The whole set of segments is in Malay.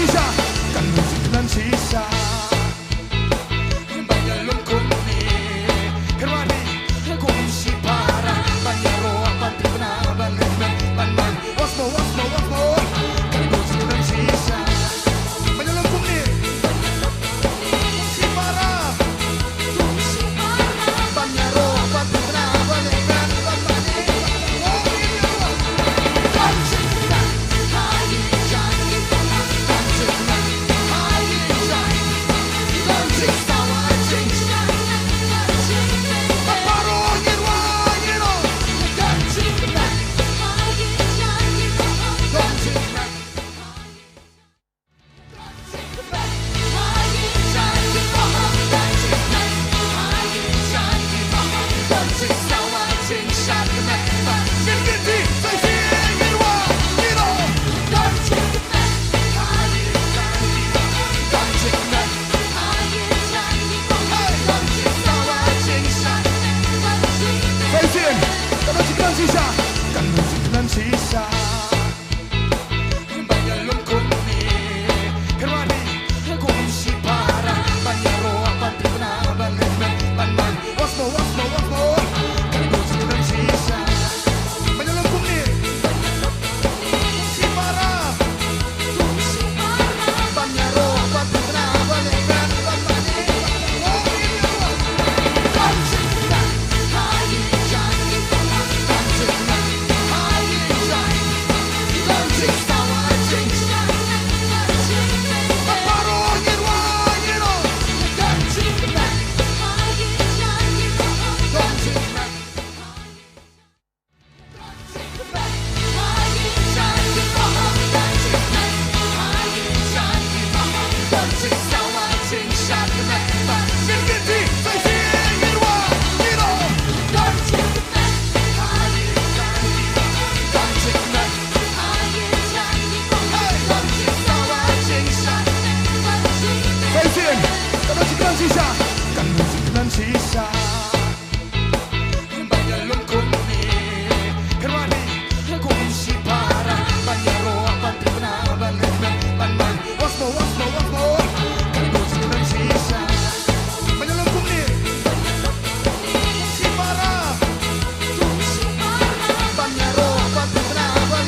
sisa kan musik dan sisa banyak lungkung ni kerwani kunci para banyak roh pantri benar ban wasmo kan musik dan sisa banyak lungkung ni si para banyak roh pantri benar ban sisa kan musik dan sisa banyak lungkung ni kerwani kunci para banyak roh pantri benar ban wasmo kan musik dan sisa banyak lungkung ni si para banyak roh pantri benar ban sisa kan musik dan sisa banyak lungkung ni kerwani kunci para banyak roh pantri benar ban wasmo kan musik dan sisa banyak lungkung ni si para banyak roh pantri benar ban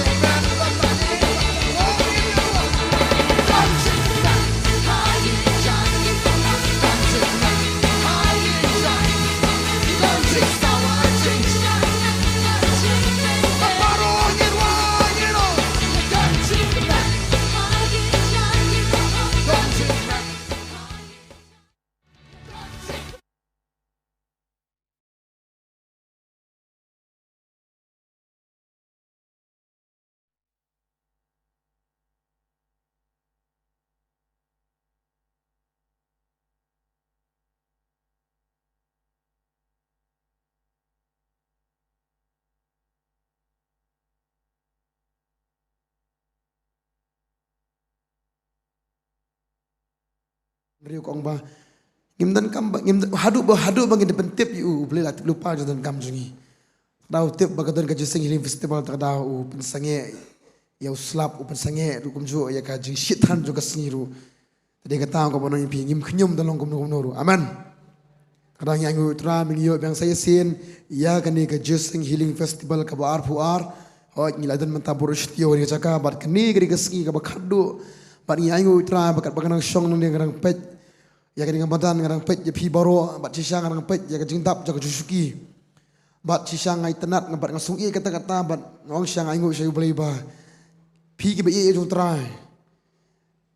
Beri kong ba ngimdan kam ngim hadu bagi depan tip you boleh lah lupa jangan kam jungi dau tip bagadan ka jising healing festival tak dau pensange ya uslap pensange rukum jo ya ka jing shitan juga sengiru tadi kata ko bono impi ngim khnyum dalong kum noru aman kadang yang utra mingyo yang saya sin ya kani ka jising healing festival ka bar puar ho ngiladan mentabur shtio ni caka bat kani gri ka sengi ka bakhadu bat yang utra bakat bakanang song nang ngarang pet ya kadang badan ngarang pet ya pi baro bat cisang ngarang pet ya ka jingdap jaga jusuki bat cisang ngai tenat ngabat ngasung i kata-kata bat ngong siang aingu saya boleh ba pi ki ba i jung trai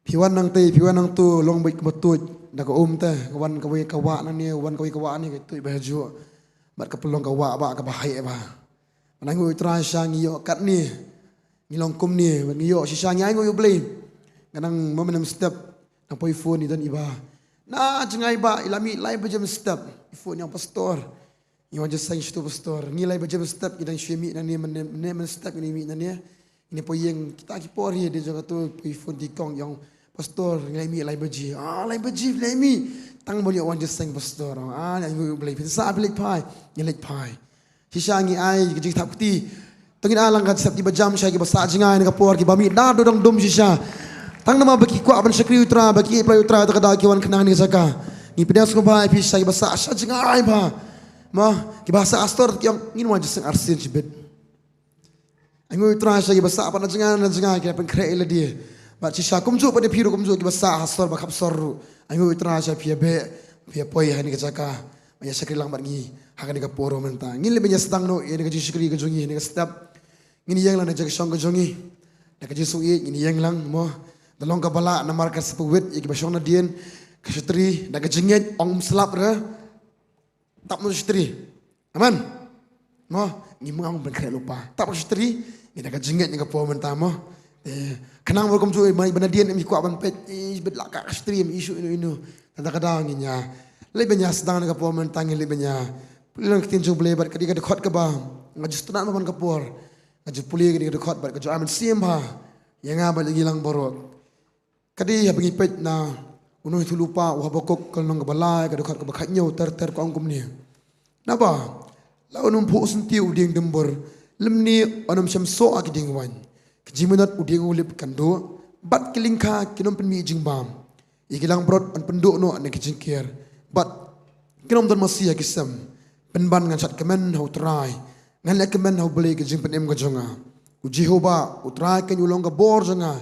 piwan nang te piwan nang tu long bai kebetut dak te kawan kawai kawa nang ni wan kawai kawa ni tu baju bat kapelong kawa ba ka bahai ba manangu trai siang yo kat ni ngilong kum ni ngiyo si siang aingu yo boleh kadang momentum step nang poi phone ni dan iba na jengai ba ilami lai bajam step phone yang pastor ni wajah saya itu pastor nilai bajam step kita syemi dan ni men step ni mi dan ni ini poi yang kita kipori dia juga tu poi phone di kong yang pastor nilai mi lai baji lai baji lai mi tang boleh wajah saya pastor yang boleh bisa beli pai nilai pai hisangi ai jadi tak putih tengin alang kat setiap bajam saya ke bahasa jengai ni kapor ki bami dah dodong dom sisa tang nama bagi kuat ban Syakri utra bagi play utra ta kada kiwan kenang ni saka ni pedas ko ba pi sai basa asha jingai ba ma ki bahasa astor ki ngin wa jiseng arsin jibet angu utra sai basa apa na jingai ki pen kre ele dia ba chi sha kumju pa de phiru kumju ki basa astor ba khap sor angu utra sai pi be pi poi hani ka saka ya Syakri lang bar ngi hakan ka poro menta ngin le benya sedang no ye ka Syakri ka jongi ni ka step ngin yang lang na jag song ka jongi na ka jisu ye ngin yang lang mo dalong ka bala na marka sa puwit iki basyong na diin ka Syatri na ka jingit ong selap ra tap no Syatri aman mo ngi mang ben kre lupa tap Syatri ni na ka jingit ni ka po menta mo kanang mo kum ju mai banadian mi ko ban pet bet la ka Syatri mi isu inu tanda ka ngi nya le benya sedang na ka po menta ngi le benya pulang tin ju ble bat ka di ka khot ka ba ngajus tana man ka por ngajus puli ka di ka khot bat ka ju aman sim ba yang ba lagi lang borot kadi habang ipet na unoy tulupa uhabokok kalong kabalay kadukhat kabakhanyo ter ko angkum ni naba launum pho sunti uding dembor lemni onam syamso akiding wan kijimunat uding ulip kando bat kilingka kinom penmi jingbam ikilang brot an penduk no an kijingkir bat kinom don masia kisam penban ngan sat kemen hau trai ngan lek kemen hau beli kijing penem ka jonga uji hoba utrai kan ulong ka bor jonga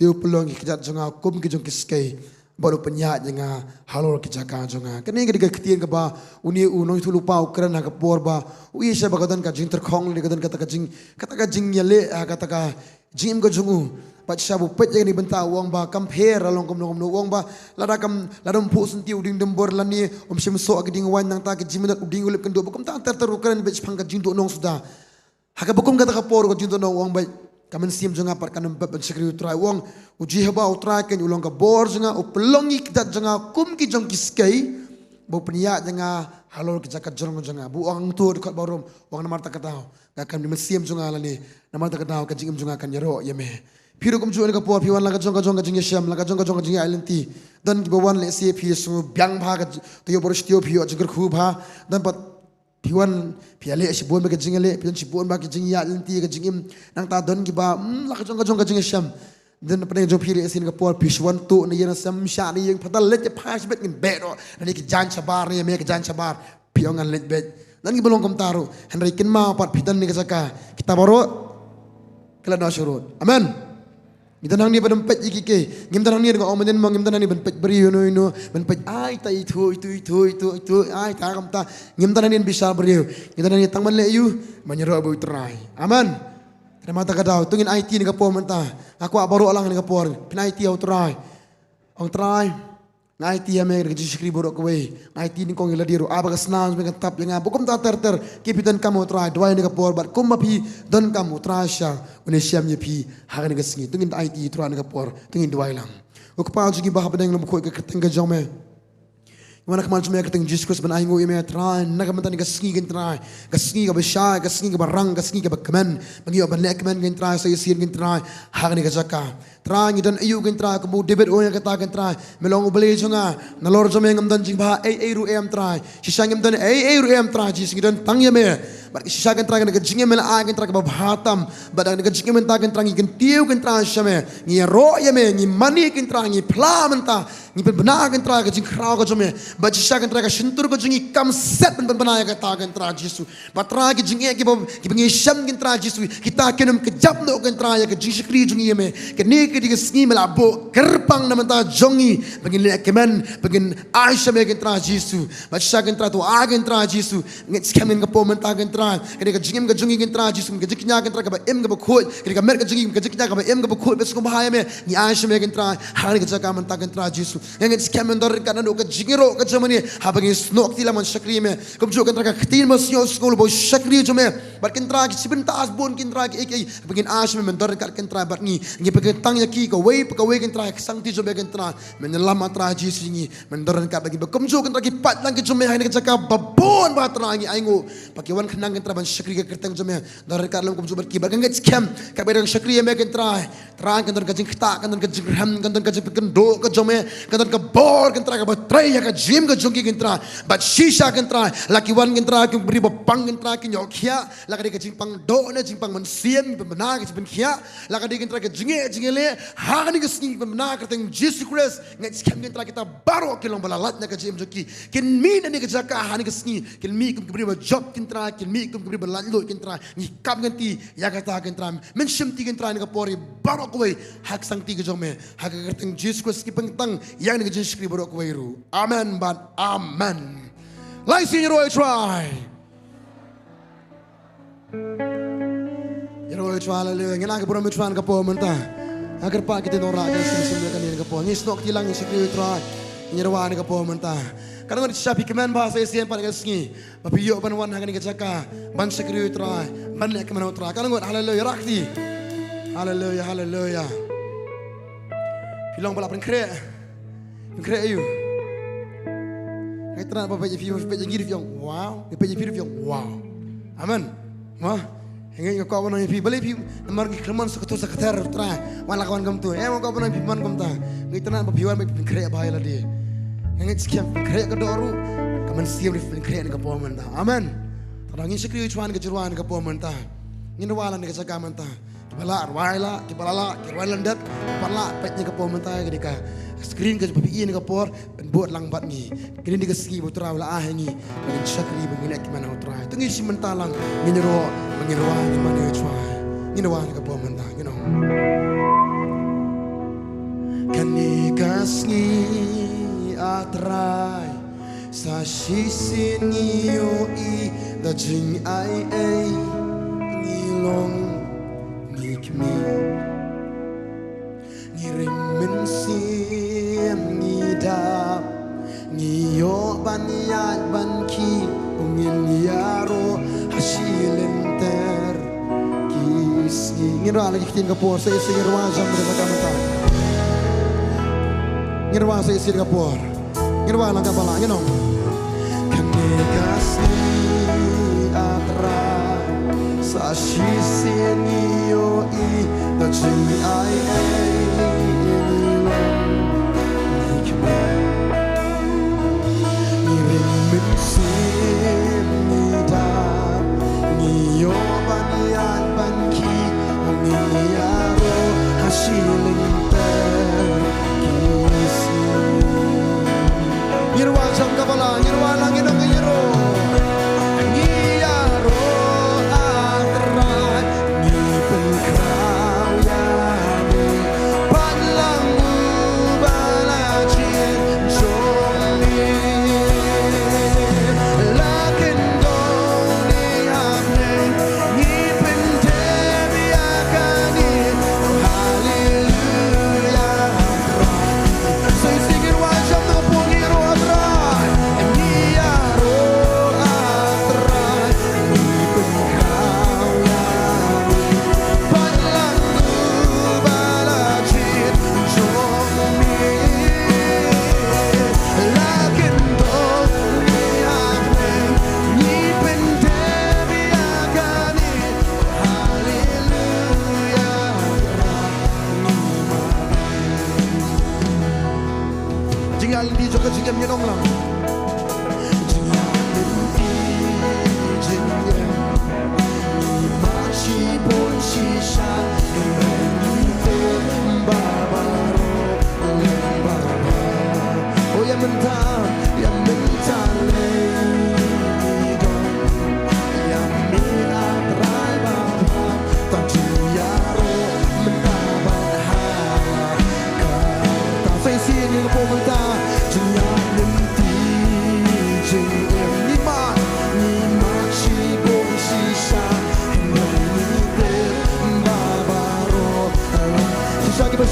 tiu pelong kijat jonga kum ki jong kiskai baru penyat jonga halor kijaka jonga kene ga ketien ka ba uni unoi tu lupa ukran ka por ba ui se bagadan ka jing terkhong le gadan kata ka jing yale kata ka jing ka jongu pat sabu pet ni benta wong ba compare along kom no wong ba ladam pu sun tiu ding dembor lani sim so agding wan nang ta ki jiminat uding ulip kendo bukum ta ter ukran be phang ka jing do nong suda haka bukum kata ka por ko jing do nong wong ba kamen sim jonga par kanam ban Syakri utrai wong uji haba utrai ken ulong ka bor jonga upelongi kidat jonga kum ki jong kiskai bo penia jonga halor ki jakat jong jonga bu ang tu dekat barom wong namar ta katau ga kam ni sim jonga lani namar ta katau ka jingim jonga kan yaro yeme phiru kum ju ka por phiwan la ka jong jing sham la ka jong jing islanti dan ki bawan le se phi su byang bha ka to yo bor stio phi o jigar khu bha dan pat piwan piale si bon ba jingale pian si bon ba jing ya lenti ka jingim nang ta don ki ba la ka jong jing sham den pa jong pire sin ka por piswan tu na yana sam sha ni yang padal let pas bet ngin be do na ki jan chabar ni me ka jan chabar piongan let bet dan ki bolong kom taru henry kin ma pat pitan ni ka saka kita baro kala na surut amen Gitanang ni badam pet ikike ngimtanang ni ngo omen mo ngimtanang ni ban pet beri no ban pet ai ta itu ai ta kam ta ngimtanang ni bisa beri ngimtanang ni tangman le yu manyero bu trai aman terima ta kadau tungin IT ni ka po menta aku baru alang ni ka por pin IT au trai ong trai ngai ti ame ka Syakri borok kowe ngai ti ni kong iladiro aba ka snam me ka tap yang bukum ta ter kipitan kamu trai dwai ni ka por bat kum mapi don kamu trai sha une syam ye pi ha ni ka singi tungin IT trai ni ka por tungin dwai lang ok pa jugi ba ha bedeng lo ko ka keteng ka jome Mana kamal cuma keteng Jesus ban aingo ime trai na ka mantani ka singi gen trai ka singi ka besha ka singi ka barang ka singi ka bakmen bangi ban lek men gen trai sa yesien gen trai ha ni ka jaka trai ngidan ayu gen trai ka bu debit o yang kata gen trai melong ubele jonga na lor jome ngam dan jing ba ai ru em trai sisang ngam dan ai ru em trai jis ngidan tang ye me bar sisa gen trai ka jing me la gen trai ka bhatam badang ka jing men ta gen trai gen tiu gen trai shame ngi ro ye me ngi mani gen trai ngi pla menta ngi benar gen trai ka jing krau ka jome baca syakan teraga sentur ko jungi kam set ben benaya ka tagan tra Jesu batra ki jungi ki bengi syam kin tra Jesu kita kenum kejap no kan tra ya ke Syakri jungi me ke ni ke di sngi melabo gerpang na menta jongi bengi le kemen bengi Aisha me kin tra Jesu baca syakan tra tu agen tra Jesu nget skemen ka po menta kin tra ke ka jingim ka jungi kin tra Jesu ke jiknya kin tra ka ba em ka ba khoi ke ka mer ka jungi ka jiknya ka ba em ka ba khoi bes ko bahaya me ni Aisha me kin tra hari ka jaka menta kin tra Jesu nget skemen dor ka no ka jingiro ka jamani habang snok tila man Syakri me kum jo kan tra ka tin mas yo skol bo Syakri jo me bar kin tra ki sibenta asbon kin tra ki ek begin as me mendor ka kin tra bar ni ngi pag tang ya ki ko wei kin tra sang ti jo be kin tra men lam tra ji singi mendor ka bagi kum jo kan tra ki pat lang ki jo me ha ni ka jaka babon ba tra ngi aingo pakiwan khnang kin tra ban Syakri ka kertang jo me dor ka lam kum jo bar ki bar kan scam ka be Syakri me kin tra kan dor ka jing khta kan dor ka jing ram kan dor ka jing kin do ka jo me kadon ka bor kan tra ka batray ka gym ka jongki kan tra bat shisha kan tra laki wan kan tra kum bri pang kan tra kin yokhia laka ka jing pang do na jing pang mansiem pemana ka jing khia laka kan tra ka jinge le ha ni ka sing pemana ka teng Jesus Christ ngai scam kan tra kita baro kilong balalat na ka jim joki kin mi na ni ka jaka ha ni ka sing kin mi kum bri job kin tra kin mi kum bri lanlo kin tra ni kam kan ti ya ka ta kan tra men shim ti kan tra ni ka pori baro ko wei hak sang ti ka jome hak ka teng Jesus Christ ki pengtang yang ni ka jing skri baro ko wei ru amen but amen like sing your try Yero try le ngena ka bro try ka po menta agar pa kita nora ka sim kan ni ka po ni snok ti lang ni skri try nyerwa ni ka po menta kadang ni sapi kemen bahasa Asian pa ka singi papiyo ban wan hang ni ka jaka ban skri try ban le ka man try kadang haleluya rakti haleluya haleluya Pilong bala pengkre ayu ngai tra pa pa ji pe ji ngir fiong wow pe ji fiong wow amen ma ngai ko ko na pi bale pi namar ki kreman sa to sa khater tra wala kawan kam tu mo ko na pi man kam ta ngai tra pa piwan pe pengkre ba ila di ngai skiam pengkre ka doru kaman siam di pengkre ka po man ta amen ta ngi sikri chuan ka jirwan ka po man ta ngi wala ni ka sa ka man ta Kepala arwaila, kepala landat, kepala petnya ke pohon mentah ketika screen ke papi ini ke pohon buat langbat ni, kini dia segi putra wala ni, dengan syakri menginak kemana putra, tengi si mentalang, menyeru kemana cuai, nginawah ke pohon mentah, you know. Kani kasni atrai, sa shisin i da jing ai ngilong. Ngirim mensim ngidap ngiyo banyat banki ungin yaro hasilenter kisi ngira lagi kitin kapor saya ngirwa jam mereka kamata ngirwa saya kapor ngirwa lang kapala you know kami kasih atra sa shisinio I da jimi ai ni rin sim ni da ni yo banian banki ni yaro hasilin ter kisi yirwa jam kapala yirwa lang inong yiro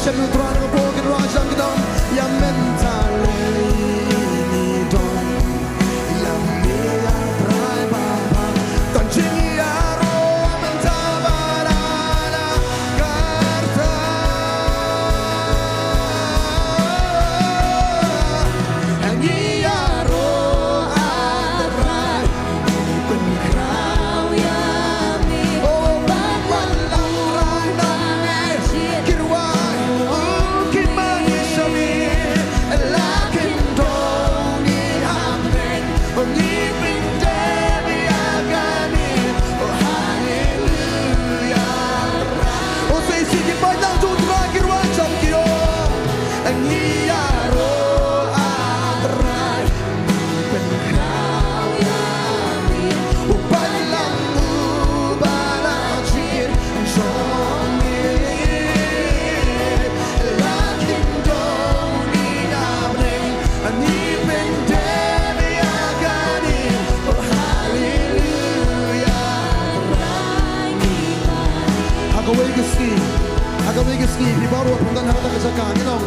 Siya Di baru pun harta kesakan inong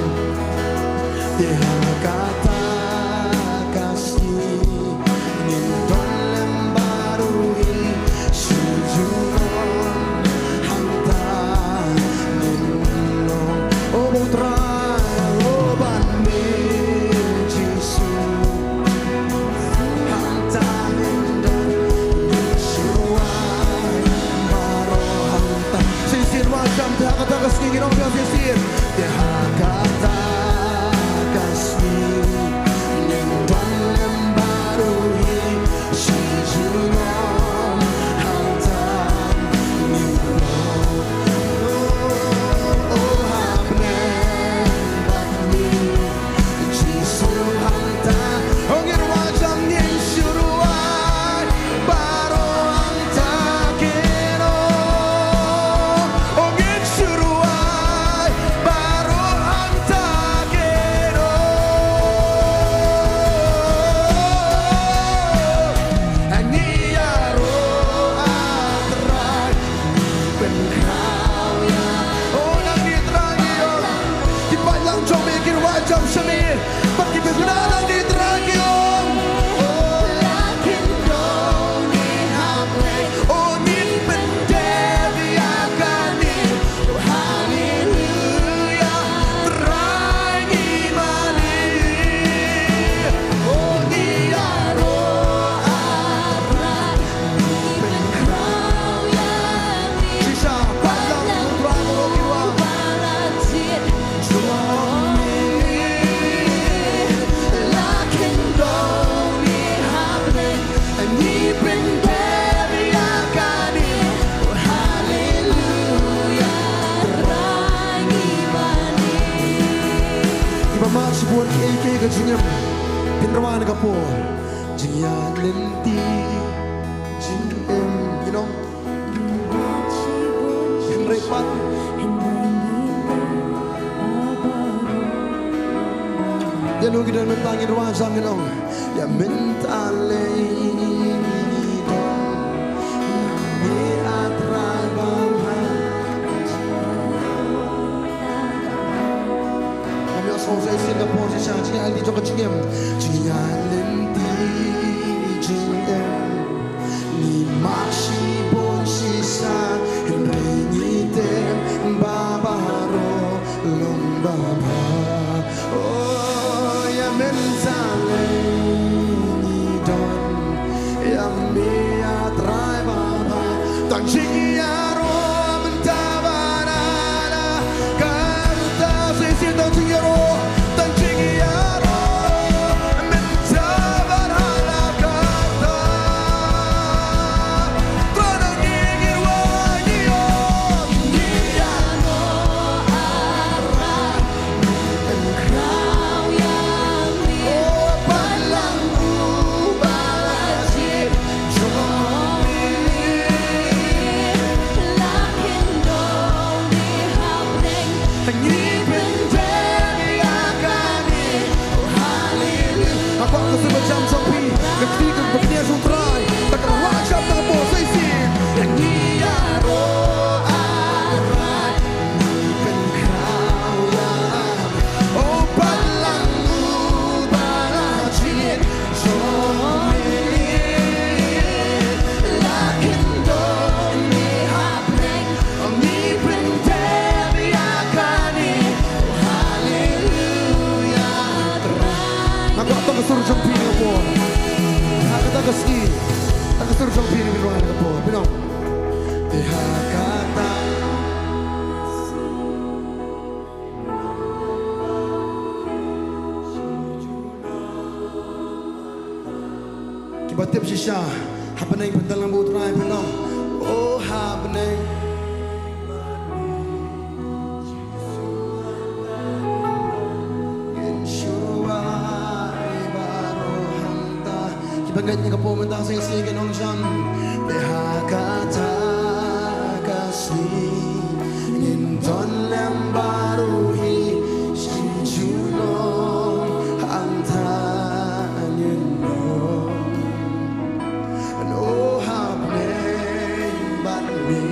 Tiha kata kasih Nindon lembarui Sujunon hanta Nindon obotrai Obanin Jisu Hanta Nindon Nishuai Maro hanta Sisir macam tiha kata kasih inong sisir Tiha kata kasih Nindon lembarui Sujunon hanta Nindon Oh habnen bakmi Jisu hanta Ongir wajam ning syuruan Baro hanta keno Ongir syuruan Baro hanta keno Aniyaro atrai Pen kau ya Oh nang diterangi om Di panjang jom mikir wajam semir Bagi berkenaan diterangi om Oh lakin dong ni hamle Oh ni pendevi akani Oh haleluya Terangi mani Oh ni aro atrai Pen kau ya Sisa panjang terang rokiwa Lakin dong ni hamle Ni pendevi akani Oh haleluya Terangi mani Iba masih buat KK ke jingam Pinrawan ka po Jingyan lenti Jingem You know Pinrepat Dia lu kita mentangin ruang sang nong Ya mentale Ni atrai banghan Kami asal saya Singapore Saya jingyan di joko jingem Jingyan lenti Jingem Ni maksi bon sisa Henry ngitem Babaro Lombaba Oh ya mentale Ni don Ya me atrai baba Tang jingiyaro Mentabanana Kanta sisi tang jingiyaro Tang jingiyaro Mentabanana Kanta Tranang ingin wangiyo Niyano arai Engkau yang Oh palangku balajir Jomi Lakin dong dihableng Ni pendevi akani Oh haleluya Apa aku sebajam sampai Ketika bernia sutrai Takkan wajah tapo seisir Niyaro arai Engkau yang Oh palangku balajir Jomi Lakin dong dihableng Ni pendevi akani Oh haleluya Aku atau kesuruh jempini apa Aku tak keski Tak kesuruh jempini Biruan apa Binong Tiha kata Kibatip sisya Hapanay pandalang butray Binong Oh hapanay Banggat niya po mentang sing-sing Nong Jam Behakata kasih Nginton lem baru hi Shinjulong Angtan yunong No hapneng bat mi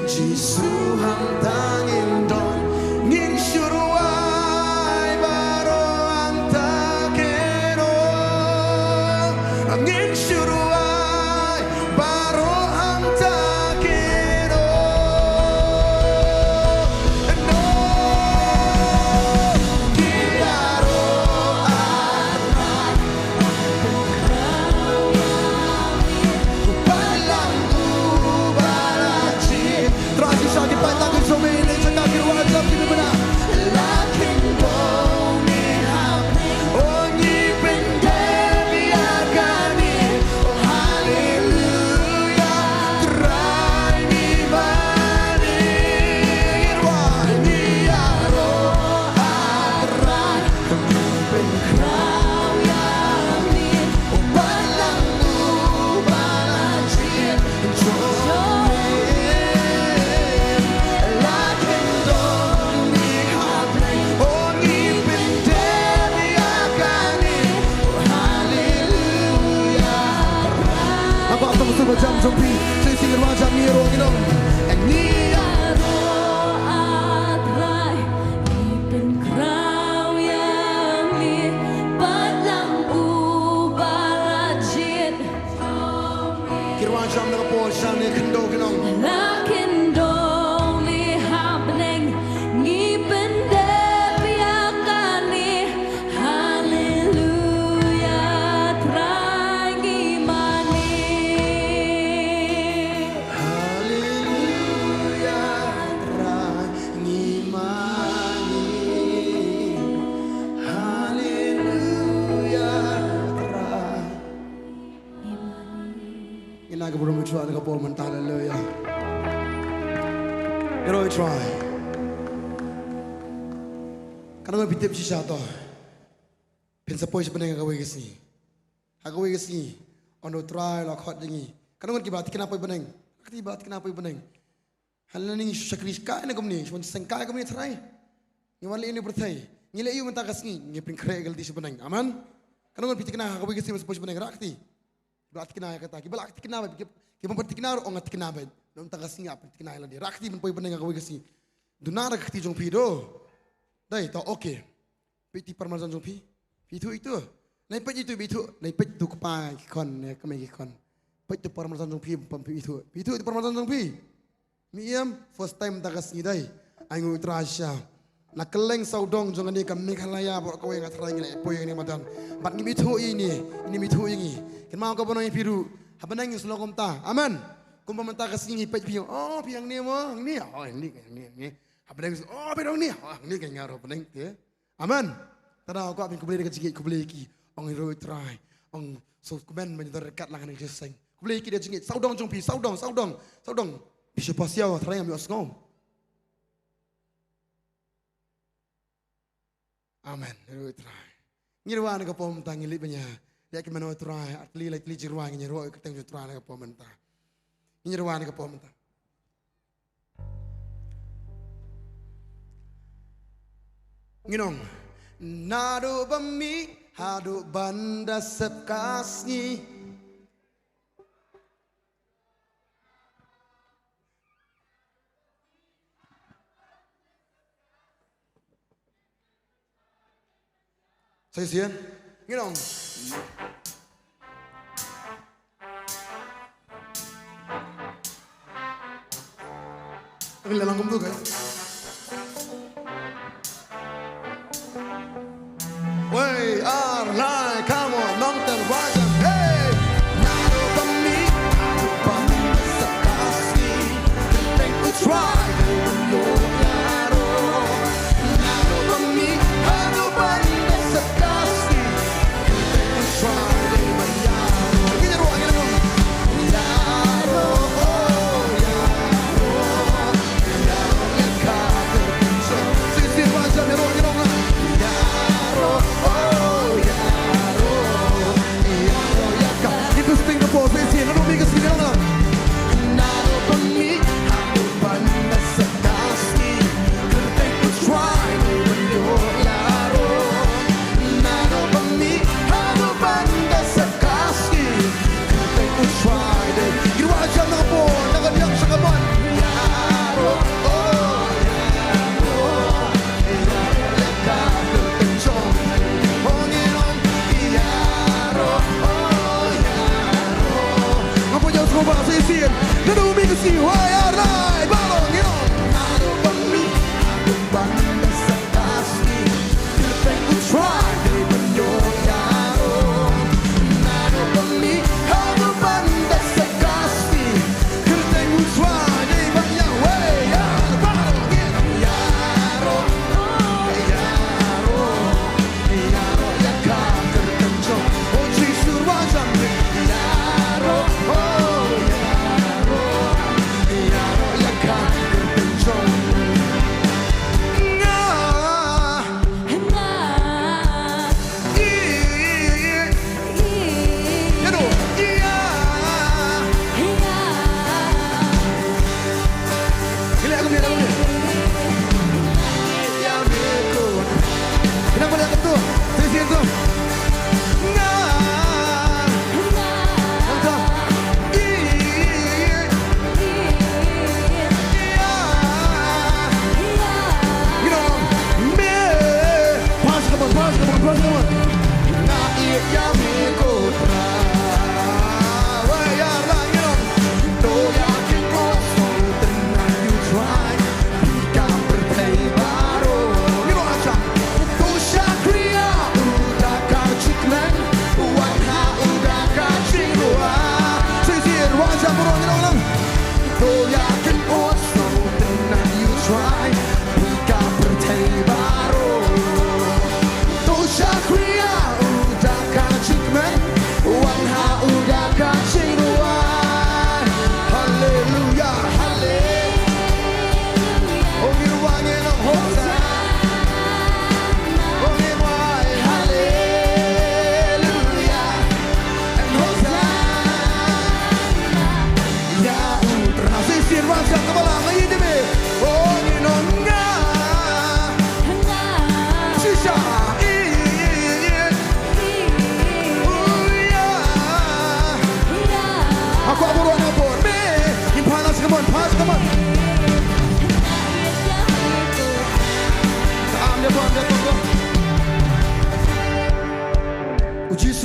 Jisu hangtang indon Ngin syuruai baro angtakeno Ngin syuruai baro angtakeno No Kiaro arai Palang ubaraji Terasi syaki patang Sumi ini cakap wajab kita benar Lakin bumi hap Onyi pendemi agani Oh haleluya Terai ni mani Irwani aro arai Pemimpin krau yamin Oh balang ubalajin Jomin Lakin doni hapni Ongi pendemi agani Oh haleluya Apa atau musuh macam zombie Sing-sing macam miro ginong And niaro Atrai Ipin krau yang li Balang ubarajit Kirwan jam nakaposyan ni kendo ginong Lakin dong li hapneng Ngipin depi akani Haleluya Trai ngimani Haleluya Terai ngimani Haleluya Terai Ina ka belum try ka po man haleluya Pero try Kana mo bitip siya to Pensa po siya panay gawin kasi Gawin kasi Ono try la khot dingi Kana mo kibati kana po baneng Kati bat kana po baneng Halan ning syakris ka na gumni shon sangka gumni try Ngwali ini berthai ngile yu menta kasi ngipin kregal di siya baneng aman Kana mo bitik na gawin kasi mas po siya baneng rakti Berarti kena kata, kita berarti kena, kita berarti kena orang ngat kena bed. Nong tangga singa berarti kena lagi. Rakti pun poi benenga kau kasi. Dunar rakti jong pido. Dai, tau oke. Piti parmesan jong pi. Pitu itu. Nai pet itu pitu. Nai pet itu kepai kikon, kami kikon. Pet itu parmesan jong pi pampi itu. Pitu itu parmesan jong pi. Miam first time tangga singa dai. Aingu terasa. Nak keleng saudong jong ni kami kalaya bawa kau yang ngat rai poi yang ni madan. Bat ni mitu ini mitu ini. Kenapa kau pernah piru? Apa nangis selogom ta? Aman. Kau pemerintah kesini pej piang. Oh piang ni mah, ni. Oh ini ni. Apa nangis? Oh piang ni. Oh ni kan ngaruh peneng tu. Aman. Tada kau ambil kubeli dekat jingit kubeli ki. Ong hero try. Ong so kuben menjadi dekat lah dengan jeseng. Kubeli ki dia jingit. Saudong jong pi. Saudong. Bisa pasiau. Try ambil osgom. Amen. Hero try. Ngirwan kau pemerintah ngilip banyak. Dia akan menurut try, atli jirwang ini roh keteng jutran ke pemerintah. Ini jirwang ke pemerintah. Nginong, nado bami, hado banda sepkasni. Saya sian, nginong. Ini langkum tu kan? Wey, like, come on, Nongthymmai, hey! Nado bami, hado banda sepkasni. Think we try, yo claro. Nado bami, hado banda sepkasni. Think we try, mayaro. Gini ruang ini dong. Yaro, oh yaro, yaro lekar terpencil. Sisi wajah ni ruang ini dong. Yaro.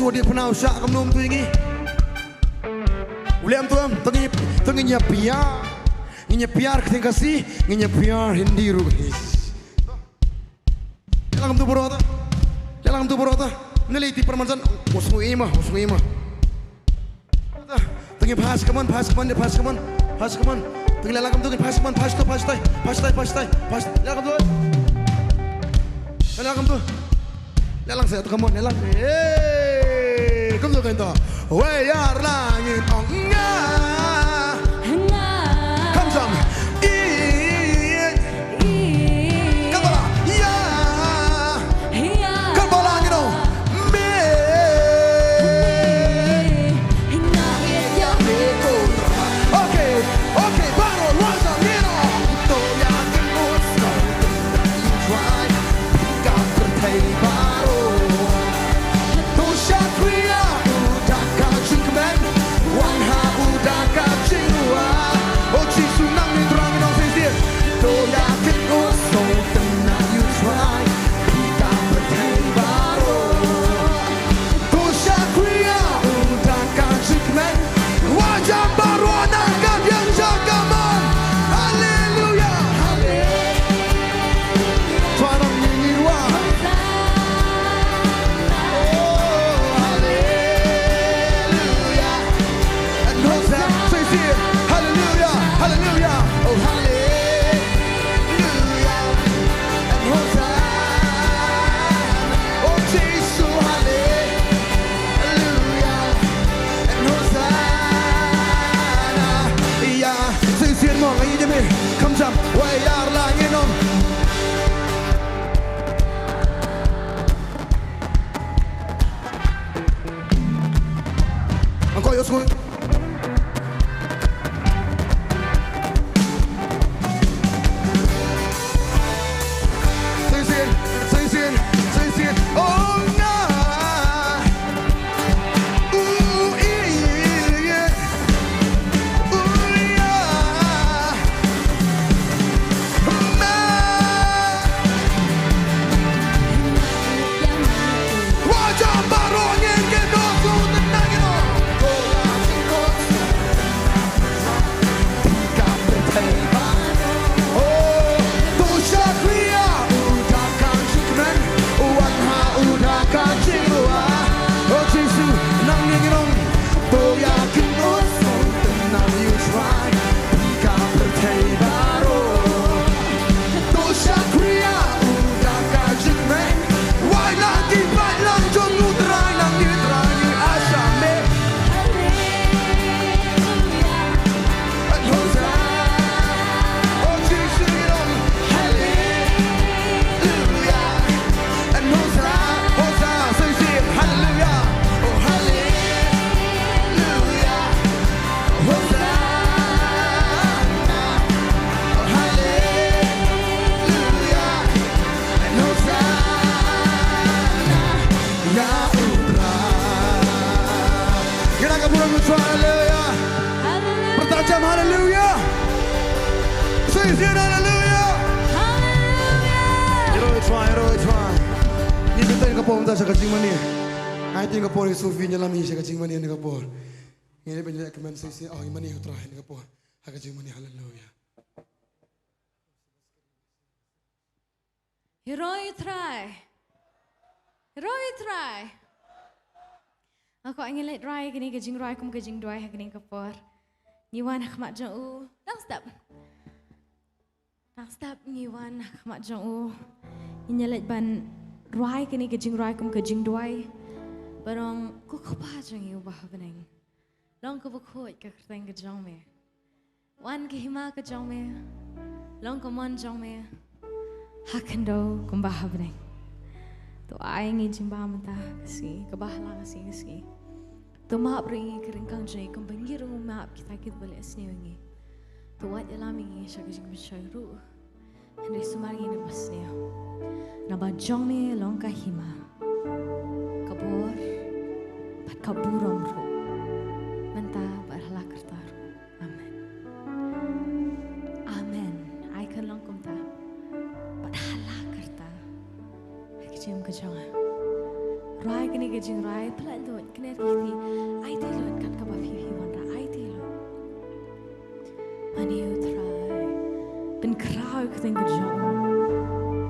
Dia pernah usah kamu tu ini. Ulem tu tenginya piar ketinggal kasih, nginya piar Hindi ruhis. Jalan kamu tu berota, neliti permanjan, usung ima. Tengi pas kaman. Tengi lalang kamu tu pas tay. Jalan kamu tu. Lalang saya tu kamu, lalang. Kamu tu kan tu, wayar langit ongnya. Kamu sama, kamu ya, kamu langit ong, Okay, baru wajah mino. Tu yang terus kau try, kau bertemu. Ai ting kapor Sufi nyalami siya kacing mani ni kapor. Ngene benjak kemen sisi oh imani utra ni kapor. Ha kacing mani haleluya. Heroi try. Heroi try. Ako ingin let rai kini kejing rai kum kejing duai kini kapor. Nyiwan khmat jang u. Dang step. Dang step nyiwan khmat jang u. Inyelet ban rai kini kejing rai kum kejing duai. Barang ko khapa jang yu bah beneng. Long ko bukhoi ka kerteng ke jang me. Wan ke hima ke jang me. Long ko mon jang me. Hakendo kum bah beneng. Tu ai ngi jimba mata kasi kabahla kasi. Tu maap ringi keringkang jai kum bangir maap kita kit boleh asni wengi. Tu wat alami ngi sya kejing bisyairu. Henry sumari ni pasnya. Naba jang me long ka hima. Kabor pat kaburom ro. Menta barhala kertaru. Amen. Amen. Ai kan long kum ta. Pat hala kerta. Kejim kejang. Rai kini kejing rai pelan tu kena kiti. Ai ti lot kat ka bafi hiwan ra ai ti lot. Mani utrai. Ben krau keteng kejang.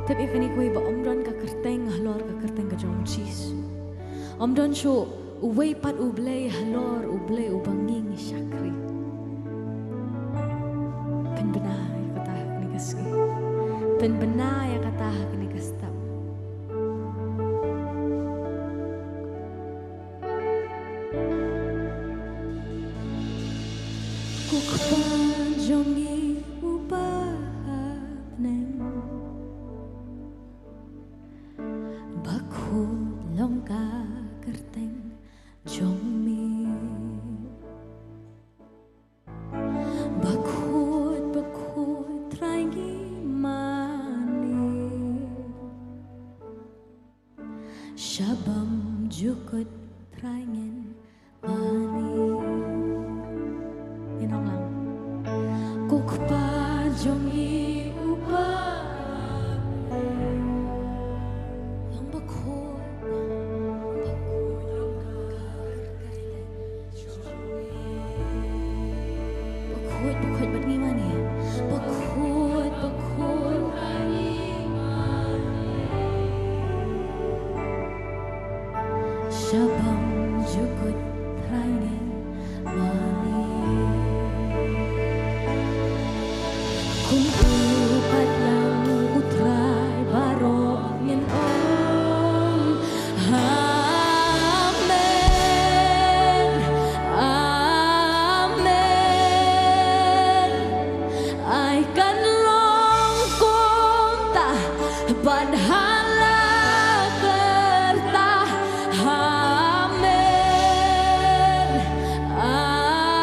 Tapi kini koi ba omron ka kerteng halor ka kerteng kejang Jesu. Omron syo uway pat ublay halor ublay ubanging syakri. Penbenay kata kini kaski. Penbenay kata kini kastab. Jongi ubah neng baku longka kerteng jongmi bakut trangi mani syabam jukut trangen mani inong lang Kukpa jongi upa yang bakut bat gimana ya bakut syabang jukut rainen mani Kung upat yang utray barok ngin om Amen Amen Ay kan long kong ta padhala kerta Amen Amen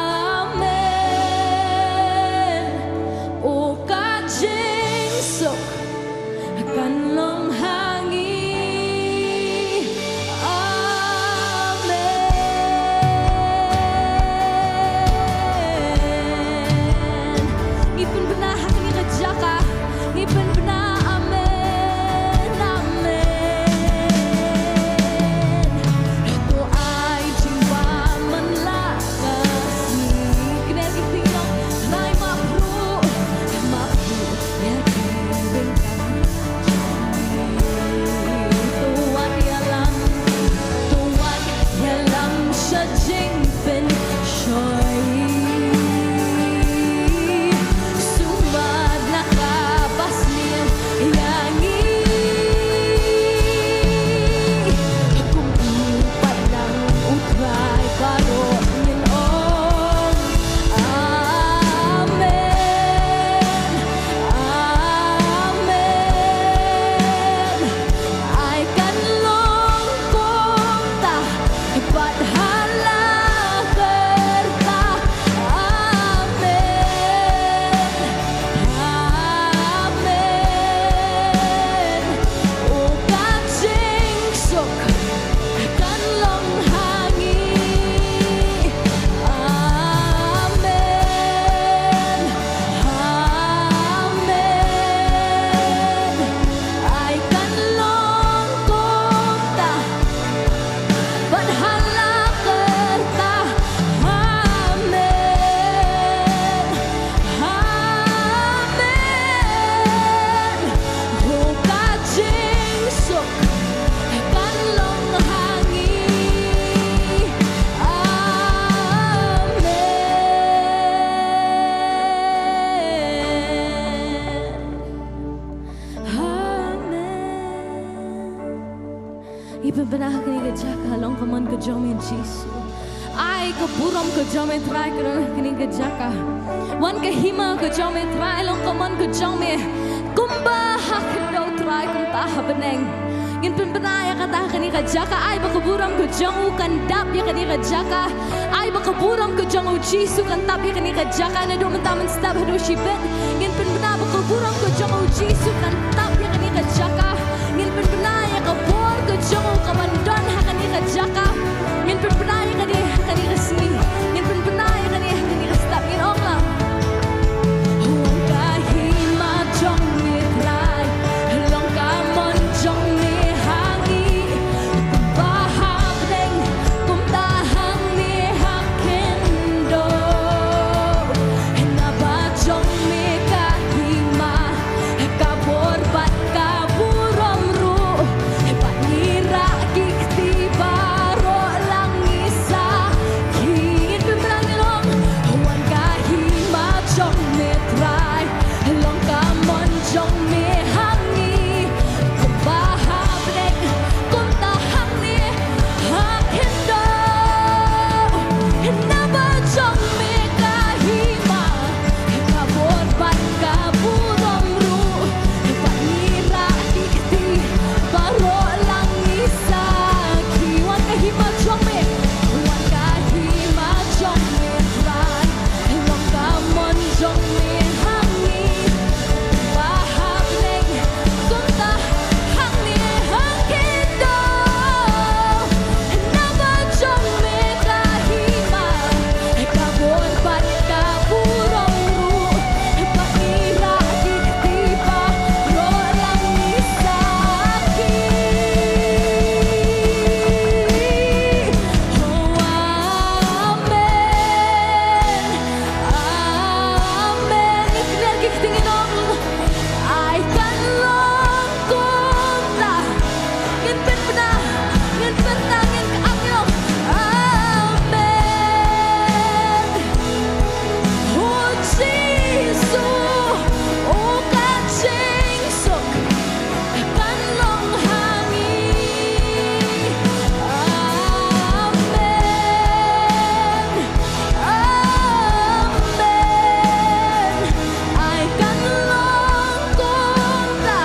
Iban benah kini ke jaka long kaman ke jome Jesu. Ai ke buram ke jome try ke kini ke jaka. Wan ke hima ke jome try long kaman ke jome. Kumba hak do try kum tah beneng. Ngin pen benah ya kata kini ke jaka. Ai ba ke buram ke jong kan dap ya kini ke jaka. Ai ba ke buram ke jong Jesu kan tap ya kini ke jaka. Na do mentamen stap hado shibet. Ngin pen benah ba ke buram ke jong Jesu kan tap ya kini ke jaka. Ngin pen benah ya ke bor ke jong kamandan ha kini ke jaka. Ngin pen benah ya kini ke sini. Ngin pen benah ya kini ke stap ngin ong la. Huang kahima jong ni trai. Long kamon jong ni hangi. Bahap deng kum tahang ni hakindo. Henaba jong ni kahima. Kabor bat kaburom ru. Bat nira kikti baro lang isa. Kingin pemberangilong. Huang kahima jong ni trai. Long kamon jong ni hangi. Kum bahap deng kum tahang ni hakindo. Henaba jong ni kahima. Kabor bat kaburom ru. Bat nira kikti baro lang isa. Kiwan kahima jong ni. Huang kahima jong ni trai. Long kamon jong ni hangi. Bahap deng kum tahang ni hakindo. Henaba jong ni kahima. Kabor bat kaburom ru. Bat nira kikti baro lang isa. Amen. Ikrar kiktingin ong ay kanlong kumta. Ngin pen pena, ngin pentang, ngin kaakyong. Amen. Oh Jesu, oh kaching sok. Kanlong hangi. Amen. Amen. Ay kanlong kumta.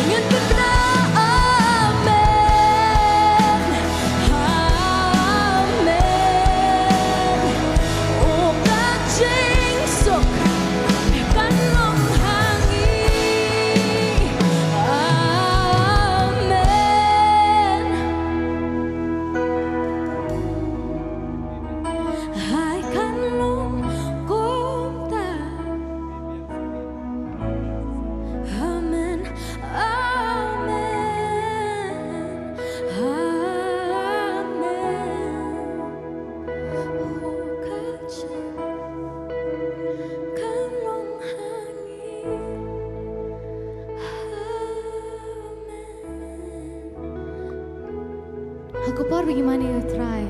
Ngin pena. Amen. Amen. Oh kaching sok. Kanlong hangi. Amen. Hai kanlong kumta. Amen. Amen. Amen. Oh kaching kanlong hangi. Amen. Aku por bagaimana you try.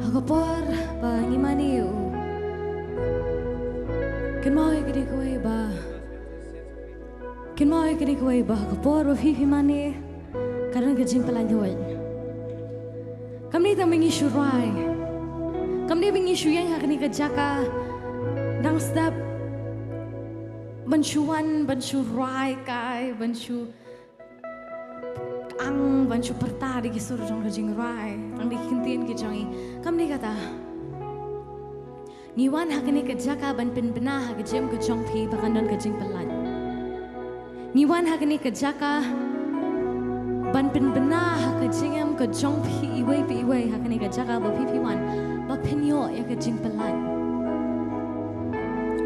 Aku por bagaimana you. Ken mau ya kini kue ba. Ken mau ya kini kue ba. Aku por bafifi mani. Karena kejim pelanjut. Kami tak mengisu rai. Kami mengisu yang hakni kejaka. Dang step. Bansuan, bansu rai kai, bansu ang bansu pertari kisur jong kejing rai. Ang dikintin kejongi. Kami kata. Niwan hakni kejaka ban pen benah kejem kejong pi bahkan dan kejing pelan. Niwan hakni kejaka ban pen benah kejingem kejong pi iwe hakni kejaka ba pi wan ba penyo ya kejing pelan.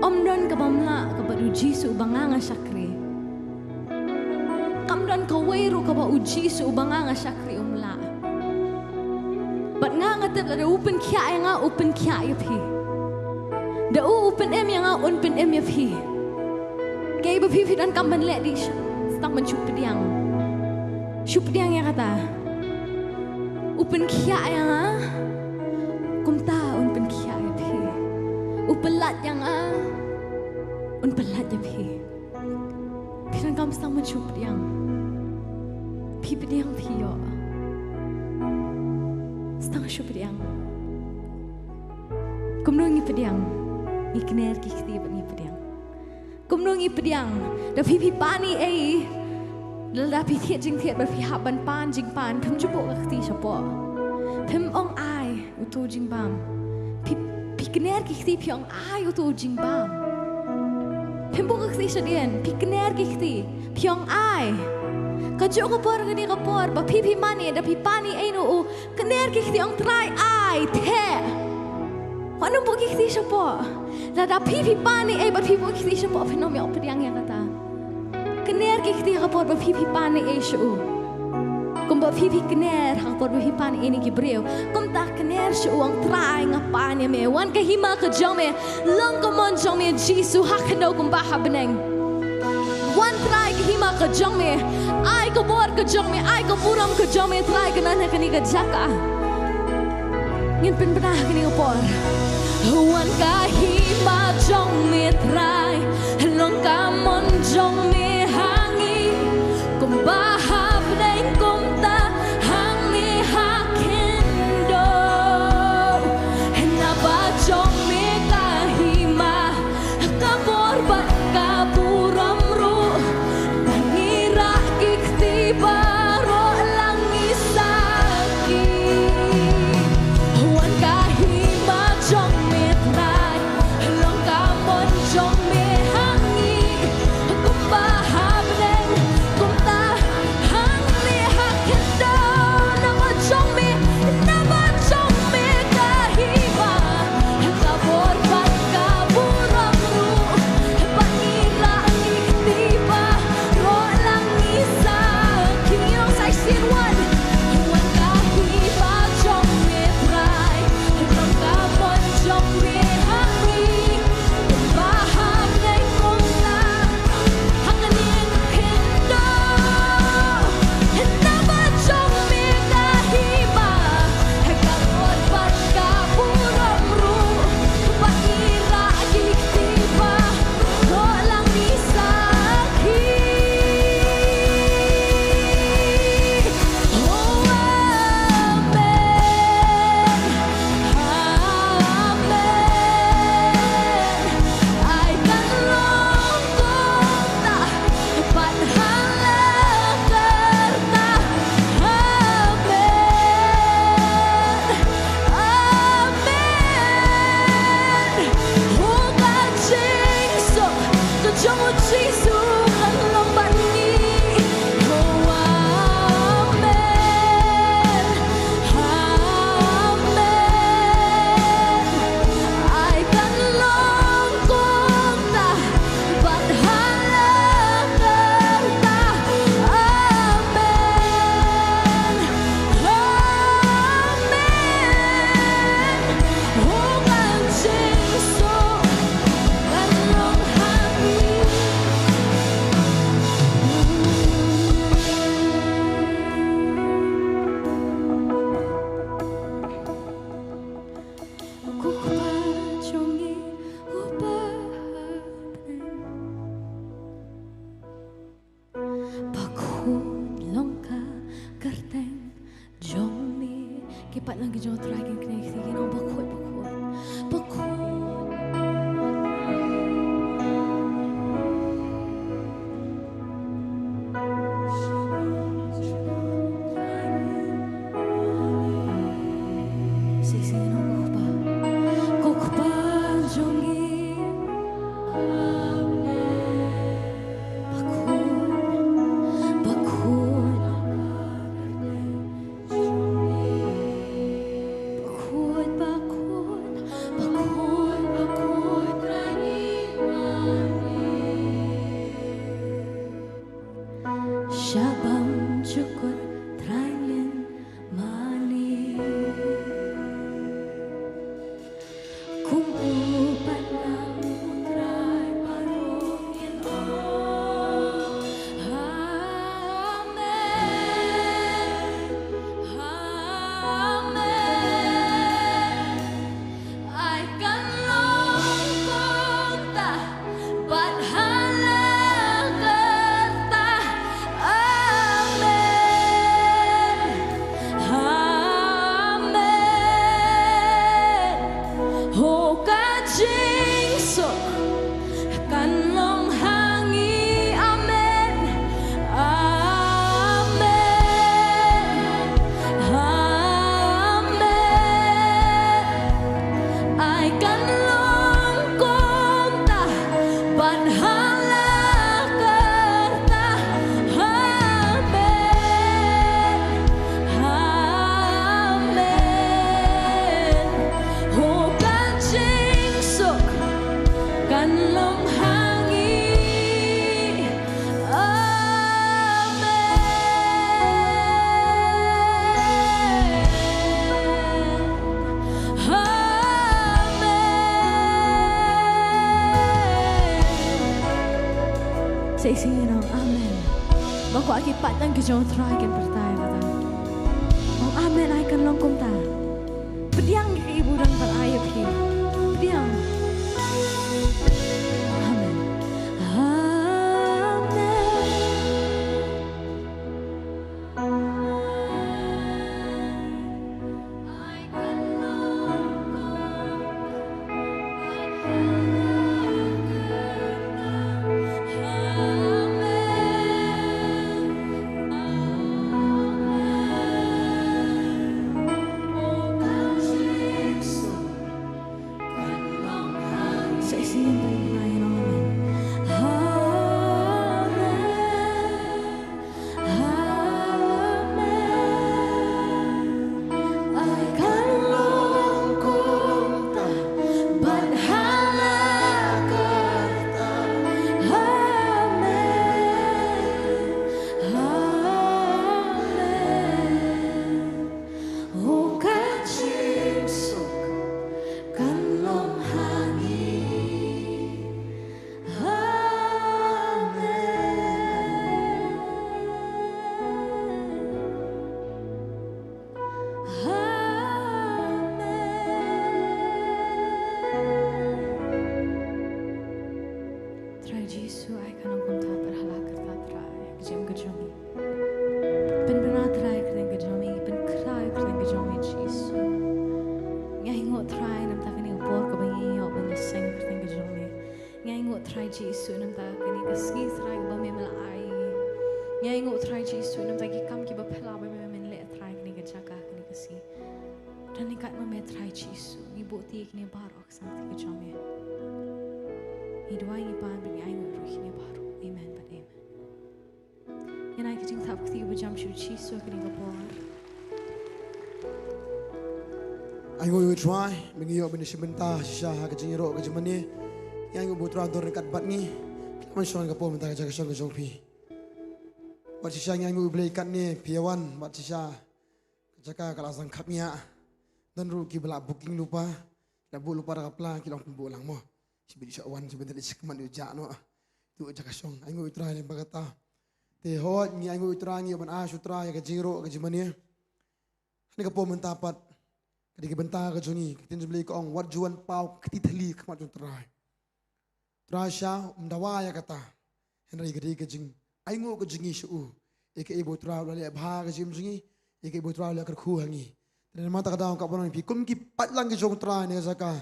Om don kabamla kabat uji su banganga syakri. Kam don kawairu kabat uji su banganga syakri umla. Bat nga ngatep ada open kya yang nga open kya ya pi. Da open em yang nga open em ya pi. Kaya ba pi dan kam ban le di stang ban chup pediang. Chup pediang ya kata. Open kya yang nga kumta open kya ya pi. Upelat yang un pelat ya pi Piran kam sang mencup pediang. Pi pediang pio. Stang syup pediang. Kumnungi pediang. Ikner kikti bani pediang. Kumnungi pediang. Da pi pani ai. Lada pi thiet jing thiet ba pi haban pan jing pan. Phim chupo kikti shapo. Phim ong ai utu jing bam. Pi kner kikti pi ong ai utu jing bam. Phim bu kikti shadien. Pi kner kikti pi ong ai. Kajuk kapor gani kapor ba pi mani da pi pani ai no kner kikti ong try ai the. Wanu bu kikti shapo. Lada pi pani ai ba pi bu kikti shapo phenom ya pediang ya kata. Kner kikti kapor ba pi pani ai shu. Kum ba pi kner kapor ba pi pani ini ki breu. Kum ta kner shu ong try ngapanya me wan ka hima ka jome long ka mon jome jisu hakno kum ba habneng. Wan try ka hima ka jome ai ka bor ka jome ai ka puram ka jome try ka nana kani ka jaka. Ngin pen pernah kini kapor. Wan ka hima jome try long ka mon jome hangi kum ba habneng kum ta hangi hakendo. Hena ba jome ka hima ka bor ba ka puram ru tangira kikti baro langi saki. Wan ka hima jome try long ka mon jome hangi kum ba habneng kum ta hangi hakendo. Nama jome ka hima ka bor ba ka puram ru tangira kikti baro langi saki. Yung sa sin one. Wan ka hima jome try long ka mon jome hangi kum ba habneng kum ta hanganing kendo. Hena ba jome ka hima ka bor ba ka puram ru tangira kikti baro langi saki. Oh amen, ai kan long kong ta pat halang kerta. Amen, oh ka jingso ka jong jisu kan long bani. Oh amen, ai kan long kong ta pat halang kerta. Amen, oh kan jingso kan long hati. Ku pajongi Pakun longka kerteng jomi kipat lagi jauh terakhir kena ikti no bakut. Sisi no kokpa jongi Shabam cukup terakhir mani. Kumpulan putrai baru yang I kan long kong ta bat halang Sinong amen. Bako aki patang ke jong try kan pertai kata. Oh amen ai kan longkom ta. Pediang ke ibu dan per ayub ki. Pediang. Amen. Anh ngồi try, mình yêu bên sebentar, sisa kecing ro kecing mana, yang ibu tuan tu dekat bat ni, kita mention kapo minta jaga shon kejong pi. Bat sisa yang ibu beli ikat ni, piawan, bat sisa jaga kalau sangkapnya, dan rugi belak booking lupa, dah lupa dah kapla, kita orang pulang mo. Sebentar wan, sebentar di sekeman ujak no, tu jaga shon. Anh ngồi try ni bagata, te hot ni anh ngồi try ni ban sutra yang kecing ro kecing mana, ni kapo minta pat. Ketika bentar ke jongi, kita beli ke orang wat juan pau ketitali kemat jun terai. Terai syah mendawa ya kata, henry ketika jeng, aingo ke jengi syu, eke ibu terai lalu abah ke jengi, eke ibu terai lalu kerku hangi. Dan mata kata orang kapan orang pi, kum ki patlang ke jong terai ni zaka,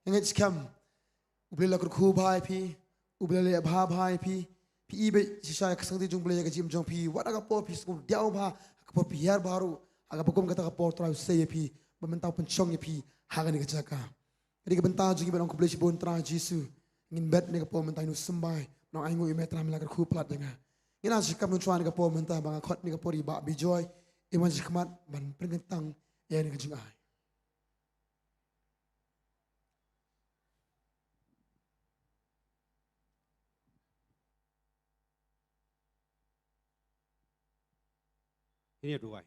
yang itu skam, ubeli lalu kerku bahai pi, ubeli lalu abah bahai pi, pi ibe sisa kesang ti jong beli ke jeng jong pi, wat agak po pi sekum dia ubah, agak po pi her baru, agak pokum kata agak po terai usai pi. Bementau pencong pi haga ni kecaka. Jadi kebentar juga berang kubeli sibon terang Yesus. Ingin bet ni kepo mentai nu sembai. Nang aingu imet terang melakar kuplat dengar. Ina sikap nu cuan kepo mentai bang akot ni kepo riba bijoy. Iman sikmat ban pergentang ya ni kejing ai. Ini dua.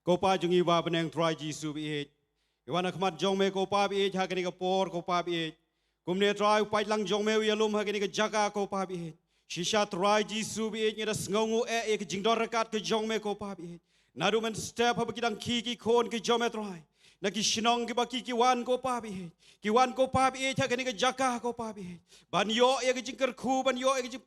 Kopa jungi ba beneng try Yesu bi Iwana khmat jong me kopa bi ha kani ka por kopa bi kumne try upai lang jong me yalum ha kani ka jaga kopa bi shisha try Yesu bi ngira sngongu ke jingdor rakat ke jong me kopa bi nadu men step ha bikidang ki khon ke jong me try na ki Shillong ki ba ki wan kopa bi ki wan kopa bi ha kani ka jaga kopa bi ban yo ke jingker khu ban yo ke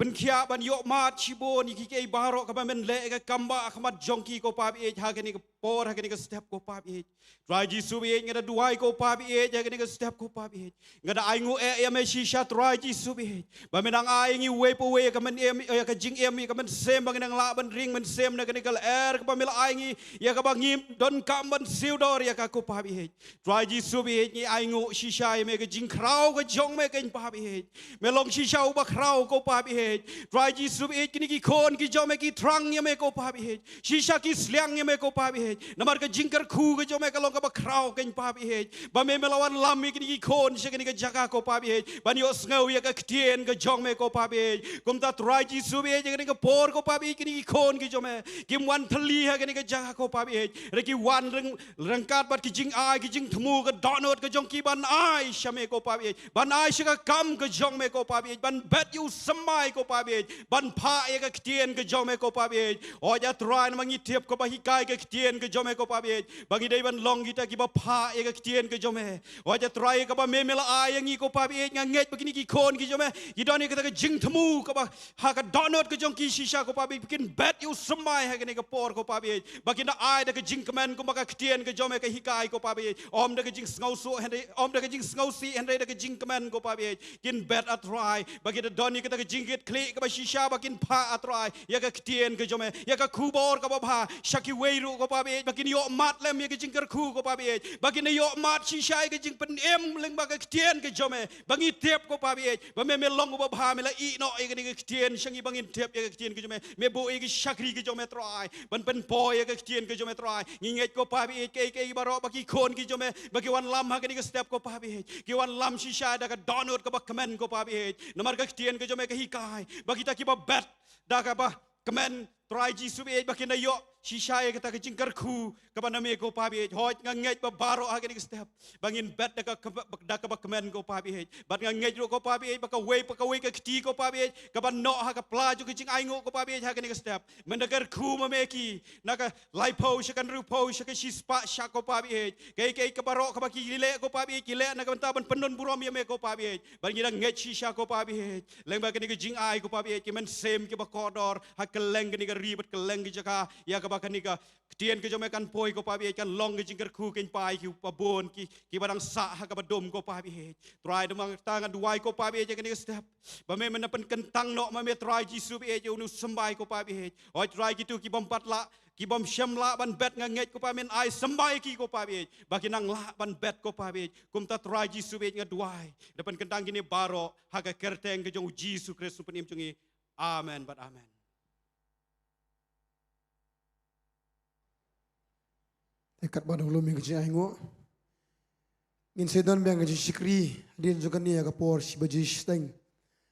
Penkia ban yok mat cibo ni kiki barok kapan men le ke kamba akmat jongki ko pap e hagani ke por hagani ke step ko pap e try Yesu e ngada duai ko pap e hagani ke step ko pap e ngada aingu e me shisha try Yesu e ba menang aingi we po we kaman e ka jing em kaman sem bang nang la ban ring men sem na kani kal er ka pamela aingi ya ka bangim don kam ban siudor ya ka ko pap e try Yesu e ni aingu shisha e me ka jing krau ka jong me ken pap e melong shisha u ba krau ko pap e try Yesu kini ki khon ki jome ki trang ye me ko pa bi shisha ki slyang ye me ko pa bi Namar ka jingkar khu ke jome kalong ka ba krau ken pa bi ba me melawan lam ki ni kon se ke jaga ko pa bi ban yo ngau ya ka ktien ke jong me ko pa bi kum ta trai ji su bi ke ni ka por ko pa bi ki ni kon ki jome kim wan thali ha ke ni ka jaga ko pa bi re ki wan rangkat bat ki jing ai ki jing thmu ka donot ka jong ki ban ai shame ko pa bi ban ai se ka kam ka jong me ko pa bi ban bet you samai ko pa bi ban pha ya ka ktien ke jong me ko pa bi o ja trai na mangi tiep ko ba hi kai ke ktien ke jome ko pa bi bangi dei ban long kita ki ba pha ya ka ktien ke jome o ja trai ka ba me mela ai ngi ko pa bi nga nget begini ki kon ki jome ki doni ka jing thmu ka ba ha ka donot ka jong ki shisha ko pa bi bikin bet you samai ha ke ni ka por ko pa bi bakin da ai da ka jing kamen ko ba ka ktien ke jome ka hi kai ko pa bi om da ka jing ngau so hende om da ka jing ngau si hende da ka jing kamen ko pa bi kin bet a try bakin da doni ka jing git kli ka ba shisha bakin pha a try ya ka ktien ke jome ya ka kubor ka ba bha shaki weiru ko pa bi bakin yo mat lem ya ka jing kar khu ko pa bi bakin yo mat shisha ka jing pen em leng ba ka ktien ke jome bangi tiep ko pa bi ba me long ba bha me la i no e ka ni ka ktien shangi bangin tiep ya ka ktien ke jome me bo e ka shakri ke jome try ban pen po ya ka ktien ke jome try nginget ko pa bi ke baro baki kon ki jome baki wan lam ha ka ni ka step ko pa bi ki wan lam shisha da ka download ka ba comment ko pa bi namar ka ktien ke jome ka hi kai baki ta ki ba bet da ka ba comment try ji su bi baki na yo shisha ya ka ta ka jingkar khu ka ba na me ko pa bi hoj nganget ba baro ha ka ni ka step bangin bet da ka ba comment ko pa bi bat nganget ro ko pa bi ba ka wei ka kti ko pa bi ka ba no ha ka pla ju ka jing ai ngo ko pa bi ha ka ni ka step men da kar khu ma me ki na ka lai po sha kan ru po sha ka shi spa sha ko pa bi ke ka baro ka ba ki le ko pa bi ki le na ka ta ban penon burom ya me ko pa bi ban ngi da nget shisha ko pa bi leng ba ka ni ka jing ai ko pa bi ki men sem ki ba kodor ha ka leng ka ni ka ribet ka leng ki jaka ya ka ba ka ni ka ktien ke jome kan poi ko pa bi kan long ke jingkar khu ken pai ki pa bon ki badang sa ha ka ba dom ko pa bi try de mang tangan duai ko pa bi je kan ni step ba me men pen kentang no ma me try ji su bi je unu sambai ko pa bi oi try ki tu ki bom pat la ki bom shem la ban bet nganget ko pa men ai sambai ki ko pa bi ba ki nang la ban bet ko pa bi kum ta try ji su bi nga duai depan kentang gini baro ha ka kerteng ke jong ji su Kristus penim chungi amen but amen. Dekat badang lumi ke jai ngo. Ngin sedan biang ke shikri din juga ni aga por si baji steng.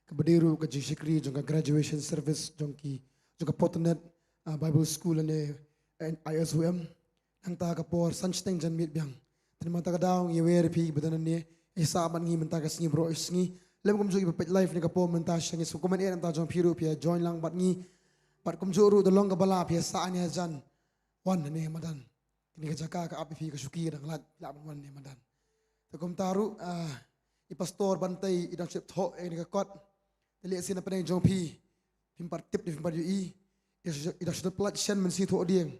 Ke badiru ke shikri juga graduation service jongki juga Potternet Bible School ane ISWM nang ta ka por sansteng jan mit biang. Terima ta ka daw yewer pi badanan ni isaban ngi menta ka sngi bro sngi lem kum jogi pet life ni ka por menta shangi su komen en ta jong piru pia join lang bat ngi pat kum joru de long ka bala pia sa anya jan wan ne madan. Ini kejaka ke api ke suki dan lat laban ni madan. Tekum taru i pastor bantai idang sip tho ini ke kot. Teli sin apa yang jong pi pimpar tip di pimpar ui. Idang sip plat shen men si tho dieng.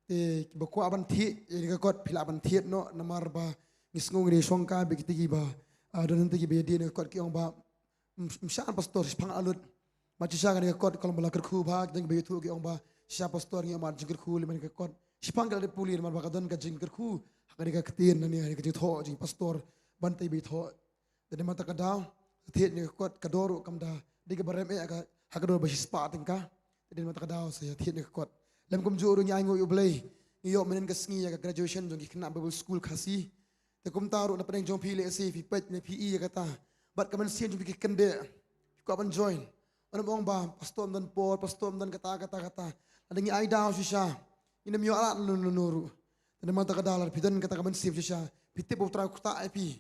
Te bakwa ban thi ini ke kot pila ban thiet no namar ba ngisngung ni songka be kitigi ba dan nanti be dia ni kot ki ong ba mshan pastor pang alut. Macam sana ni ke kot kalau melakar khu ba deng be tu ki ong ba siapa pastor ni amat jengker khu lemen ke kot. Sipanggal de pulir man bakadon ka jingker khu hakani ka ktien nani ka jing tho jing pastor bantai bi tho de mata ka daw thiet ni kot ka doru kam da diga barem e ka hakador ba spa tingka de mata ka daw saya thiet ni kot lem kum juru nya ngo ublei yo menen ka sngi ka graduation jong ki kna bible school khasi te kum taru na peneng jong pile si fi pet ni pi ka ta bat ka man sien jong ki kende ko ban join ana bong ba pastor dan por pastor dan kata ada ngi ai daw sisa ina mio ala nuru tanda mata kadalar pidan kata kaman sip sisa pitip utra kuta api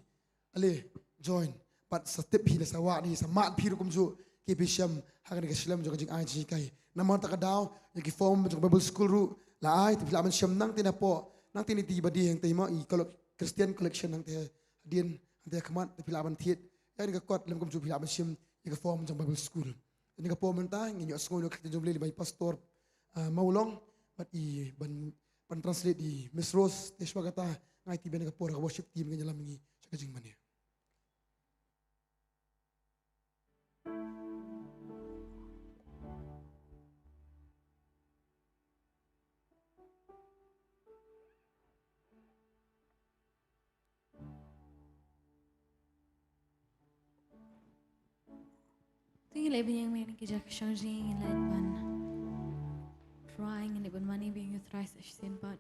ale join pat step hile sawa ni sama piru kumju ki bisham hakan ke islam jo jing aji kai nama ta kadaw ki form jo bible school ru la ai ti laman sham nang tinapo nang tiniti badi yang tema i kalau Christian collection nang te din ante kaman ti laman thiet yan ka kot lem kumju laman sham ki form jo bible school ni ka form ta ngi yo school ka jo beli by pastor Mawlong but i ban translate di Miss Rose teswa kata ngai ti benega por worship team nganya lamingi sa kajing mania. Tinggal lebih yang main kerja kesanjing lain ban trying and ibon money being a thrice as simple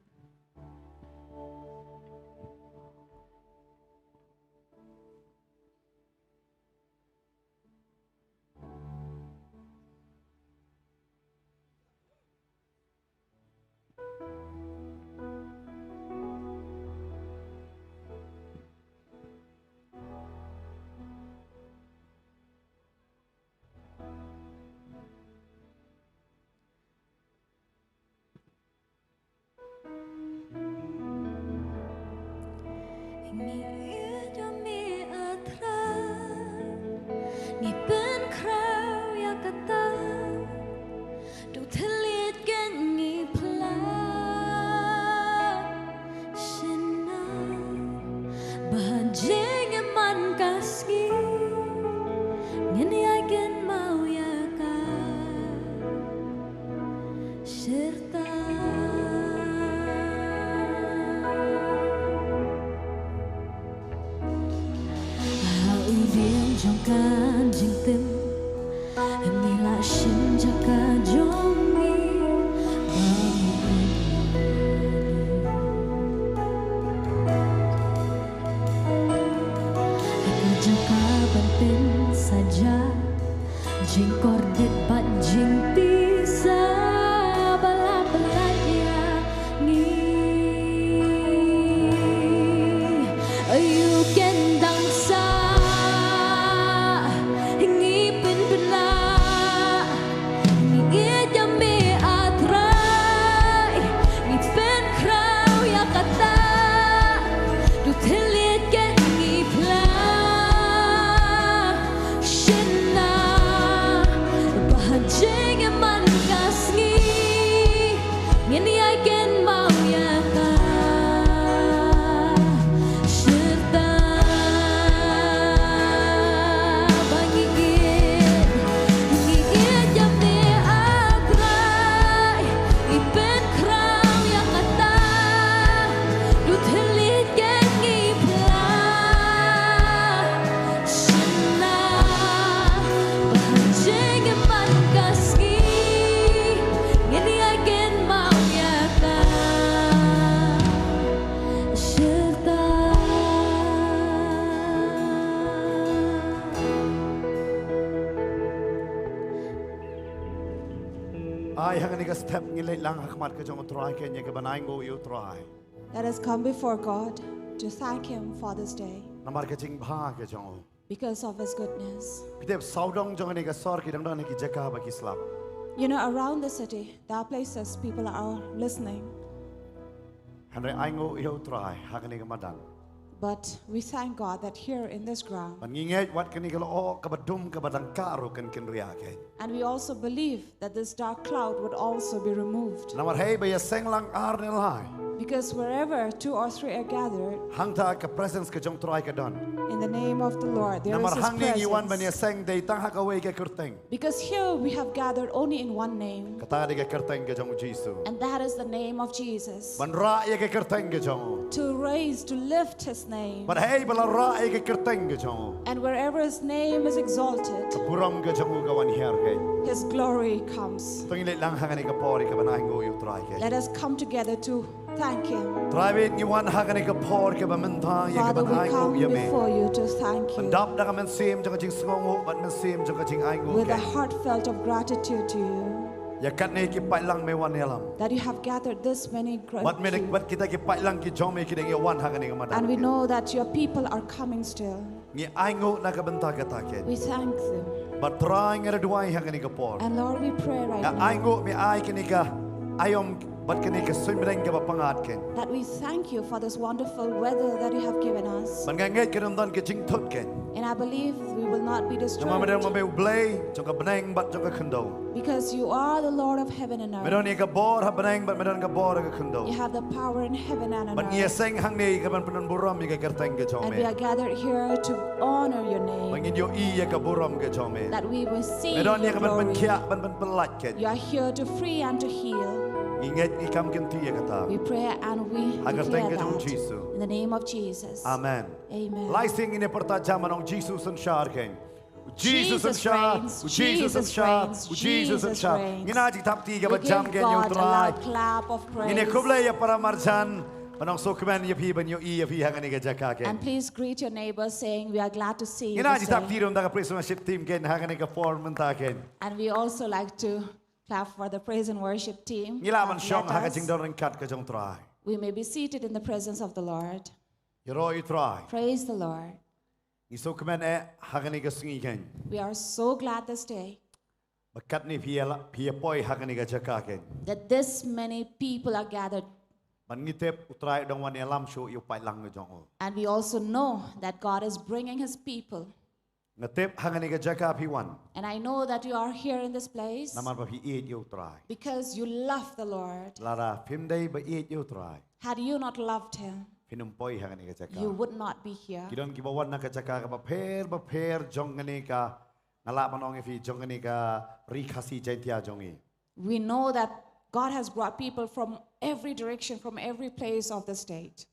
ดูทะเลกันงีพลาฉันนะbahagia man kasih ngeni akan mau ya ka serta Diam jongkan jing tim Mila shin jaka jongi Aku jaka penting saja Jing kordit bat jing pisa Bala-balanya ni You can dance Ai hang ni ka step ngilay lang hakmat ka jong try kenya ka banay ngo you try. Let us come before God to thank Him for this day Namar ka jing bha ka jong. because of His goodness. Pidep saudong jong ni ka sor ki dang dang ki jaka ba ki slap. You know, around the city, there are places people are listening, Hanre ai ngo you try hang ni ka madang. but we thank God that here in this ground, Man ngingay wat ka ni ka lo ka badum ka badang karo kan kin riya ke. and we also believe that this dark cloud would also be removed. Namar hey ba ya seng lang ar ni lai. Because wherever 2 or 3 are gathered, Hang ta ka presence ka jong try ka don. in the name of the Lord, there is Namar His hang ni iwan ba ni presence. seng day tang ha ka way ka kurteng. Because here we have gathered only in one name, Kata di ka kurteng ka jong Jesus. and that is the name of Jesus. Man ra ya ka kurteng ka jong. To raise, to lift His name. But hey bala ra ya ka kurteng ka jong. And wherever His name is exalted, Puram ka jong ka wan her ke. His glory comes. Tung ilit lang hang ni ka pori ka banay ngo you try ke. Let us come together to thank Him. Try ni wan hang ni ka por ka ba man ta ya ka Father, we banay ngo come ya me. before you to thank you Dap da ka man sim jong ka jing sngongo bat man sim jong ka jing ai ngo with a ke. heartfelt of gratitude to you Ya kat ni ki pai lang me wan elam. that you have gathered this many Bat me great. bat kita ki pai lang ki jong me ki deng ya wan hang ni ka madang. And we know that your people are coming still. Ni ai ngo na ka benta ka ta ke. We thank them. But try nga duai hang ni ka por. And Lord, we pray right Ya ai now ngo me ai ki ni ka ayom bat ki ni ka sumreng ka ba pangat ke. that we thank you for this wonderful weather that you have given us. Man nga ngai ki dan ki jing thot ke. And I believe we will not be Nama madang disturbed mabe blay jong ka beneng bat jong ka khendo. because you are the Lord of heaven and Medon earth. ni ka bor ha beneng bat medon ka bor ka khendo. You have the power in heaven and on But ni earth. seng hang ni ka ban penan buram ni ka kerteng ka jong And we me. are gathered here to honor your Bangin name, yo i ya ka buram ka jong me. that we will see Medon ni your ka ban ban glory. kya ban ban pelat ke. You are here to free and to heal. Ingat ni kam kin ti ya kata. We pray and we Agar declare tengke jong that Jesus. in the name of Jesus. Amen. Amen. Lai sing ini pertajaman ong Jesus and shar ken. Jesus and Jesus shar, reigns, Jesus and Jesus shar, reigns, Jesus and Jesus shar. reigns. Ngina ji tap ti ka We ba jam give ken yung God a try. loud clap of Ini praise. kublay ya para marjan. Manong sokmen ya pi ban yo i ya pi hang ni ka jaka ken. And please greet your neighbor saying, we are glad to see you Ngina this ji tap day. ti rom da ka praise worship team ken hang ni ka form ta ken. And we also like to clap for the praise and worship team. Ngila man that shong led hang us. jing don kat ka jong try. We may be seated in the presence of the Lord. Yo ro i try. Praise the Lord. Ni sokmen e hang ni ka singi ken. We are so glad this day Bakat ni pi poi hang ni ka jaka ken. that this many people are gathered. Man ngitep utrai dong wan elam show yo pai lang jong o. And we also know that God is bringing His people. Ngatip hangani ka jaka piwan. And I know that you are here in this place Naman pa pi eat you try. because you love the Lord. Lara pim day ba eat you try. Had you not loved him, Pinumpoy hangani ka jaka. you would not be here. Kidon kibawan na ka jaka ka ba per jongani ka ngala manong ifi jongani ka rikasi jaintia jongi. We know that God has brought people from every direction, from every place of the state.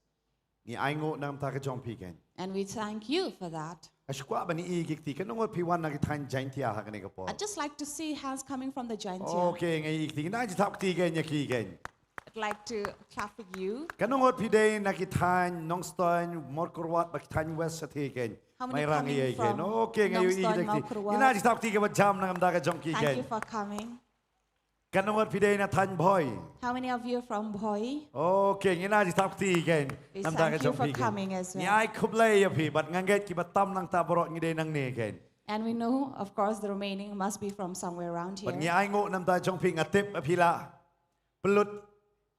Ni aingo nam ta ka jong pigen. And we thank you for that. Ashkwa ba ni igik ti kanong piwan na kitan jaintia hangani ka po. I'd just like to see hands coming from the giant here. Okay, ngai ikti na jitap ti gen yaki gen. I'd like to clap for you. Kanong pide na kitan Nongthymmai morkurwat ba kitan west sa ti gen. How many May rangi coming gen. from Okay, ngayon Nongthymmai, igik ti. Nongkhryiem? Ina jitap ti ka ba jam na ngamda ka jong ki Thank you gen. for coming. Kanong pide na tan boy. How many of you are from Bhoi? Okay, ina jitap ti gen. We Ngamda ka thank you jong for pi gen. coming as Ni well. ai kublay ya pi bat nganget ki batam nang taborot ngide nang ne gen. And we know, of course, the remaining must be from somewhere around But ni here. ai ngo nam ta jong pi ngatip apila. Pelut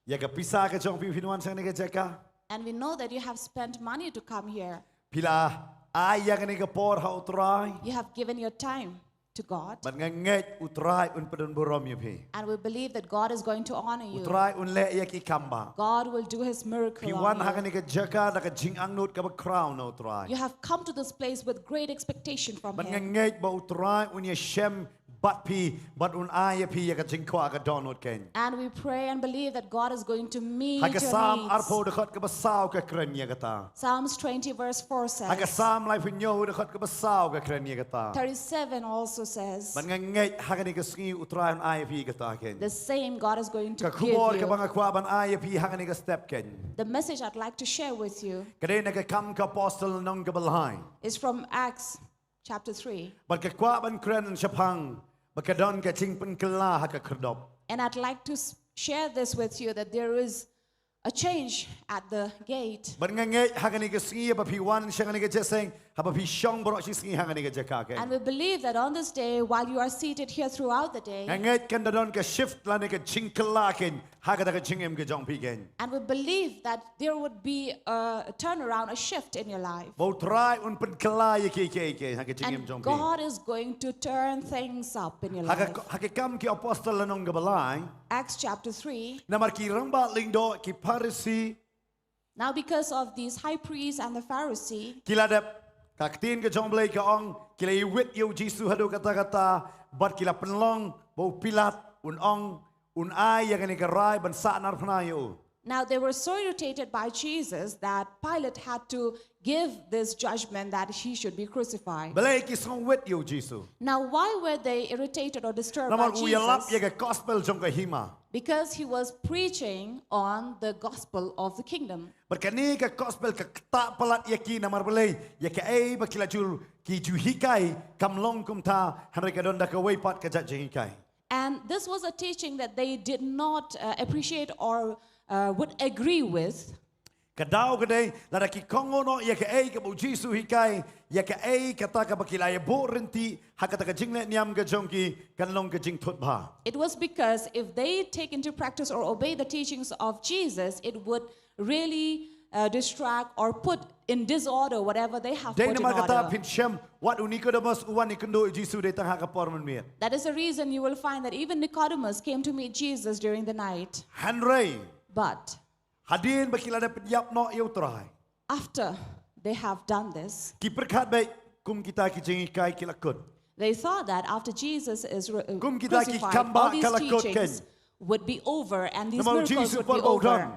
ya ka pisa ka jong pi pinuan sang ne ka jaka. And we know that you have spent money to come here. Pila ai ya ka ne ka por ha utrai. You have given your time to God. But nganget utrai un pedun borom ya pi. And we believe that God is going to honor you. Utrai un le ya ki kamba. God will do his miracle Piwan ha ka on ne you. ka jaka da ka jing ang nut ka ba crown na utrai. You have come to this place with great expectation from But him. nganget ba utrai un ya shem bat pi bat un ai ya pi ya ka jing kwa ka donut ken. And we pray and believe that God is going to meet Haka your sam needs. arpo de khot ka basaw ka kren ya kata. Psalms 20 verse 4 Haka says. sam lai pinyo de khot ka basaw ka kren ya kata. 37 also says. Man nga ngai haka ni ka sngi utrayan ay pi kata ken. The same God is going Ka to give kubor ka you. banga kwa ban ay pi haka ni ka step ken. The message I'd like to share with you Kade na ka kam ka apostle nong ka balhay. is from Acts chapter 3. Bat ka kwa ban kren ang syapang. Bakadon ka ching pen kala haka kerdop. And I'd like to share this with you that there is a change at the gate. Bat nga ngai haka ni ka sngi ba pi wan siya ni ka jeseng haba pi syong borok si sngi haka ni ka jaka ken. And we believe that on this day, while you are seated here throughout the day, Nga ngai kan dadon ka shift la ni ka ching kala ken haka da ka ching em ka jong pi ken. and we believe that there would be a turnaround, a shift in your life. Bau try un pen kala ya ke haka ching em And jong pi. God is going to turn things up in your life. Haka kam ki apostle la nong ka balay. Acts chapter 3. Namar ki ramba lingdo ki parisi Now, because of these high priests and the Pharisee, kila dep kaktin ka jong blay ka ong kila iwit yo jisu hadu kata bat kila penlong bau pilat un ay ya kani ka rai ban sa nar panayo. now they were so irritated by Jesus that Pilate had to give this judgment that he should be crucified. Balay ki song wit yo jisu. Now, why were they irritated or disturbed by Namar uyalap ya Jesus? ka gospel jong ka hima. Because he was preaching on the gospel of the kingdom. But kani ka gospel ka ta palat ya ki namar balay ya ka ay ba kila jul ki ju hikai kam long kum ta hanre ka don da ka way pat ka jat hikai. And this was a teaching that they did not appreciate or would agree with. Kadao kadai lara ki kongo no ya ka ay ka bu jisu hikai ya ka ay kata ka bakila ya bo renti hakata ka jingle niam ka jongki kan long ka jing thot ba. It was because if they take into practice or obey the teachings of Jesus, it would really distract or put in disorder whatever they have Dai put in naman kata order. pin shem wat unikodemus uwan ikundo jisu de tang haka porman mir. That is the reason you will find that even Nicodemus came to meet Jesus during the night. Hanrei But hadin bakila da yap no eu trai. after they have done this, Ki perkhat bai kum kita ki jing hikai kilakut. they thought that after Jesus is Kum kita ki crucified, kamba all these kalakot teachings ken. would be over and these Namau miracles Jesus would be pun bau over. dang.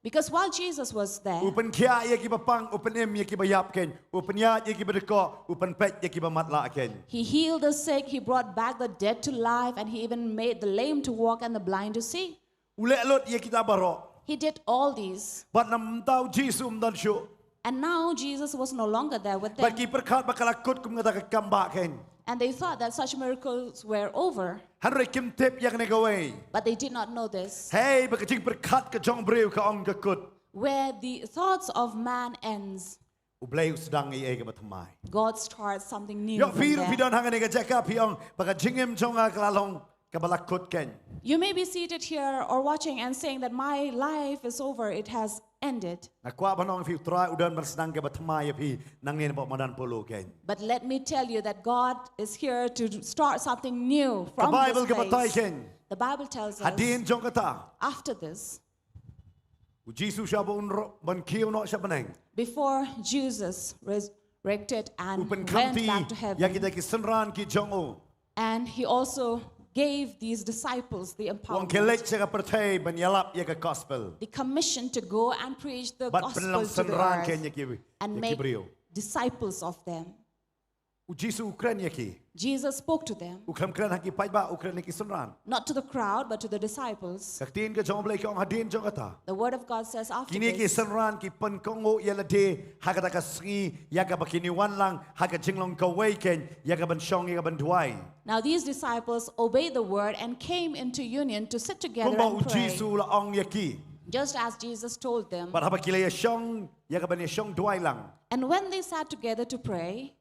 Because while Jesus was there, Upen kia ya ki bapang upen em ya ki bayap ken. Upen ya ki bedeko upen pet ya ki bamatla ken. he healed the sick, he brought back the dead to life, and he even made the lame to walk and the blind to see. Ule alot ya kita barok. He did all these. But nam tau jisu dan syu. And now Jesus was no longer there with them. But ki perkhat bakalakut kum ngata ka kamba ken. And they thought that such miracles were over. Hanrei kim tip yak negaway. But they did not know this. Hey bakajing perkhat ka jong breu ka ong ka kut. Where the thoughts of man ends, Ublay sedang i ka batamai. God starts something new Yo from piru there. pidon hanga nega jaka piong bakajing em jong kalalong ka balakut ken. You may be seated here or watching and saying that my life is over. It has ended. Nak kuat banong fi try udan bersenang ke batmai pi nang ni bok madan polo ken. But let me tell you that God is here to start something new Ka from Bible this ke batai place. ken. The Bible tells us Hadin jong kata. after this, U Jesus sya bon ban kiu no sya beneng. before Jesus resurrected and Upen went kamti back to ya heaven, kita ki senran ki jong o. and he also gave these disciples the Wang kelek empowerment, sya ka pertai ban yalap ya ka gospel. the commission to go and preach the Bat gospel penlang to the senran ken earth ya ki and ya ki make brio. disciples of them. U Jesus ukren ya ki. Jesus spoke to them, Ukram kren haki pai ba ukren ni ki senran. not to the crowd, but to the disciples. Kaktin ke jong blai ke ong hadin jong kata. The word of God says after Kini ki this, senran ki pen kongo ya lade hakata ka sri ya ka bakini wan lang haka jinglong ka wei ken ya ka ban shong ya ka ban duai. now these disciples obeyed the word and came into union to sit together Kumba u and pray, Jesus la ong ya ki. just as Jesus told them. But haba kila ya shong ya ka ban ya shong duai lang. And when they sat together to pray,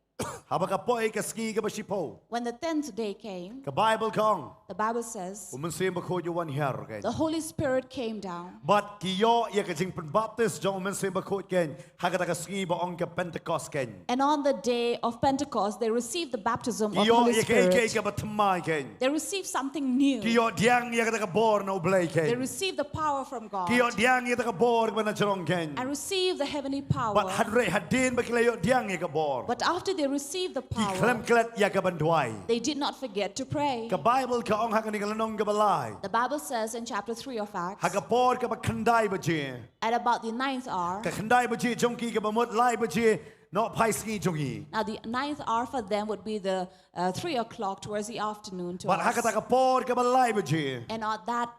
Haba ka poi ka ski ka ba sipo. when the 10th day came, Ka Bible kong. the Bible says, Umun sim ba ko yuan her ken. the Holy Spirit came down. But kiyo ya ka jing pen baptist jong umun sim ba ko ken hakata ka ski ba ong ka Pentecost ken. And on the day of Pentecost, they received the baptism of Kiyo Holy ya ka Spirit. ka ba tmai ken. They received something new. Kiyo diang ya ka bor na ublay They ken. received the power from God Kiyo diang ya ka bor ba na jarong ken. and received the heavenly power. But hadre hadin ba kilayo diang ya ka bor. But after they received the Ki power, klem klet ya ka ban duai. they did not forget to pray. Ka Bible ka ong haka ni kalanong ka balay. The Bible says in chapter 3 of Acts, Haka por ka ba kandai ba je. at about the 9th hour, Ka kandai ba je jong ki ka ba mot lai ba je. No pai ski jong ki. now the 9th hour for them would be the 3 o'clock towards the afternoon to But haka ta us. ka por ka ba lai ba je. And at that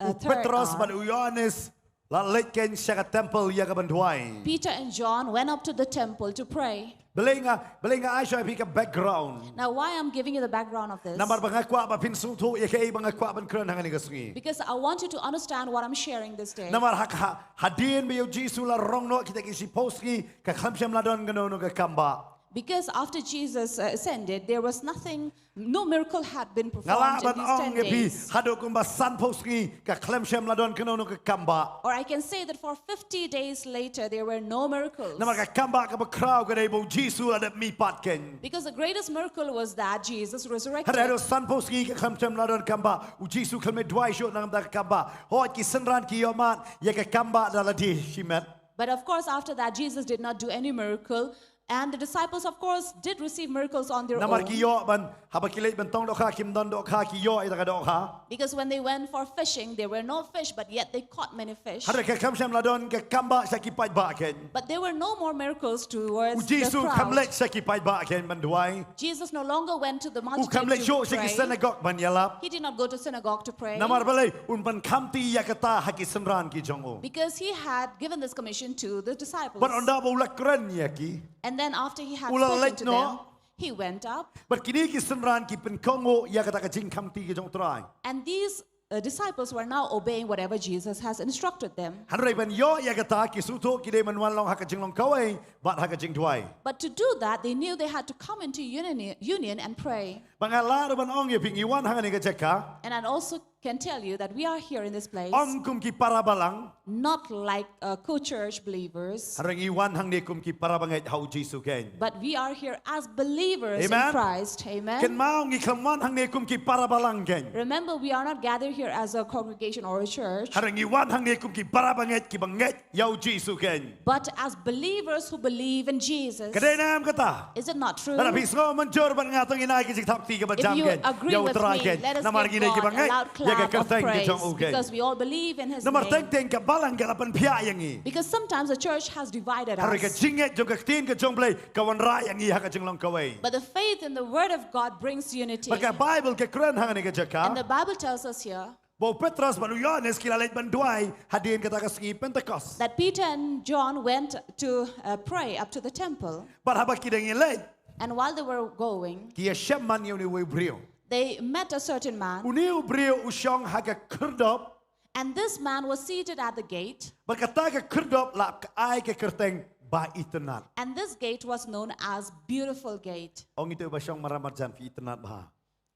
U third Petros ba hour, u Yohanes la lek ken siya ka temple ya ka ban duai. Peter and John went up to the temple to pray. Belinga Aisha pi ka background. Now, why I'm giving you the background of this? Namar ba nga kwa ba pinsu tu ya ka ibang nga kwa ban kren hanga ni ka ski. Because I want you to understand what I'm sharing this day. Namar haka hadin ba yu Jesus la rong no kita ki si poski ka khamsham la don gano no ka kamba. Because after Jesus ascended, there was nothing, no miracle had been performed Ngala in ban these ong 10 ya pi days. hado kumba san poski ka khamsham la don gano no ka kamba. Or I can say that for 50 days later, there were no miracles. Namar ka kamba ka ba crowd ka dai bo Jesus la dat mi pat ken. Because the greatest miracle was that Jesus resurrected. Hado san poski ka khamsham la don kamba. U Jesus khalme dwai shot nang da kamba. Ho ki sanran ki yomat ya ka kamba da la di shimet. But of course, after that, Jesus did not do any miracle. And the disciples, of course, did receive miracles on their Namar ki own. yo ban haba kilit ban tong do ka kim don do ka ki yo ita ka do ka. Because when they went for fishing, there were no fish, but yet they caught many fish. Hado ka khamsham la don ka kamba sa ki pai ba ken. But there were no more miracles U towards the Jesus crowd. kamlet sa ki pai ba ken ban duai. Jesus no longer went to the U multitude kamlet to yo sa ki pray. synagogue ban yalap. He did not go to synagogue to pray. Namar balay un ban khamti yakata haki sanran ki jongo. Because he had given this commission to the disciples. But onda bo la kren yaki. And then after he had Ula spoken lek to no. them, he went up. But kini ki sanran ki pen kongo yakata ka jing khamti ki jong trai. And these disciples were now obeying whatever Jesus has instructed them. Hanrei ban yo yakata ki suto ki de man wan long haka jing long kawai bat haka jing duai. But to do that, they knew they had to come into union and pray. Bangala ban ong ye ping iwan hanga ni ka jeka. And I also can tell you that we are here in this place, Ong kum ki parabalang. not like co-church believers, Harang iwan hang ni kum ki parabangai hau Jesus ken. but we are here as believers Amen. in Christ. Ken Amen. maong iklamwan hang ni kum ki parabalang ken. Remember, we are not gathered here as a congregation or a church, Harang iwan hang ni kum ki parabangai ki bangai yau Jesus ken. but as believers who believe in Jesus. Kadai nam kata. Is it not true? Nara pisgo manjor ban ngatong inai ki jik thap ti ka If bajam you ken. agree Yau with trai me, ken. let us Namar give gini ki God a bangai. loud Ya ka clap of kerteng ki praise, jong u ken. because we all believe in His Namar name. teng teng ka balang ka lapan pia yang i. Because sometimes the church has divided Hari ka us. jinget jong ka tin ka jong play kawan ra yang i haka jing long kawai. But the faith in the Word of God brings unity. Baka Bible ka kren hang ni ka jaka. And the Bible tells us here Bo Petros ban Yohanes kilalit ban duai hadin kata ka ski Pentecost. that Peter and John went to pray up to the temple. But haba kidang ilay. And while they were going, Kia shaman yun ni brio. they met a certain man. Uniu brio usyong haka kerdop. And this man was seated at the gate. Berkata ka kerdop la ka ay ka kerteng ba itenat. And this gate was known as Beautiful Gate. Ong itu ba siyang maramat jan fi itenat ba.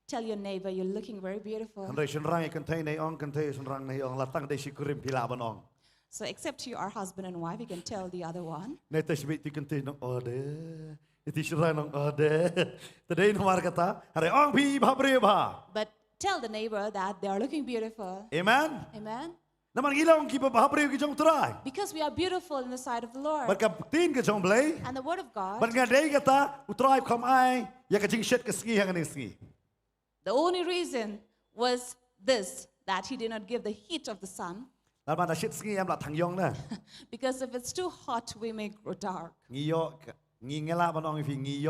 Tell your neighbor, you're looking very beautiful. Handai senrang ikan tay na ong kan tay senrang na ong latang day sikurim pila ban ong. So except you are husband and wife, you can tell the other one. ในแต่ชีวิตที่กันตีน้องออเดอร์ที่ชราน้องออเดอร์แต่ได้นวารกตาอะไรอ่องพี่พาเปรียบา But tell the neighbor that they are looking beautiful. เอเมน Amen. น้ำมันกี่ลองกี่พาเปรียบกี่จงตราย Because we are beautiful in the sight of the Lord. บัดกับตีนกี่จงเบลย And the word of บัด God, งานได้กตาอุตรายคำไออยากจะจิงเช็ดกับสกีแห่งนี้สกี the only reason was this, that he did not give the heat of the sun. แล้วมันจะเช็ดสกียามหลัดทางยองนะ Because if it's too hot, we may grow dark. งีโยงีเงล่ามันน้องอีฟีงีโย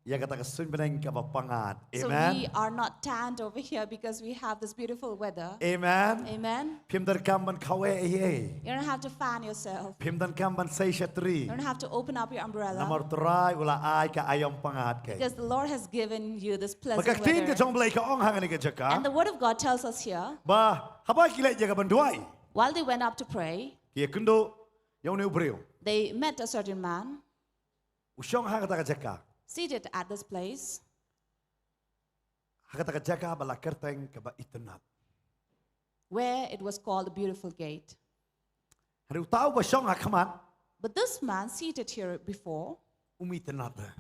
อยากจะตักสุนเป็นกับปังอาดเอ So เมน we are not tanned over here because we have this beautiful weather. เอเมน Amen. พิมพ์ดันกำมันเข้าเอเอ You don't have to fan yourself. พิมพ์ดันกำมันใส่เชตรี You don't have to open up your น้ำมัน umbrella. ตรายเวลาอายกับอายองปังอาดแก Because the Lord has given you this มัน pleasant ก็ตีนกับจ weather. งเบลยกับอ่องห่างกันกับจักร And the word of God tells us here, บ่ฮับไปกิเลสอยากกับบันด้วย while they went up to pray, เกี่ยขึ้นดูยองนิ้วเปรียว they met a certain man อุช่องห่างกันกับจักร seated at this place. ห่างกันกับจักรบลาเกิดแต่งกับอิตนัด where it was called the beautiful gate. เราเต้าว่าช่องหักขมัน But this man seated here before อิตนัดเลย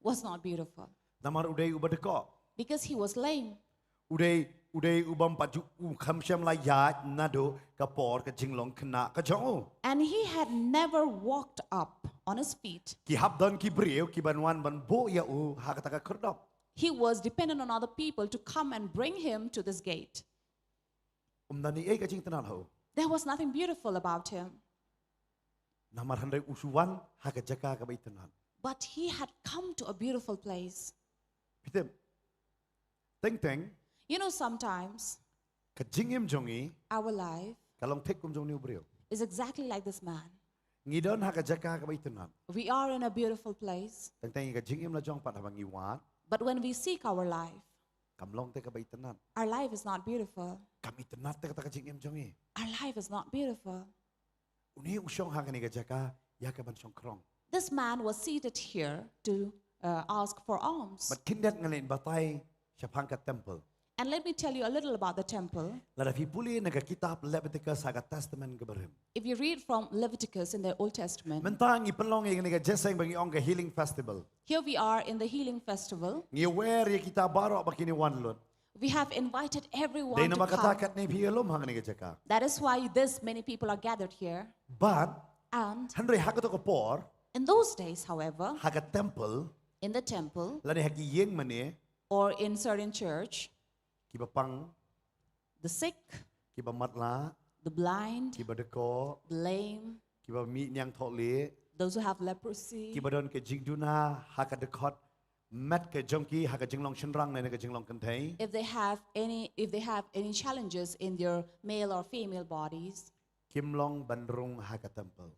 was not beautiful น้ำมันอุเดยอุบัติก็ because he was lame. อุเดยอุบัมปัจจุคำเชื่อมลายานาดูกับปอดกับจิงหลงขณะกับจ้อง And he had never walked up on his feet. กี่ฮับดอนกี่เปรียวกี่บันวันบันโบยาอูหักตะกะครดอบ He was dependent on other people to come and bring him to this gate. ดันนี้เอ้กับจิงตนัดเหรอ There was nothing beautiful about him. น้ำมันทันได้อุชวันหักจักรกับอิตนัด But he had come to a beautiful place. พี่เต็มเต็ง You know, sometimes กับจิงเอ็มจงอี our life กับลองเทคกุมจงนิวเปรียว is exactly like this man. งี้เดินหักจักรกับอิตนัด We are in a beautiful place. เต็งกับจิงเอ็มละจงปัดหังงี้วัด But when we seek our life, กับลองเทกับอิตนัด our life is not beautiful. กับอิตนัดเทกับจิงเอ็มจงอี Our life is not beautiful. อุนี้อุช่องหักนี่กับจักรยากับบันช่องครอง This man was seated here to ask for alms. บัดคินเด็ดเงินเล่นบัตไตชะพังกับเทมเพิล And let me tell you a little about the temple. แล้วพี่พูดในกับคิตาบเลวิติกัสกับเทสต์เมนต์กับเริ่ม If you read from Leviticus in the Old Testament, มันตั้งอีเป็นลองเองในกับเจสังบางอย่างกับ healing festival here we are in the healing festival. งี้เวอร์ยคิตาบารอบักนี่วันลุด We have invited เด everyone น to มาคตา come. กัดในพี่ลมหังในกับจักร That is why this many people are gathered here. บัด And ฮันเรย์ฮักกับตัวกับปอร์ in those days, however, ฮักกับเทมเพิล in the temple แล้วในฮักกี่ยิงมันเนี่ย or in certain church, กี่บปัง the sick, กี่บมัดลา the blind, กี่บดกอ the lame, กี่บมียังทอเล those who have leprosy, กี่บดอนกับจิงดูนาฮักกับเดคอดแมทกับจงกี้ฮักกับจิงลองชินรังในกับจิงลองกันเทย if they have any challenges in their male or female bodies, คิมลองบันรุงฮักกับเทมเพิล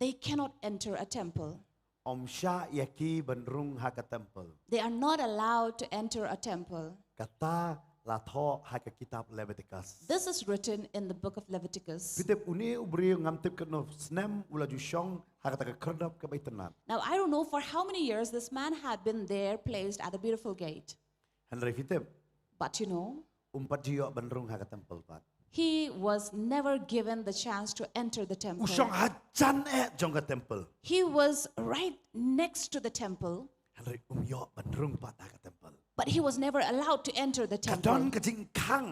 they cannot enter a temple. อมชายากีบันรุงฮักกับเทมเพิล They are not allowed to enter a temple. กตาลาทอฮักกับคิตาบเลวิติกัส This is written in the book of Leviticus. พิเตปอุนีอุบรีงามติบกันนสเนมอุลาจุชองฮักตะกครดับกับไอตนัด Now, I don't know for how many years this man had been there placed at the beautiful gate. ฮันเรพิเตป But you know, ปัจจิโยบันรุงฮักกับเทมเพิลปัด he was never given the chance to enter the อุ temple. ชองฮัจันจงกับเทมเพิล He was right next to the temple, ฮันเรโยบันรุงปัดฮักกับเทมเพิล but he was never allowed to enter the กระดอน temple. กระจิงคัง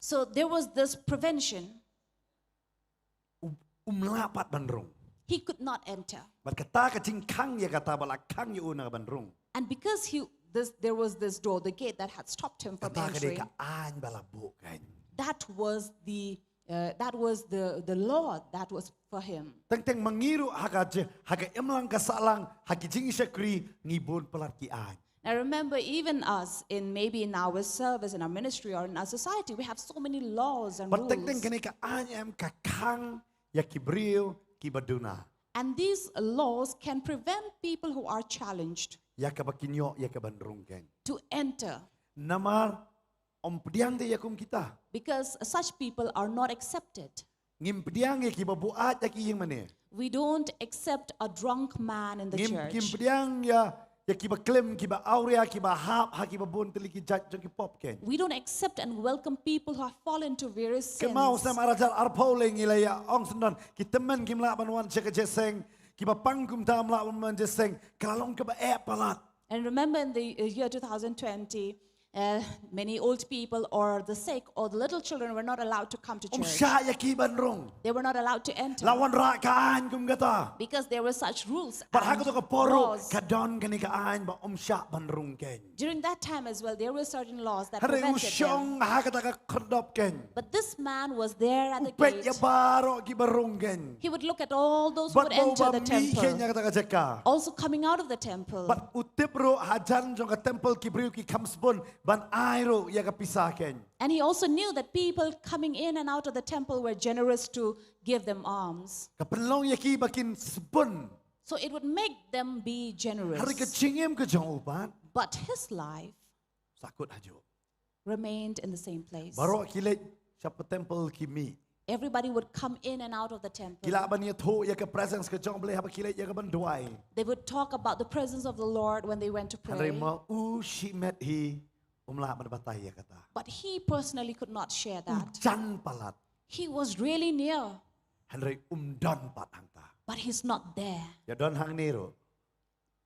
So there was this prevention. ลาปัดบันรุง He could not enter. บัดกตากระจิงคังยากตาบลักคังอยู่อุนกับบันรุง And because there was this door, the gate that had stopped him ก from ตากระเด entering, กอ่านบลาบุกัน that was the law that was for him. ตั้งมังงี้รู้ฮักกับเอ็มลังกับสลังฮักจิงอิสกรีงีบุนปลัดกีอ่าน Now remember, even us, maybe in our service, in our ministry, or in our society, we have so many laws and บัดตั้ง rules. กันกับอ่านเอ็มกับคังยากิบริวกิบัดูนา And these laws can prevent people who are challenged ยากับบักินโยยากับบันรุงกัน to enter, นามาปเดียงเดียกุมกิตา because such people are not accepted. งิมปเดียงเอกิบบุอาจยากิยิงมันเนี่ย We don't accept a drunk man in the งิม church. ปเดียง ya kiba klaim kiba aurea kiba hap ha kiba bun teli ki judge jong ki pop ken. We don't accept and welcome people who have fallen into various sins. Kemau sam arajar arpole ngile ya ong sendon ki temen kim la banwan cheke jeseng kiba pangkum tam la ban jeseng kalong kiba palat. And remember in the year 2020, many old people or the sick or the little children were not allowed to come to church. Sya ya ki ban rong. They were not allowed to enter Lawan ra kaan kum kata. because there were such rules But ha and ka poro laws. kadon kani ka ain ba sya ban rong ken. During that time as well, there were certain laws that Hare prevented them. usyong ha ka ka kerdop ken. But this man was there at the Upet ya gate. baro ki barong ken. He would look at all those who But would mo enter ba the mi ken temple, ya kata ka jeka. also coming out of the temple. But utip ro hajan jong ka temple ki briu ki kamspon ban airo ya ka pisah ken. And he also knew that people coming in and out of the temple were generous to give them alms. Ka penlong ya ki bakin spon. So it would make them be generous. Hari ka cingem ke jong upan. But his life Sakut hajo. remained in the same place. Baro kilet siapa temple ki mi. Everybody would come in and out of the temple. Kila ban ya tho ya ka presence ke jong boleh haba kilet ya ka ban duai. They would talk about the presence of the Lord when they went to Hari pray. ma she met he umla ban batai ya kata. But he personally could not share that. Jan palat. He was really near, Henry don pat hangta. but he's not there. Ya don hang nero.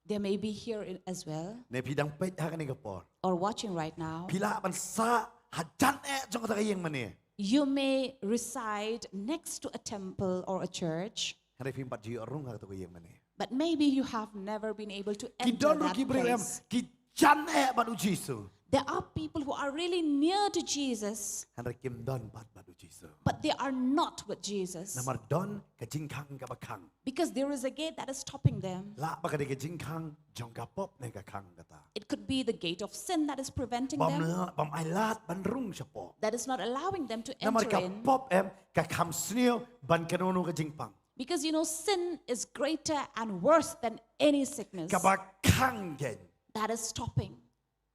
They may be here as well Ne pidang pet ha kani kapor. or watching right now. Pila ban sa hajan jong kata yang mani. You may reside next to a temple or a church, Henry pim pat ji orung ha kata yang mani. but maybe you have never been able to Ki enter don ro that ki brem place. ki jan ban ujisu. There are people who are really near to Jesus, Henry kim don pat ban ujisu. but they are not with Jesus Namar don ka jingkang ka bakang. because there is a gate that is stopping them. La ba ka de ka jingkang jong ka pop ne ka kang kata. It could be the gate of sin that is preventing Bam them, bam ailat ban rung siapa. that is not allowing them to Namar enter ka in. pop ka kam snio ban kanono ka jingpang. Because you know, sin is greater and worse than any sickness Ka bakang gen. that is stopping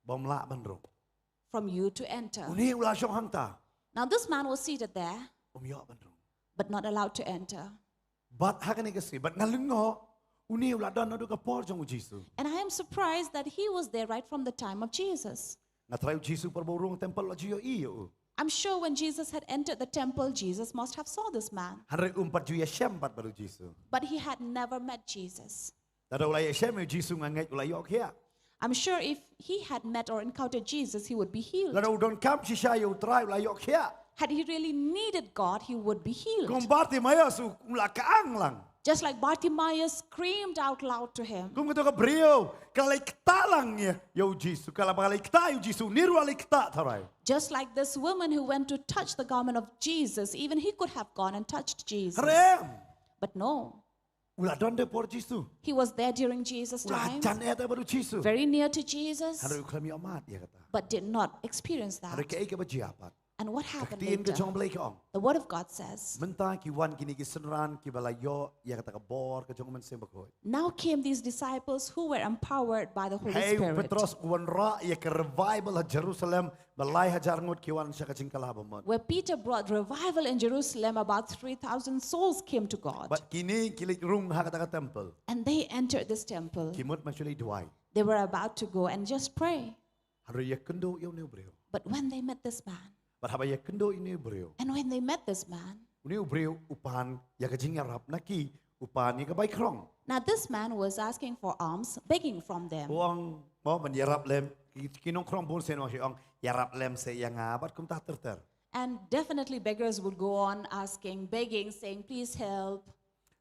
Bam la ban rung. from you to enter. Uni ula syong hang ta. Now, this man was seated there, Yo ban rung. but not allowed to enter. But ha kani kasi but ngalungo uni ula don adu ka por jong ujisu. And I am surprised that he was there right from the time of Jesus. Na try ujisu per borong temple la jiyo iyo. I'm sure when Jesus had entered the temple, Jesus must have saw this man. Hanre umpat juya syam pat baru jisu. But he had never met Jesus. Tada ulai syam ujisu ngangai ulai yok hia. I'm sure if he had met or encountered Jesus, he would be healed. Lada udon kam si syayo try ulai yok hia. Had he really needed God, he would be healed. Kung bati maya su ula kaang lang. Just like Bartimaeus screamed out loud to him. Kung kito ka brio, kalay kita lang niya, yo Jisu, kalay kita yo Jisu, niru alay kita taray. Just like this woman who went to touch the garment of Jesus, even he could have gone and touched Jesus. Harem, But no, ula donde por Jisu, he was there during Jesus' ula time, jan eta baru Jisu. very near to Jesus, Haru kami amat ya kata. but did not experience Haru that. kaya ka bajiapat. And what happened Kaktiin ka later? jong blay ka ong. The Word of God says, Menta ki wan kini ki senran ki balayo ya kata ka bor ka jong menseng bakoy. now came these disciples who were empowered by the Holy Hey Spirit. Petros wan ra ya ka revival ha Jerusalem balay hajar ngot ki wan siya ka jingkalabamot. Where Peter brought revival in Jerusalem, about 3,000 souls came to God. But kini kilik rung ha kata ka temple. And they entered this temple. Kimot masyuli duay. They were about to go and just pray. Haru ya kendo yo ne brio. But when they met this man, But haba ya kendo ini brio. and when they met this man, Uni brio upan ya ka jingarap naki upan ya ka bay krong. now this man was asking for alms, begging from them. Uang mo man yarap lem kinong krong bun sen wang yarap lem se yang abat kum ta ter. And definitely beggars would go on asking, begging, saying, please help.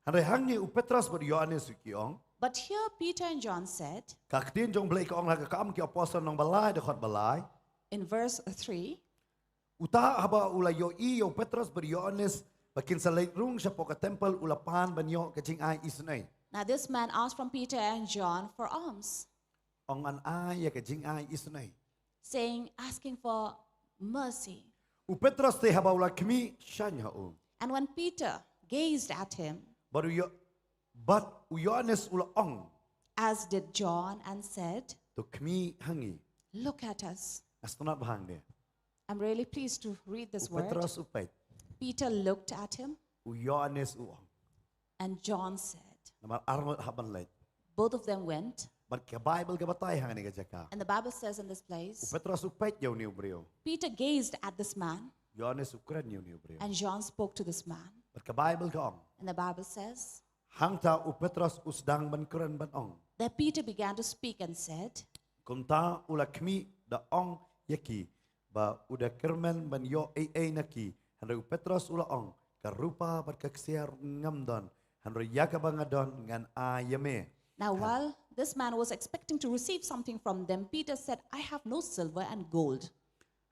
Hare hang ni upetras ber Yohanes ki ong. But here Peter and John said Kaktin jong blay ka ong la ka am ki apostle nong balay de khot balay. in verse 3, Uta haba ula yo iyo Petros ber Yohanes bakin sa late rung sa po ka temple ulapan banyo ka jing ay isnay. now this man asked from Peter and John for alms, Ong an ay ya ka jing ay isnay. saying, asking for mercy. Upetros te haba ula kmi shanya o. And when Peter gazed at him, Baru yo but Yohanes ula ong as did John, and said, to kmi hangi. look at us. Astonat bahang dia. I'm really pleased to read this word. Petros upay. Peter looked at him, Yohanes uong. and John said, Namar arngot haban late. both of them went, But ke Bible ke batay hang ni ke jaka. And the Bible says in this place, Petros upet jau ni brio. Peter gazed at this man, Yohanes ukran ni brio. and John spoke to this man. But ke Bible ke ong. And the Bible says Hang ta Petros usdang ban keren ban ong. that Peter began to speak and said, Kunta ula kmi da ong yaki ba uda kermen ban yo ai naki. Hanru Petros ula ong karupa bat kaksiar ngamdon. Hanru yakabangadon ngan ayame. Now, while this man was expecting to receive something from them, Peter said, I have no silver and gold,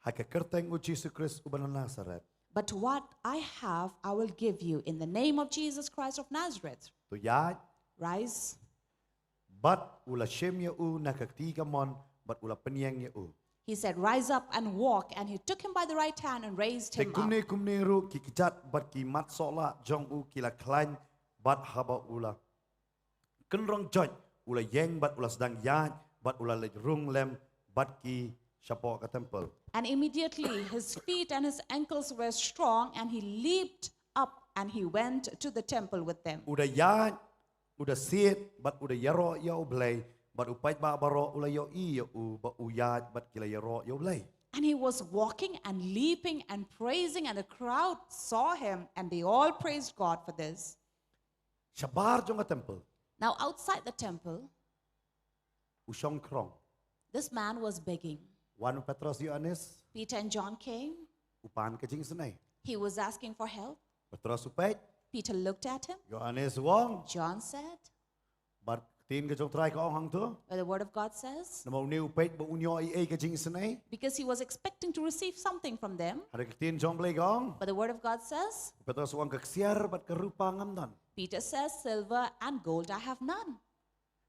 Haka kerteng u Jesus Christ uban Nazaret. but what I have, I will give you. In the name of Jesus Christ of Nazareth, Tu ya rise. bat ula shem ya u nakaktiga mon bat ula penyang ya u. He said, rise up and walk. And he took him by the right hand and raised Te him up. kumne ru ki kijat bat ki mat sola jong u kila klain bat haba ula. Kenrong joj ula yeng bat ula sedang ya bat ula lej rung lem bat ki shapo ka temple. And immediately his feet and his ankles were strong, and he leaped up and he went to the temple with them. Uda ya uda sit bat uda yaro ya ublay bat upait ba baro ula yo I ya u ba uyat bat kila yaro ya ublay. And he was walking and leaping and praising, and the crowd saw him, and they all praised God for this. Shabar jong ka temple Now, outside the temple, usong krong. this man was begging. Wan Petros Yohanes Peter and John came. upan ka jing senay. He was asking for help. Petros upait Peter looked at him. Yohanes wong John said, bat tin ka jong try ka ong hang to. well, the word of God says, Na mau ni upait ba unyo ai ka jing senay. because he was expecting to receive something from them. Hari ka tin jong blay ka ong. But the word of God says, Petros wong ka ksiar bat karupa ngamdan. Peter says, silver and gold I have none.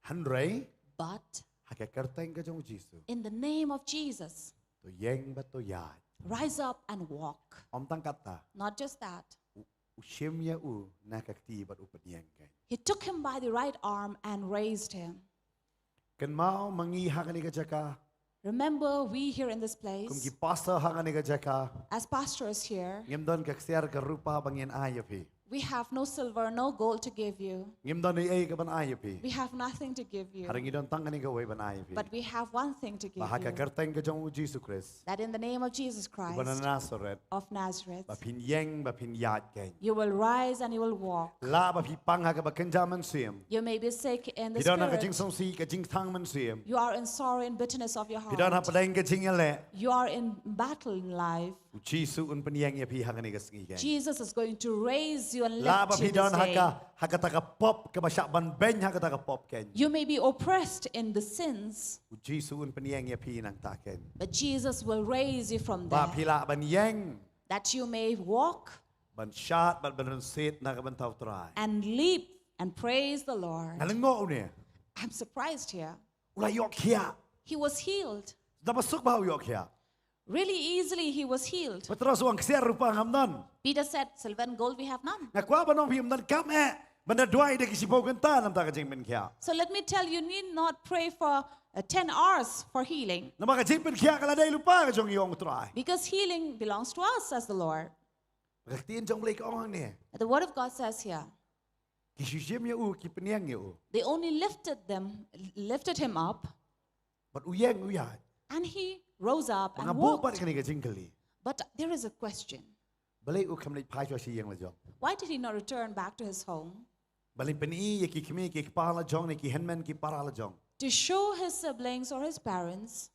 Hanray But haka kerteng ka jong Jisu. in the name of Jesus, To yeng bat to yat. rise up and walk. Om tang kata Not just that. ushim ya u nakakti bat upat yeng kay. He took him by the right arm and raised him. Kan mau mangi hakani ka jaka. Remember, we here in this Kum place, ki pastor hakani ka jaka. as pastors here, Ngimdon ka ksiar ka rupa bangin ayapi. we have no silver, no gold to give you. Ngimdon ay ka ban ayapi. We have nothing to give you. Haring idon tang ani ka way ban ayapi. But we have one thing to give Bahaka you. kerteng ka jong Jisu Christ. That in the name of Jesus Uban Christ Nazaret. of Nazareth, Bapin yeng bapin yat kay. you will rise and you will walk. La bapi pang haka bakenjaman siem. You may be sick in the Pidon haka jing spirit. song si ka jing tang man siem. You are in sorrow and bitterness of your Pidon heart. hapa daing ka jing yale. You are in battle in life. Jisu un penyeng ya pi hakani ka sengi kay. Jesus is going to raise you and La lift you bapi don this day. haka taka pop ka basyak ban ben haka taka pop ken. You may be oppressed in the sins, Jisu un penyeng ya pi nang taken. but Jesus will raise you from Ba there, pila ban yeng that you may walk ban syat ban sit na ka ban tau try. and leap and praise the Lord. Nalengo ni. I'm surprised here. Ula yok kia. He was healed. Dapat suk bau yok kia. Really easily, he was healed. Petros wang ksiar rupa ngamdan. Peter said, silver and gold we have none. Na kwa banong pi mdan kam banda duai de kisipo kenta nam ta ka jing ben kia. So let me tell you, need not pray for 10 hours for healing, Na maka jing ben kia kala dai lupa ka jong yong try. because healing belongs to us, says the Lord. Raktiin jong blai ka ong ni. The word of God says here, Kisujim ya u ki penyeng ya u. they only lifted him up, But uyeng uyat. and he rose up and Mga bupat walked. kani ka jing kali. But there is a question. Balay u kam lay pai chwa si yang la jong. Why did he not return back to his home Balay peni ya ki kimi ki pa la jong ni ki henmen ki para la jong. to show his siblings or his parents,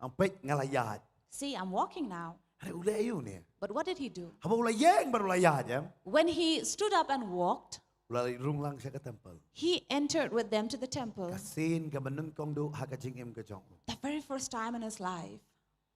Ang pek ngalayat. see, I'm walking now? Hari ule ayu ni. But what did he do? Haba ula yang baru layat ya. When he stood up and walked, Ula rung lang siya ka temple. he entered with them to the temple. Kasin ka manung kong do haka jing im ka jong. The very first time in his life,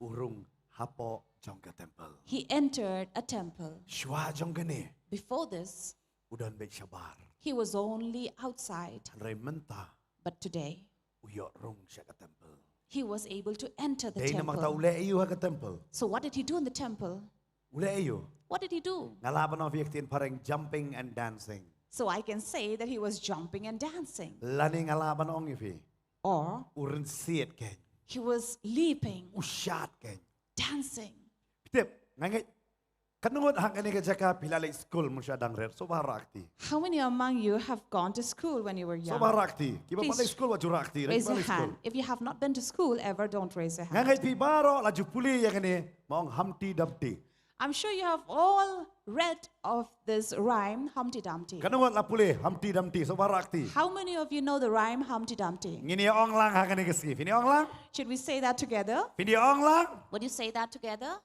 Urung hapo jong ka temple. he entered a temple. Shwa jong ka ni. Before this, Udan bek syabar. he was only outside. Hanray menta But today, uyok rung siya ka temple. he was able to enter the Day na makta temple. ule ayu haka temple. So what did he do in the temple? Ule ayu. What did he do? Ngalaban of yaktin parang jumping and dancing. So I can say that he was jumping and dancing. Lani ngalaban ong ifi. Or Urun siet ken. he was leaping, Usyat ken. dancing. Pitip. Ngangit. Kanungot hang kani ka jaka pilale school mun sya dangrer so barakti. How many among you have gone to school when you were So young? barakti. Kiba Please palai school wa jurakti. Raise your hand. If you have not been to school ever, don't raise your hand. Ngangai pi baro laju puli ya kani maong Humpty Dumpty. I'm sure you have all read of this rhyme, Humpty Dumpty. Kanungot la puli Humpty Dumpty so barakti. How many of you know the rhyme Humpty Dumpty? Ngini ong lang hang kani keski. Fini ong lang. Should we say that together? Fini ong lang. Would you say that together?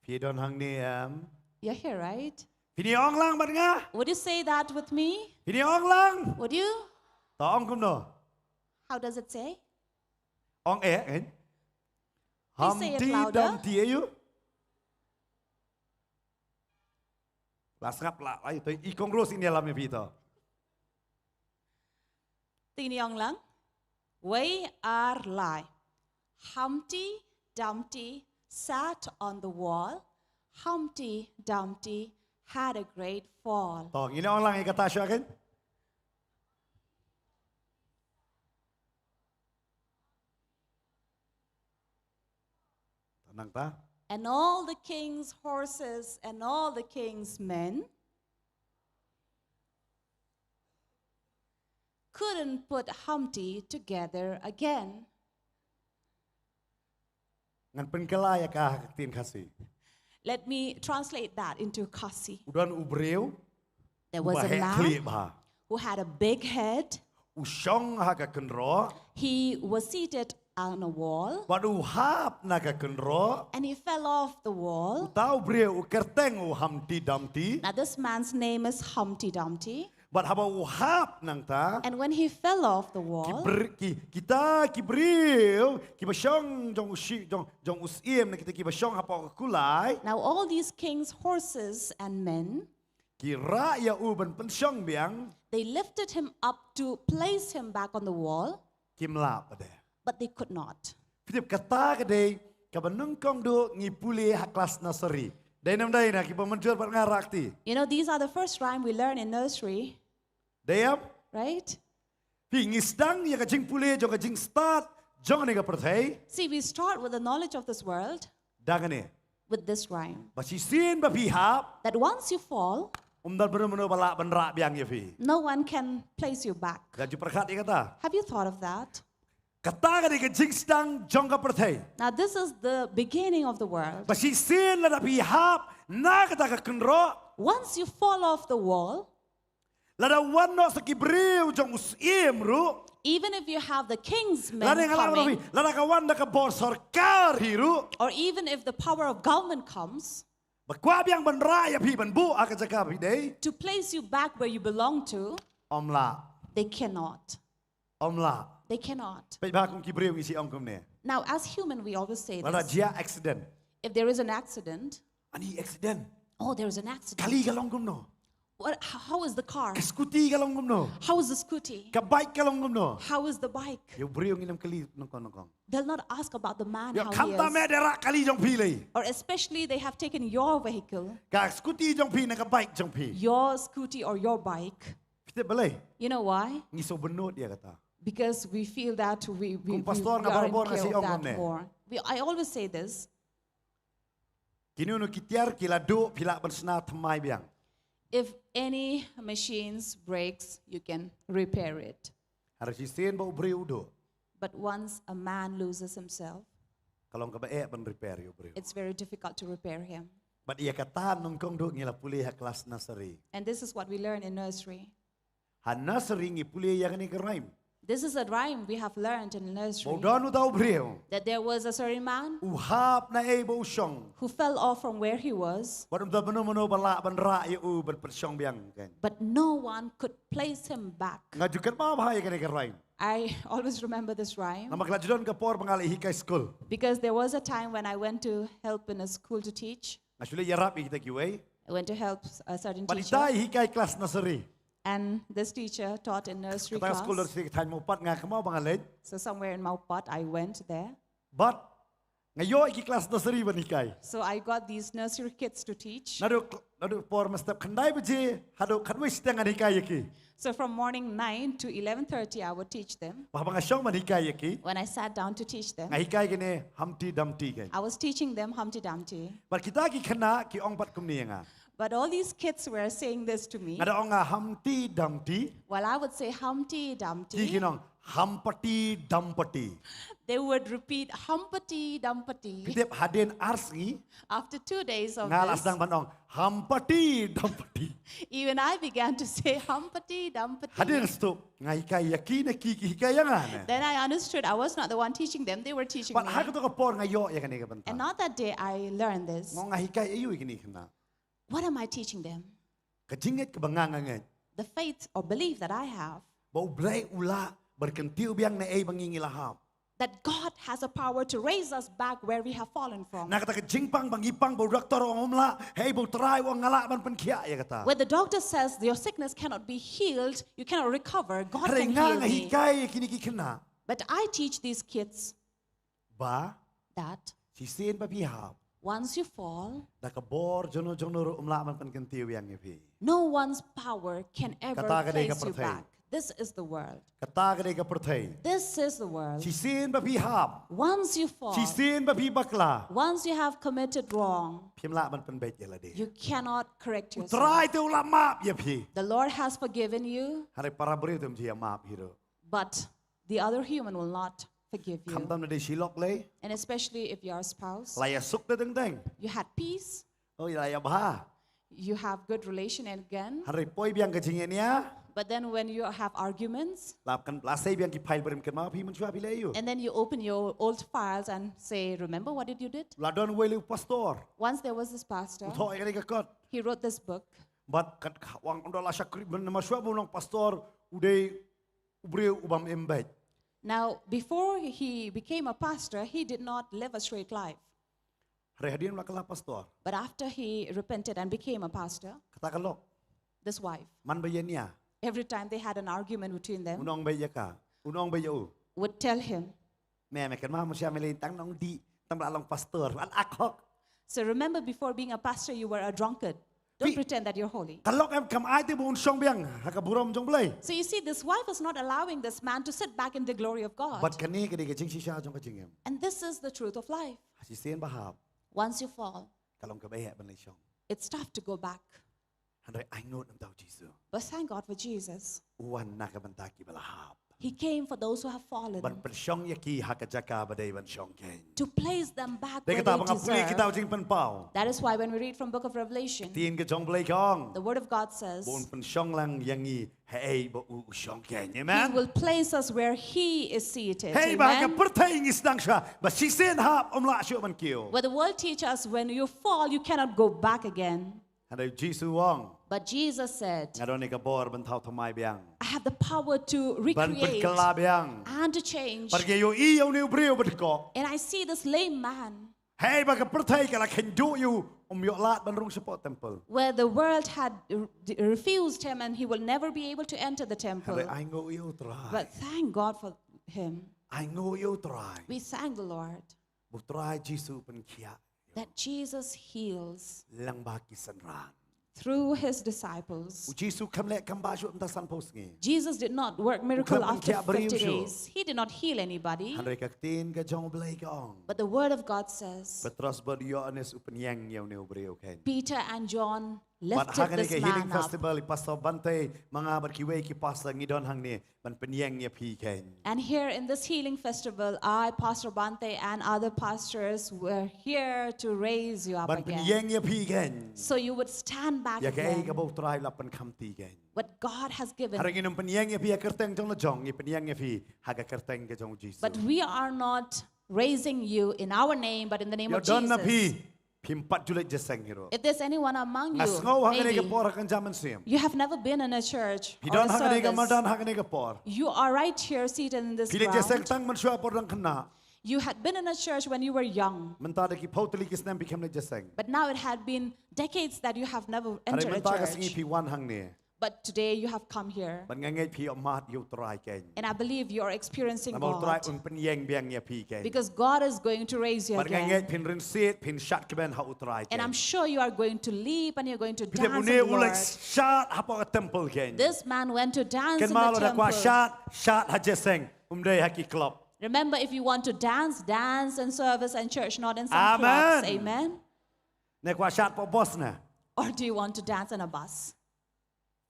Fi don hang ni You're here, right? Fini ong lang bat nga. Would you say that with me? Fini ong lang. Would you? Ta ong kum no. How does it say? Ong kan. Please say it Humpty louder. Dumpty ayu. Las ngap la ai toi ikong ros ini alam pi to. Tini Yong Lang. Way are lie. Humpty Dumpty sat on the wall. Humpty Dumpty had a great fall. To ngini ong lang ikata sya kan. Tenang ta. And all the king's horses and all the king's men couldn't put Humpty together again. Ngan penkelaya ka tin kasi. Let me translate that into Kasi. Udan ubreu. There was a kli man ba. who had a big head. Usyong ha ka kenro. He was seated on a wall Padu hap na ka kenro. and he fell off the wall. Tau breu kerteng Humpty Dumpty. Now, this man's name is Humpty Dumpty. But haba uhap nang ta. And when he fell off the wall, Kita kibreu kibasyong jong usi jong usiem na kita kibasyong hapa kulai. now all these king's horses and men, Kira ya uban pensyong biang they lifted him up to place him back on the wall, kimla pada. but they could not. Pitip kata kadai kabanung kong do ngipuli hak kelas nursery. Dai nam dai na kipa menjual pat ngarakti. You know, these are the first rhyme we learn in nursery, Dayam right? pi ngisdang ya kajing puli jong kajing start jong ni ka perthai See, we start with the knowledge of this world dangane. with this rhyme. Basi sin ba pi hap That once you fall, umdal benar-benar balak benrak biang ya pi. no one can place you back. Gaju perkat ya kata. Have you thought of that? Kata kadai kajing stang jong ka perthai. Now, this is the beginning of the world. Basi sin la pi hap na kata ka kenro Once you fall off the wall, lada wano sa kibreu jong usiem ru. even if you have the king's men Lada ngalang coming, pi lada kawan da ka bor sarkar hiru. or even if the power of government comes Bakwa biang benrak ya pi benbu akan cakap pi dai. to place you back where you belong to, Omla. they cannot. Omla. They cannot. Pai ba kum kibreu ngisi ongkum ne. Now, as human, we always say Lada this. jia accident. If there is an accident, Ani accident. oh, there is an accident. Kali kalong no. How is the car? Ka skuti kalong no. How is the scooty? Ka bike kalong no. How is the bike? Yo brio nginam kali nongkong. They'll not ask about the man, Yo how he kanta me is. derak kali jong pilai. Or especially they have taken your vehicle, Ka skuti jong pi na ka bike jong pi. your scooty or your bike. Kita balai. You know why? Ngiso benut dia kata. Because we feel that we Kung pastor nga are in barabor nga care si of Ongom that ne. more. I always say this. Kinu no kitiar kila do pila bersna thamai biang. If any machines breaks, you can repair it. Harus isen ba brio do. But once a man loses himself, Kalau ka bae ban repair yo brio. it's very difficult to repair him. But ia kata nongkong do ngila puli ha kelas nursery. And this is what we learn in nursery. Ha nursery ngi puli ya ni keraim. This is a rhyme we have learned in nursery. Bodanu tau brio. That there was a certain man Uhap na e bo usyong. who fell off from where he was, Wadum ta beno balak ban ra ya u ban persyong biang kan. but no one could place him back. Ngajukan ma bahaya kan keraim. I always remember this rhyme Nama kelajudan ke por pengalih hikai school. because there was a time when I went to help in a school to teach. Ngasule yarap kita kiwei. I went to help a certain Panitai teacher, hikai kelas nursery. and this teacher taught in nursery Kata school class. nursery tan mo pat nga kemau bangalej. So somewhere in Maupat, I went there. But Ngayo iki kelas nursery banikai. So I got these nursery kids to teach. Nadu por mestap khandai baje hadu khadwai steng anikai iki. So from morning 9 to 11:30, I would teach them. Bahang asyong manikai iki. When I sat down to teach them, Ngahikai gini Humpty Dumpty kan. I was teaching them Humpty Dumpty. But kita ki khana ki ong pat kumni nga. But all these kids were saying this to me. Ngada ong Humpty Dumpty. While I would say Humpty Ki Dumpty, kinong Humpty Dumpty. they would repeat Humpty Dumpty. Pitip hadin arsi After 2 days of ngalas this, dang banong Humpty Dumpty. even I began to say Humpty Dumpty. Hadin stop ngahikai yaki na ki hikai yang Then I understood I was not the one teaching them, they were teaching But me. hago to ka por ngayo ya kani ka banta. And not that day I learned this. Ngong ngahikai ayu ikini khana. What am I teaching them? Kajinget ka bangangangan. The faith or belief that I have Bau blai ula berkentiu biang na ay banging ilahap. that God has a power to raise us back where we have fallen from. Na kata kajingpang bangipang bau doktor ong umla, hey bau try ong ngala ban penkia ya kata. When the doctor says your sickness cannot be healed, you cannot recover, God Hari can nga heal me. ngahikai kini ki khana. But I teach these kids Ba that si sen pa pihap. once you fall, Da ka bor jono jono umla ban penkentiu yang pi. no one's power can ever Kata ka day ka place you perthai. back. This is the world. Kata ka ka perthai. This is the world. Si sen pa pihap. Once you fall, Si sen pa pi bakla. once you have committed wrong, Pimla ban penbet ya lade. you cannot correct yourself. Try te ula map ya pi. The Lord has forgiven you, Hari para beri tum dia map hiro. but the other human will not forgive you. Kam tam na de silok le. And especially if you're a spouse, Laya suk na deng deng. you had peace, Oh laya bah. you have good relation again, Hari poi biang kajingnya niya. but then when you have arguments, Lapkan lasai biang ki file berim ken ma pi men chua pi le yu. and then you open your old files and say, remember what did you did? Ladon welu pastor. Once there was this pastor, Utho ay ka kot. he wrote this book, But kat wang undala syakri ben maswa bunong pastor uday ubre ubam embed. Now, before he became a pastor, he did not live a straight life. Hari hadirin lakala pastor. But after he repented and became a pastor, Kata kalok this wife, man bayan niya. every time they had an argument between them, Unong bay ka. Unong bay u. would tell him, Me me ken ma mo siya melintang nong di tam lalong pastor. An akok. so remember before being a pastor, you were a drunkard. Don't pretend that you're holy. Kalok em kam ay te bun song biang hakaburom jong blay. So you see, this wife is not allowing this man to sit back in the glory of God. But kani kadi kajing sisya jong kajing em. And this is the truth of life. Si sen bahap Once you fall, kalong kabay ban lay song. it's tough to go back. Handai ay ngot nam tao Jesus. But thank God for Jesus. Uwan na kabantaki balahap. He came for those who have fallen, Ban pensyong yaki hakajaka baday ban syong ken. to place them back Dai where kata they mga puli kita deserve. jing penpau. That is why when we read from book of Revelation, Tien ke jong blay kong. the word of God says, Bon pensyong lang yangi hey bo u syong ken. He Amen. will place us where He is seated. Hey ba ka Amen. pertay ngis dang siya. Ba si sen hap omla syo man kiyo. Where the world teaches us when you fall, you cannot go back again. Handai Jesus wong. But Jesus said, Ngado ni ka bor ban tau thamai biang. I have the power to Ban recreate penkala biang. and to change. Pergi yo iyo ni ubreo berko. And I see this lame man Hey ba ka pertay kala ken do you yo lat ban rung support temple. where the world had refused him and he will never be able to enter the temple. Handai ay ngo iyo try. But thank God for him. Ay ngo iyo try. We thank the Lord Bu try Jesus pen kia. that Jesus heals Lang ba kisanran. through his disciples. U Jesus kam le kam ba syu ta san pos ngi. Jesus did not work miracle Bukan after mengkiak beriu 50 siya. days. He did not heal anybody. Handai ka tin ka jong blay kong. But the word of God says, Petros ber yo anes upen yang yo ne ubreo ken. Peter and John But lifted hagan this ke healing man up. festival pastor bante mga berkiwe ki pastor ngidon hang ni ban penyeng ya pi ken. And here in this healing festival, I, Pastor Bante, and other pastors were here to raise you up Ban again. penyeng ya pi ken. So you would stand back Ya ke ai ka again. bo try la pen kam ti ken. What God has given. Hari nginum penyeng ya pi ya kerteng jong la jong ni penyeng ya pi haga kerteng ke jong Jesus. But we are not raising you in our name, but in the name Yo of don na Jesus. pi pimpat julet jeseng hiro. If there's anyone among you, Ngasngau hagan ke maybe por hagan zaman sim. you have never been in a church or Pidon a hagan ke service. madan hagan ke por. You are right here seated in this Pili jeseng ground. tang man syua por dang kena. You had been in a church when you were young, Mentada ki poteli ki snem bikem le jeseng. but now it had been decades that you have never Hari entered a mentaga singi church. pi wan hang ni. But today you have come here. บันngayพี่อมาดอยู่ตรายเก่ง And I believe you are experiencing นำเอาตราย God. อุ่นเป็นเย่งเบียงเนี่ยพี่เก่ง Because God is going to raise you บันngay again. พินรินซีดพินชัดกbenหาอุตรายเก่ง And I'm sure you are going to leap and you're going to พี่ dance เด็ก in นี่ the อุเล็ก Lord. ชัดฮับเอาเต็มเปิลเก่ง This man went to dance เก่ง in มา the เราได้กว่า temple. ชัดฮัจเจเซงได้ฮักกี่คลับ Remember, if you want to dance, dance in service and church, not in some Amen. clubs. Amen. ในกว่าชัดพอบอสนะ Or do you want to dance in a bus?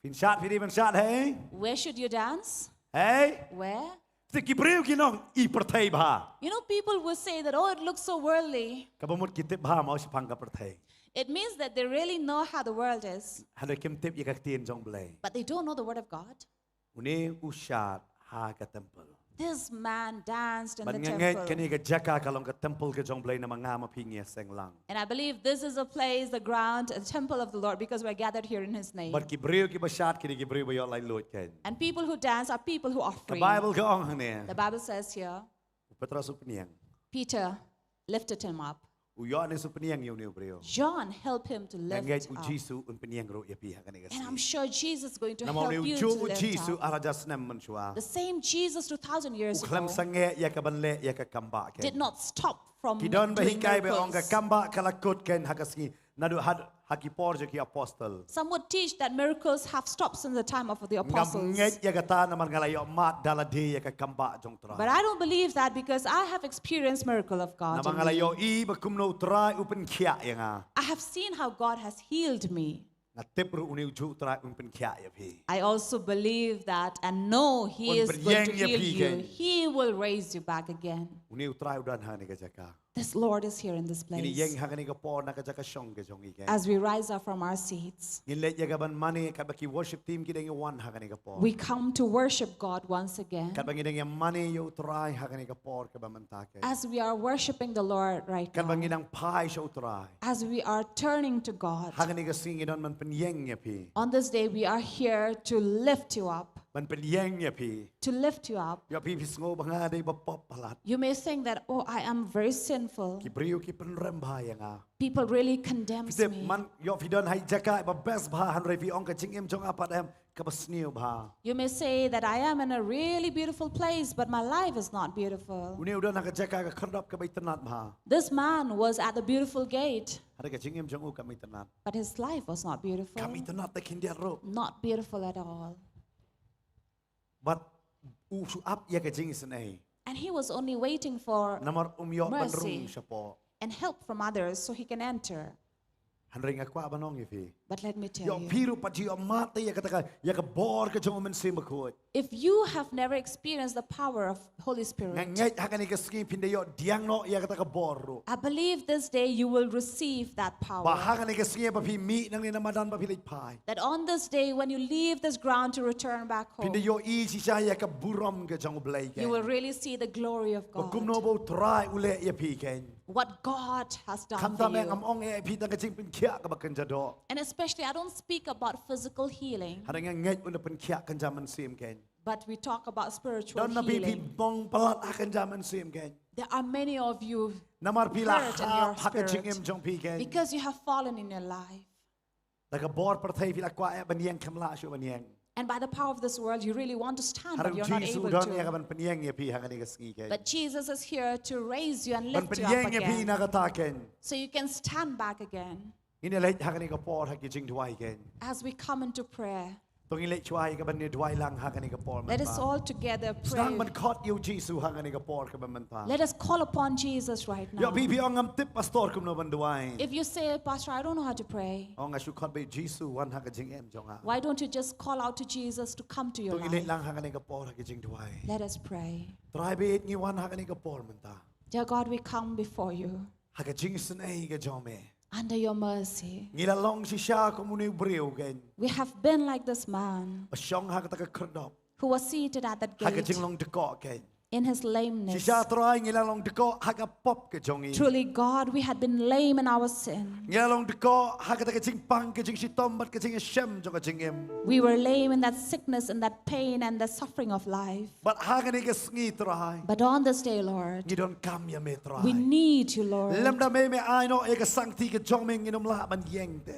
พินชัดพี่ดีเป็นชัดเฮ้ย Where should you dance? เฮ้ย Where? สิกิบริวกินน้องอีประเทศบ้า You know, people will say that, oh, it looks so worldly. กับมุดกิติบ้ามาสิพังกับประเทศ It means that they really know how the world is, ฮันได้คิมติบอีกตีนจงเบล but they don't know the word of God. วันนี้อุชาดฮากะเต็มเปิล This man danced in มัน the ง่ายๆ temple. แค่นี้ก็จักกะกะลงกับเต็มเปิลก็จงเบลนามางามาพิงเงียเซงลัง And I believe this is a place, the ground, a temple of the Lord, because we're gathered here in His name. บัดกิบริวกิบชาดกินี่กิบริวไปยอดไล่ลุยกัน And people who dance are people who are กับ free. ไบเบิลก็อ่องเนี่ย The Bible says here, เปตราสุปเนียง Peter lifted him up. อุยอดในสุปเนียงอยู่ในบริว John helped him to แต่ lift ง่ายอุ up. จิสุอุปเนียงรู้ยาปีหากันเอง And I'm sure Jesus is going to นามเอา help ใน you จู to อุจิ lift สุ up. อาราจัสเนมมันชัว The same Jesus 2,000 years อุคลัม ago สังเกตยากับบันเละยากับกัมบะกัน did not stop from กิดอนไปฮิ doing กายไปองกับ miracles. กัมบะคลกุดกันฮักสกีนาดูฮักกิปอร์จกีอพอสเตล Some would teach that miracles have stopped since the time of the งับ apostles. เงยยากตานามันกะลายอมาดาลาดียากกัมบะจงตรา But I don't believe that because I have experienced miracle of God. นามัน in กะลาย me. อีบคุมโนตรายอุปนเขียยังอ่ะ I have seen how God has healed me. นัดเต็บรูอุนิวจูตรายอุปนเขียยพี่ I also believe that and know He is going to heal you. He will raise you back again. อุนิวตรายอุดันหานิกจักกา This Lord is here in this ยินยัง place. หากันนิกปอนักจักกะชงกะจงอีก As we rise up from our seats, ยินเล็ยากบันมันนี่กับบกี worship team กินยังวันหากันนิกปอ we come to worship God once again. กับบังกินยังมันนี่ยูตรายหากันนิกปอกับบันมันตาเก As we are worshiping the Lord right กับบังกิน now, ยังพายโชตราย as we are turning to God, หากันนิกสิ่งที่มันเป็นยังเนี่ยพี่ on this day we are here to lift you up, มันเป็นยังเนี่ยพี่ to lift you up. อย่าพี่พิสโงบังอาได้บ่ปอบพลัด You may think that, oh, I am very sinful. กิบริวกิเป็นเริ่มพายยังอ่ะ People really condemn พี่เด็บ me. มันยอพี่เดินให้จักกะแบบ best พาหันไรพี่องกับจิงเอ็มจงอาปัดแอมกับสนิวพา You may say that I am in a really beautiful place, but my life is not beautiful. อุนิวเดินหากับจักกะกับครับกับไปตนัดพา This man was at the beautiful gate, อะไรกับจิงเอ็มจงอูกับไม่ตนัด but his life was not กับ beautiful. ไม่ตนัดแต่คินเดียรู Not beautiful at all. บัดอูชูอัพยากับจิงสนเอ And he was only waiting for นามารยอบันรุ่ง mercy เฉพาะ and help from others so he can enter. หันเริงกับว่าบ้านน้องยี่พี่ But let me ยอ tell you, พี่รู้ปัจจุบันมาตียากับตะกายากับบอร์กับจงมันซิมคุด if you have never experienced the power of Holy งั้น Spirit, ไงหากันนี่กับสกีพินเดียดเดียงโนยากับตะกับบอร์รู้ I believe this day you will receive that ว่าหา power. กันนี่กับสกีบะพี่มีนังนี่นามาดันบะพี่ลิพาย That on this day, when you leave this ground to return back พินเดี home, ยอีชิชายากับบุรมกับจงเบลย์แก you will really see the glory of กุมโน God. โบทรายอุเล่ยพี่แก What God has คำ done ตาม for แมง you. อองเอพี่ตั้งกระจิงเป็นเขียกับบักกันจะดอ And especially, I don't speak about physical healing, หากันไงอุนเป็นเขียกันจามันซิมแก but we talk about ด spiritual อนนบีพี่ healing. มองปลัดหากันจามันซิมแก There are many of you นามารพี่ละ hurt in your หากันจิงเอ็ม spirit จงพี่แก because you have fallen in your life. แต่กับบอร์ประเทศพี่ละกว่าบันยังคำลาชัวบันยัง And by the power of this world, you really want to stand, หา but กัน you're จี not สู able ดอนเนี่ยกับ to. มันเป็นยังเนี่ยพี่หากันนี่กับสกีแก But Jesus is here to raise you and มัน lift เป็น you ยัง up เนี่ยพี่ again, นักตาแกน so you can stand back again. นี่เนี่ยเลยหากันนี่กับปอร์หากิจิงถวายแกน As we come into prayer, ตรงนี้เลยช่วยกับบันเนี่ยถวายลังหากันนี่กับปอร์มัน let us มา all together สร้างมัน pray. คอดยูจีสูหากันนี่กับปอร์กับมันตา Let us call upon Jesus right อย่า now. พี่องงำติปปัสตอร์คุมโนบันดวย If you say, Pastor, I don't know how to pray, องอาชุคอดไปจีสูวันหากันจิงเอ็มจงอ่ะ why don't you just call out to Jesus to come to ต your รงนี้เลย life? ลังหากันนี่กับปอร์หากิจิงถวาย Let us pray. ตรายไปงี้วันหากันนี่กับปอร์มันตา Dear God, we come before you หากันจิงสนเอกับจอมเอ under your mercy. งี้ละลองชิชาคุมุนิบริวกัน We have been like this man ช่องหากันตะกะครดอบ who was seated at that หากันจิง gate ลงตะเกาะกัน in his ชิ lameness. ชาตรายงี้ละลงตะเกาะหากันป๊อบกับจงอี Truly, God, we had been lame in our sin. งี้ละลงตะเกาะหากันตะกะจิงปังกับจิงชิตอมบัดกับจิงเชมจงกับจิงเอ็ม We were lame in that sickness and that pain and the suffering of life. บัดหากันนี่ก็สงีตราย But on this day, Lord, งี้โดนกำยาเมตราย we need you, ลำ Lord. ดาเมไม่อายเนาะเอกสังที่กับจงเมงงี้นมละมันเย่งเต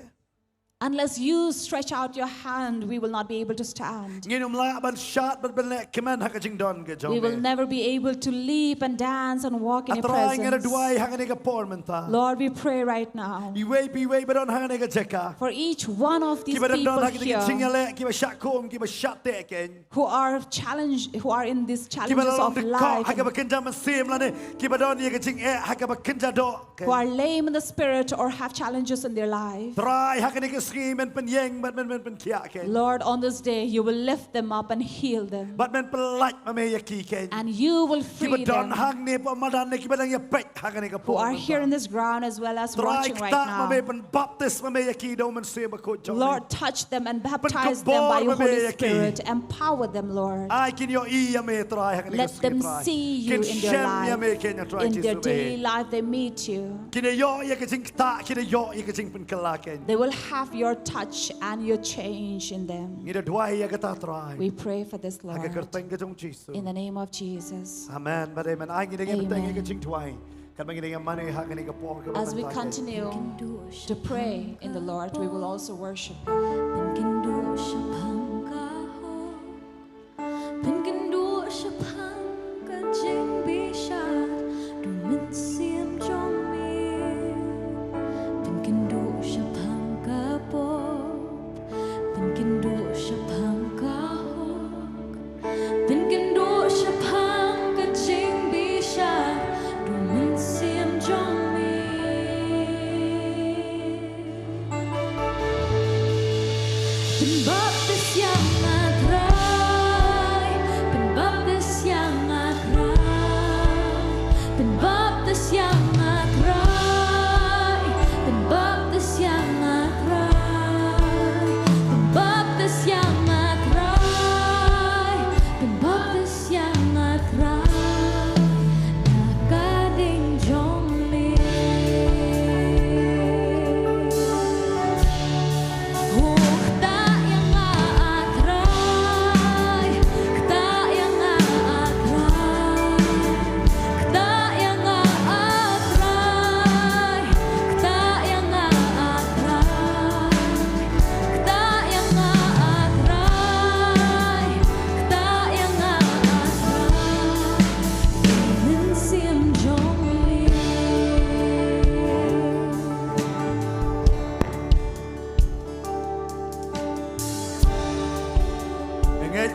Unless you stretch out your hand, we will not be able to stand. Nginum la ban shat ban ban lek kemen hak jing don ke We will jong. never be able to leap and dance and walk in your Atrai ngara presence. duai hak ne ke por menta. Lord, we pray right now Bi wei badon hak ne ke jeka. for each one of these Ki badan don people hak ke jing here le ki ba shat kom ki ba shat te ken. who are challenged, who are in these Ki challenges ba long of de ko life, hak ba kenja man sim la ne. Ki badon ye ke jing hak ba kenja do. who are lame in the spirit or have challenges in their life. Try hak ne ke ski men pen yeng men kia ken. Lord, on this day, you will lift them up and heal them. But men pelat ma me ye ki ken. And you will Ki free badon them hak ne pa madan ne ki badang ye pek hak ne ke who por. are here in this ground as well as Try watching right ta ma me now. pen baptist ma me ye ki do man sim ko jong. Lord, touch them and baptize them by your Holy Spirit. Empower them, Lord. Ai kin yo I me try hak ne Let them see you in their life. In their daily life, they meet you. Kin yo ye ke jing ta kin yo ye ke jing pen kala ken. They will have your touch and your change in them. Ngira dua ye ke ta try. We pray for this, Hak Lord. ke teng ke jong Jesus. In the name of Jesus. Amen. But amen. Ai ngira ke teng ye ke Amen. jing tuai. Kan bang ngira mane hak ne ke por ke. As we continue to pray in the Lord, we will also worship.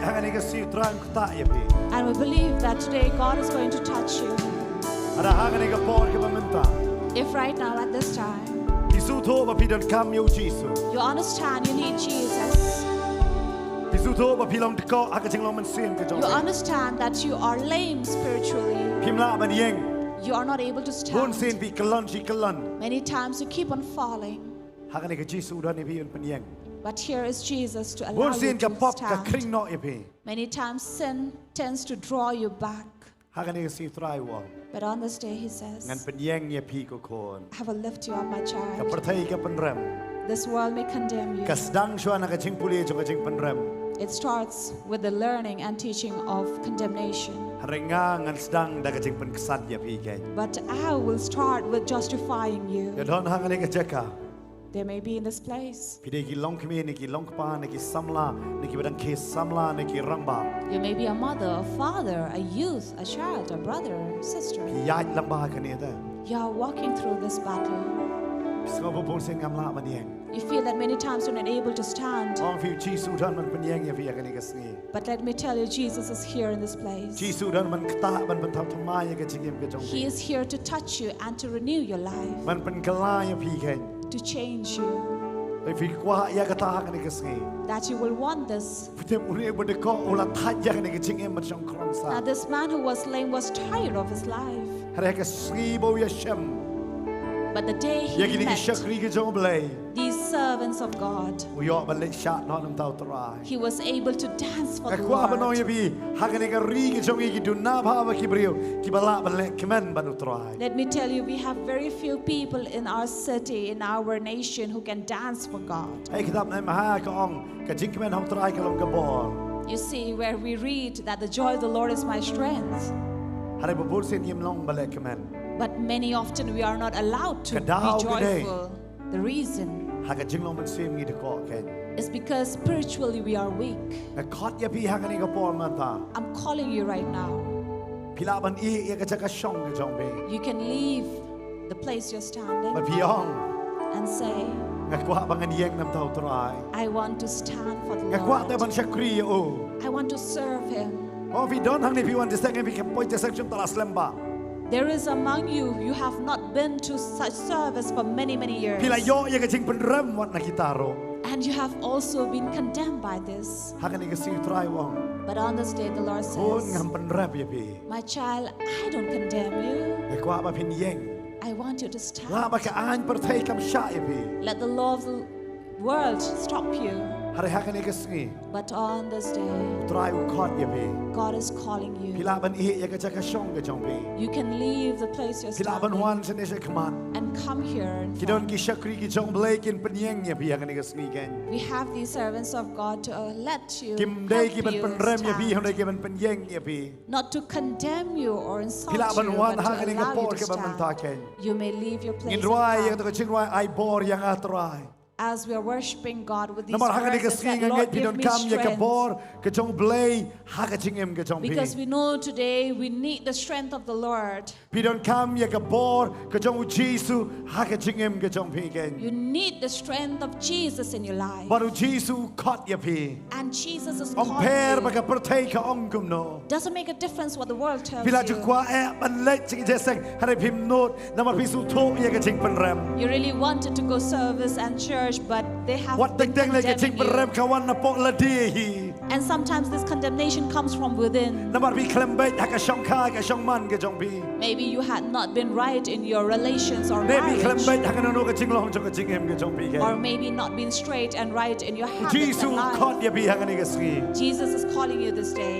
Hak ne ke si try ku ta ye pi. And we believe that today God is going to touch you. Ada hak ne ke por ke menta. If right now at this time Isu tho ba pi don kam yo Jesus. you understand you need Jesus, Isu tho ba pi long de ko hak jing long man sim ke jong. you understand that you are lame spiritually, Kim la ban yeng. you are not able to Bun stand. sin pi kalon ji kalon. Many times you keep on falling, Hak ne ke Jesus don ne pi pen yeng. but here is Jesus to allow Bun you sin to ke pop ka stand. kring no ye pi. Many times sin tends to draw you back, Hak ne ke si try wo. but on this day he Ngan says, pen yeng ye pi ko kon. I will lift you up, my Ka child. perthai ke pen rem. This world may condemn you. Ka sedang shwa na ke jing puli jo ke jing pen rem. It starts with the learning and teaching of condemnation. Renga ngan sedang da ke jing pen kesat ye pi ke. But I will start with justifying Ya you. don hak ne ke jeka. They may be in this place. Pide ki long kmi ni ki long pa ni ki samla ni ki badang ki samla ni ki ramba. You may be a mother, a father, a youth, a child, a brother, a sister. Ki yaj lamba ka ni da. You are walking through this battle. Smo bo pon sing amla man yeng. You feel that many times you're not able to stand. Ong fi Jesus dan man pen yeng ye fi ka ni ka sngi. But let me tell you, Jesus is here in this place. Jesus dan man kta man pen thap thama ye ka jing ke jong. He is here to touch you and to renew your life, Man pen kala ye fi ke. to change you. Ai fi kwa ya ka ta ka ni ka sngi. That you will want this. Fi te uri bo de ko ola tha ya ka ni ka jing em man chong krong Now, sa. this man who was lame was tired of his life. Hare ka sngi bo ye shem. But the day Ye he ki ni ki met shakri ke jong blai. these servants of God, U yo ba le shat no nam tau trai. he was able to dance for the Kwa ba no ye Lord. bi hakane ka ri ke jong ki du na ba ba ki brio ki ba la ba le kemen ba no try. Let me tell you, we have very few people in our city, in our nation, who can dance for God. Ai kitab na ma ka ong ka jing kemen hom try ka long ka bol. You see, where we read that the joy of the Lord is my strength, Hare ba bur sen yim long ba le kemen. but many often we are not allowed to be Kadao gede. joyful. The reason, hak jing long man sim ngi de ko ken It's because spiritually we are weak. na khot ya pi hak ni ka por man ta I'm calling you right now. pila ban I ya ka chaka shong ke jong be You can leave the place you're standing ma pi ong and say, nga kwa bangan yeng nam tau trai I want to stand for the nga kwa te ban Lord. shakri o I want to serve Him. oh vi don hang ni pi wan de seng vi ke point de section talas lemba There is among you, you have not been to such service for many, many years. pila yo ya ka jing pen rem wat na kitaro And you have also been condemned by this. hak ni ka si trai wong But on this day, the Lord kon says, ngam pen rep ya pi my child, I don't condemn you. nga kwa ba pin yeng I want you to nga stand. ba ka an per thai kam sha ya pi Let the law of the world stop you. hari hak ni ka si But on this day, trai u khot ya pi God is calling you. pila ban I ya ka chaka shong ke jong be You can leave the place you're pila ban standing wan sen se kman and come here. In ki don front. ki shakri ki jong blake in pen yeng ya pi hak ni ka si ken We have these servants of God to let you, kim dei ki ban help pen you rem ya pi stand. hon dei ki ban pen yeng ya pi Not to condemn you or insult pila you, ban wan but hak to ni ka allow you por to ke ban ta stand. ken You may leave your place ngin and ruai come. yang to chin ruai ai bor yang atrai As we are worshiping God with these namar hak ni ka verses, si that ngai Lord pi give don me kam ya ka strength. bor ke jong blay hak ching em ke jong pi Because we know today we need the strength of the Lord. pi don kam ya ka bor ke jong jisu hak ching em ke jong pi ken You need the strength of Jesus in your life. baru jisu khot ya pi And Jesus is om per ba calling ka you. per thai ka ong kum no Doesn't make a difference what the world tells pila ju you. kwa e ban le ching je sek hare phim not namar pi su tho ya ka ching pen rem You really wanted to go service and church, but they have wat been teng le ka ching pen rem condemning you. kawan na pok la di hi And sometimes this condemnation comes from within. namar pi klem bai ha ka shong kha ka shong man ka jong pi Maybe you had not been right in your relations or ne pi klem bai marriage. ha ka no ka ching long jong ka ching em ka jong pi Or ke maybe not been straight and right in your habits jisu and khot life. ya pi ha ka ni ka ski Jesus is calling you this day.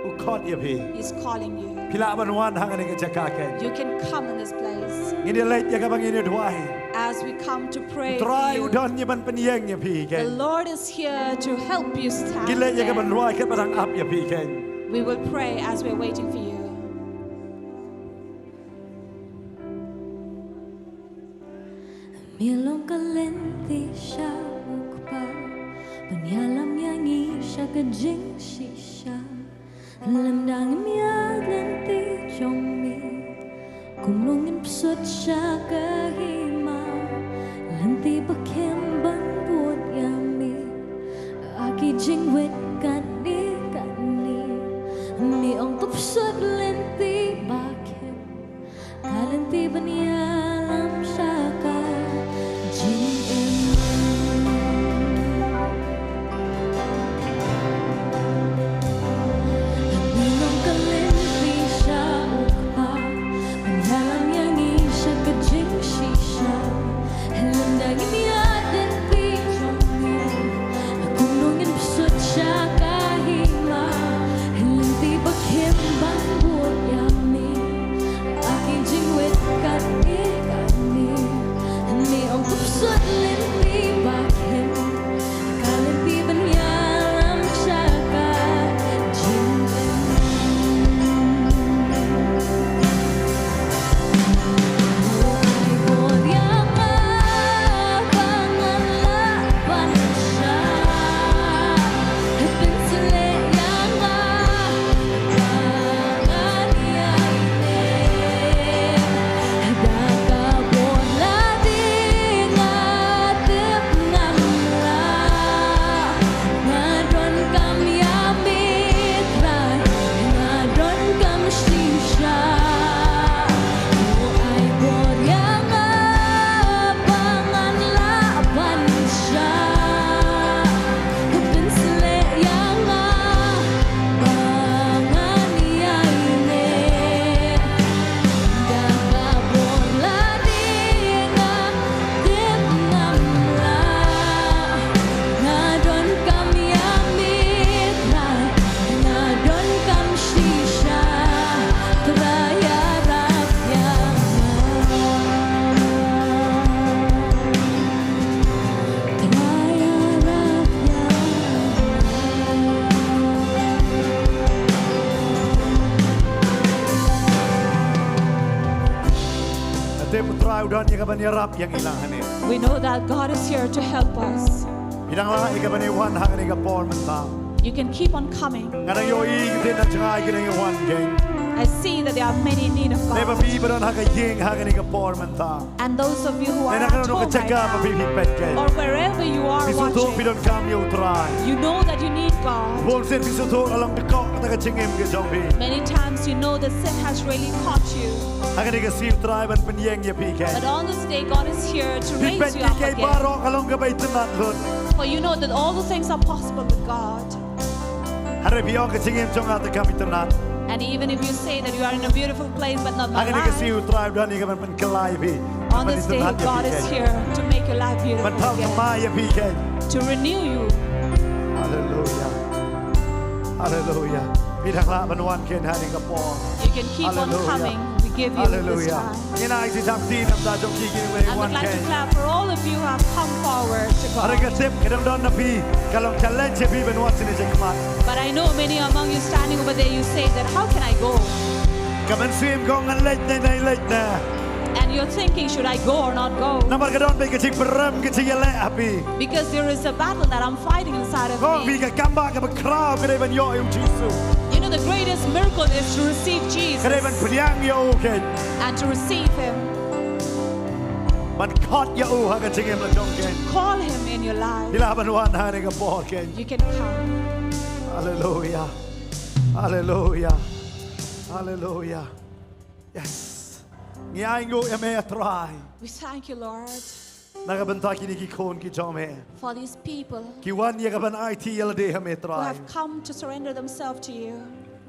u khot ya pi He's calling you. pila ban wan ha ka ni ka chaka ken You can come in this place ngi ni le ya ka bang ni dwai as we come to pray for try u you. don ya ban pen yeng ya pi The ken Lord is here to help you stand. gi le ya ka ban there. roi ka ban up ya pi ken We will pray as we're waiting for you. Milong kalenti siya ukpa Panyalam yang isya kajing sisya Lamdang miag lenti jomi Kumlungin psut siya kahima Lenti bakim ban buat yami Aki jing wet kani kani Mi ong tupsut lenti bakim Kalenti banyalam siya ka jing Minong kalenti siya ukpa Panyalam yang isya kajing sisya ka ban yarap yang ilang hani. We know that God is here to help us. Ilang la ka ban iwan hangani ka por menta. You can keep on coming. Ngarang yo I din na chai ka iwan geng. I see that there are many in need of Leba God. bi baron haka yeng hangani ka por menta. And those of you who are Nena at ka no home ka right chaka pa bi now, pet geng. or wherever you are Bisu to watching, bidon kam yo try. you know that you need God. Bol sen bisu to alang de kok ta ka chingem ke jong bi. Many times you know that sin has really caught you. Hangani ka sim try ban pen yeng ye pi ke. But on this day, God is here to Pi raise pet you up ke again. baro kalong ka bai tenat lut. For you know that all the things are possible with God. Hare bi ka chingem jong ata kam tenat. And even if you say that you are in a beautiful place but not Hangani ka alive, siu try dan ni ka ban pen kelai bi. on this day, God is here to make your life Ban beautiful tau again, ma ye pi ke. to renew you. Hallelujah. Hallelujah. Bidang la ban wan ken hani ka por. You can keep on Hallelujah. coming. We give you this Hallelujah. time. Ina ai si tam tin am da jong ki ki we I would wan like to ken. clap for all of you who have come forward to Are God. ka tip kedang don na pi kalong challenge pi ben wat sini jekmat. But I know many among you standing over there, you say that, how can I go? Ka ben sim gong an leit na. And you're thinking, should I go or not go? Namar ka don be ka chik peram ka chik yele api. Because there is a battle that I'm fighting inside of Gong bi me. ka kamba ka ba kraw ka ben yo yung Jesus. You know, the greatest miracle is to receive Jesus Ka ben priang yo ken. and to receive Him. Ban khot yo ha ka chik em la jong ken. Call Him in your life. Dila ban wan hani ka por ken. You can come. Hallelujah. Hallelujah. Hallelujah. Yes. Ngai ngo eme try. We thank you, Lord, Nagabanta kini ki kon ki jome. for these people Ki wan ye gaban IT yela de hame who try. have come to surrender themselves to you.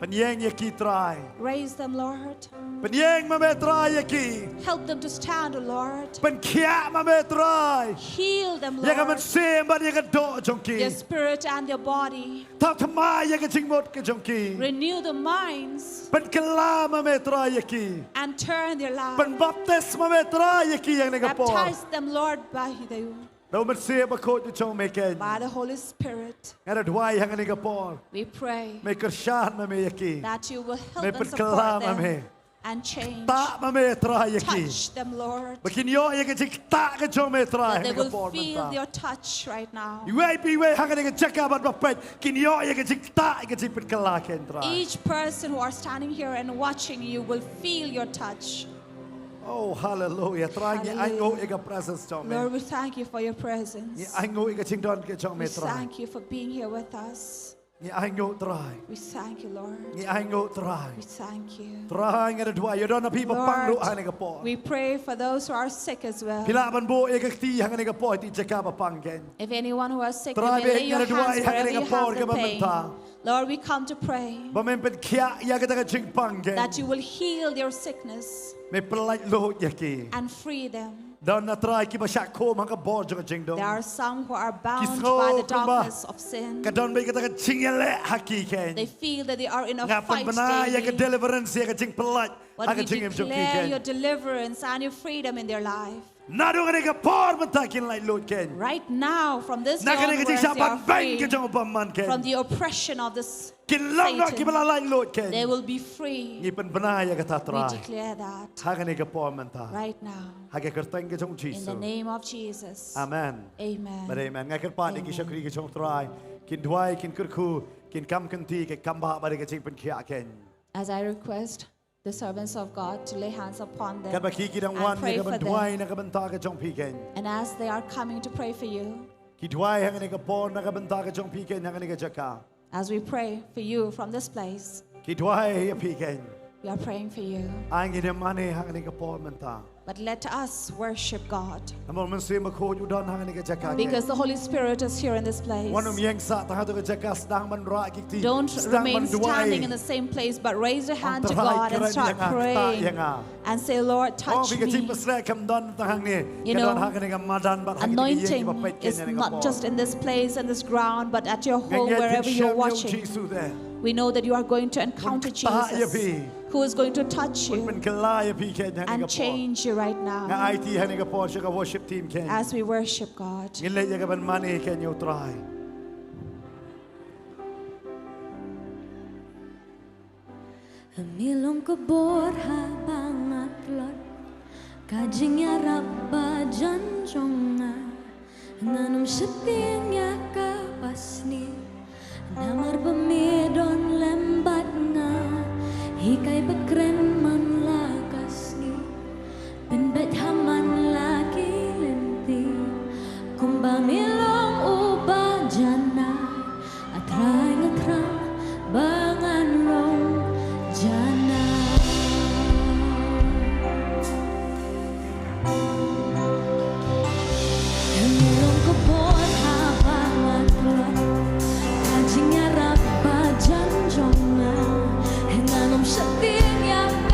Panyeng ye ki try. Raise them, Lord. Panyeng ma me try ye ki. Help them to stand, O Lord. Pen kia ma me try. Heal them, Ye gaban Lord. sem ban ye ga do jong Their ki. spirit and their body. Ta thama ye ga ching mot ke jong ki. Renew the minds Pen kala ma me try ye ki. and turn their lives. Pen baptis ma me try ye ki yang ne ga po. Baptize them, Lord, by No man se ba ko jong me ken. the Holy Spirit. Ngara dwai hang ne ga po. We pray Me kershan ma me ye ki. that you will help Me them pet support kalama me. them and change. Ta ma me try ye ki. Touch them, Lord. Bakin yo ye ga chik ta ga jong me try. That they hang ga will po feel man your touch right now. ta. Iwe pi we hang ne ga chaka ba ba pet. Kin yo ye ga chik ta ga chik pet kala ken try. Each person who are standing here and watching you will feel your touch. Oh hallelujah. Try ni Hallelujah. ai ngo ye ga presence jong me. Lord, we thank you for your Ni presence. ai ngo ye ga ching don ke jong We me try. thank you for being here with us. Ni ai ngo try. We thank you, Lord. Ni ai ngo try. We thank you. Try ngara dwai yo don na pi ba pang ru Lord, hang ne ga po. we pray for those who are sick as well. Pila ban bo ye ga ti hang ne ga po ti chaka ba pang ken. If anyone who is sick, you Try may be lay your ngara dwai hands hang wherever ne you ga por have ga the ba pain. ta. Lord, we come to pray Ba men pet kia ya ga ta ching pang ken. that you will heal their sickness Me pelai lo ye ki. and free them. Dan na try ki ba sha ko ma ka bo jo ching dong. There are some who are bound Kisro by the kumba. darkness of sin. Ka don be ka ta ching yele haki ken. They feel that they are in a Nga fight pan bana ya ka daily. deliverance ya ka ching pelai. Ha But ka we ching em jo ki declare your ken. deliverance and your freedom in their life. Na do ka ka por man ta kin lai lo ken. Right now, from this Na day ka ka ching onwards, sha they are ban bang free ka jong pa man ken. from the oppression of this Kin long no ki bala lai lo They ken. will be free. Ni pan bana ya ka ta We try. declare that Ha ka ka por man ta. right now. Ha ka ka tang ka jong In Jesus. the name of Jesus. Amen. Amen. But amen. Nga ker pa ni ki Amen. shakri ki chong try. Kin dwai kin kur khu kin kam kan ti ke kam ba ba de ka ching pen kia ken. As I request the servants of God to lay hands upon them Kan ba ki ki dang and wan pray ni ka for ban them. dwai na ka ban ta ka chong pi ken. And as they are coming to pray for you, Ki dwai hang ni ka por na ka ban ta ka chong pi ken hang ni ka jaka. as we pray for you from this place, Ki dwai ya pi ken. we are praying for you. Ang ni mane hang ni ka por man ta. But let us worship God Amon man se ma ko ju don hang ni ka jaka. because the Holy Spirit is here in this place. Wanum yang sa ta ha to ka jaka stang man ra ki ti. Don't Stang remain man dwai. standing in the same place, but raise your hand to Ang God tarai and start keren yang praying yang ah. and say, Lord, Oh, touch bi ka ching me. pasre kam don ta hang ni. You Ka don know, hang ni ka madan ba hang ni ki Anointing ba pet ken is ni ka not por. just in this place and this ground, but at your home, Ngang wherever yet you're sham yo watching. Jisu there. We know that you are going to encounter ta ya Jesus, pi. who is going to touch Man you kala ya pi ken hang ni ka and por. change you right Nga now IT hang ni ka por siya ka worship team ken. as we worship God. Ngile ya ka ban mane ken yo try. Hamilong kabor habang atlot Kajingnya rabba janjonga Nanum setiangnya kapasni Namar bemedon lembat nga Hikai bekren man lakasni Penbet haman laki lenti Kumba milong uba jana Atrai ngetrang bangan rong jana Milong kebon habangan tuan Kajingnya rabba janjonga Nanum setiangnya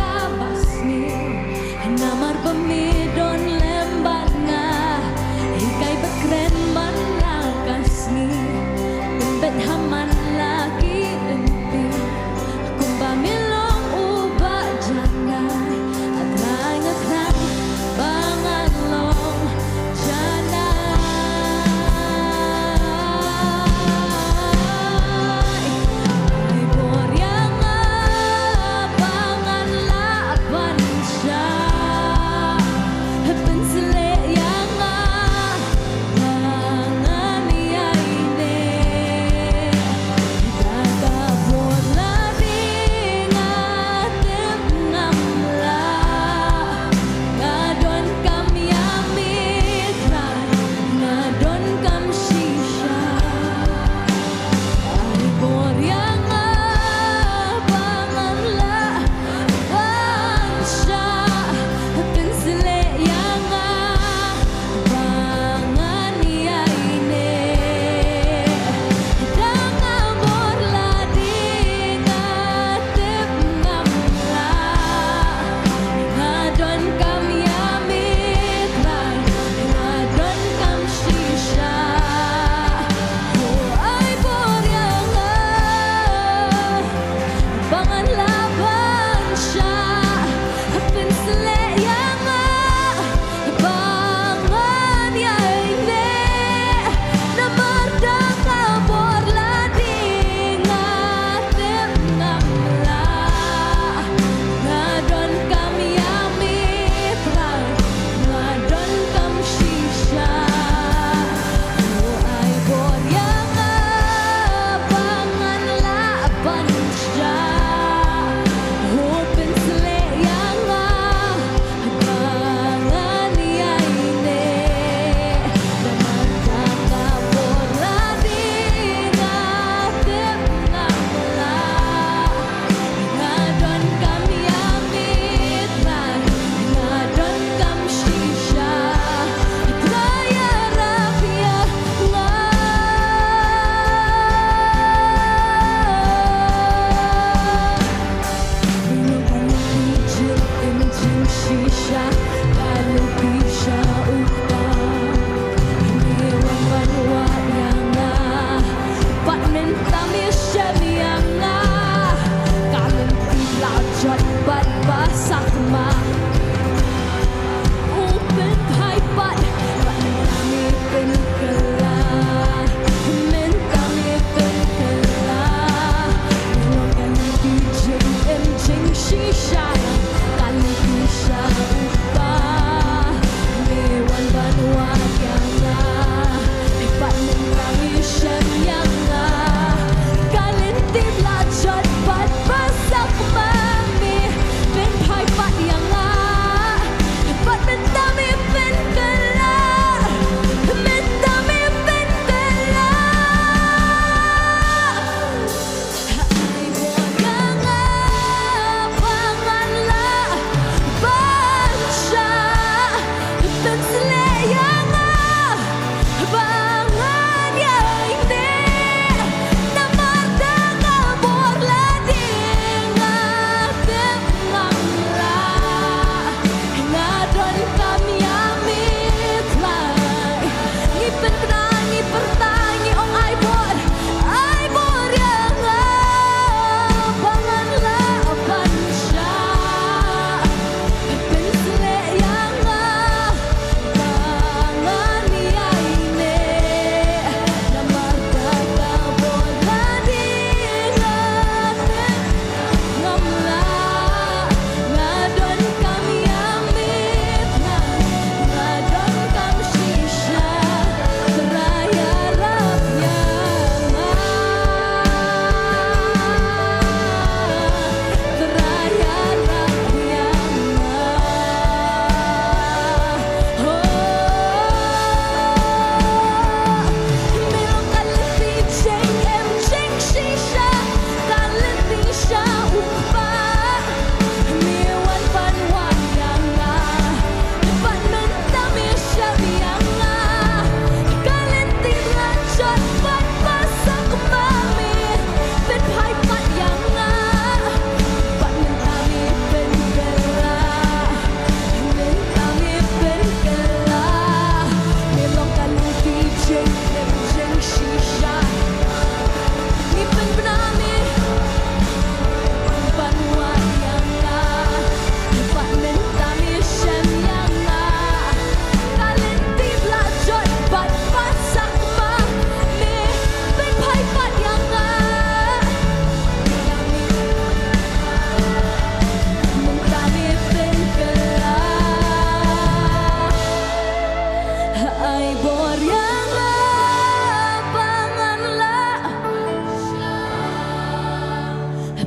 ai bor yang lapangan la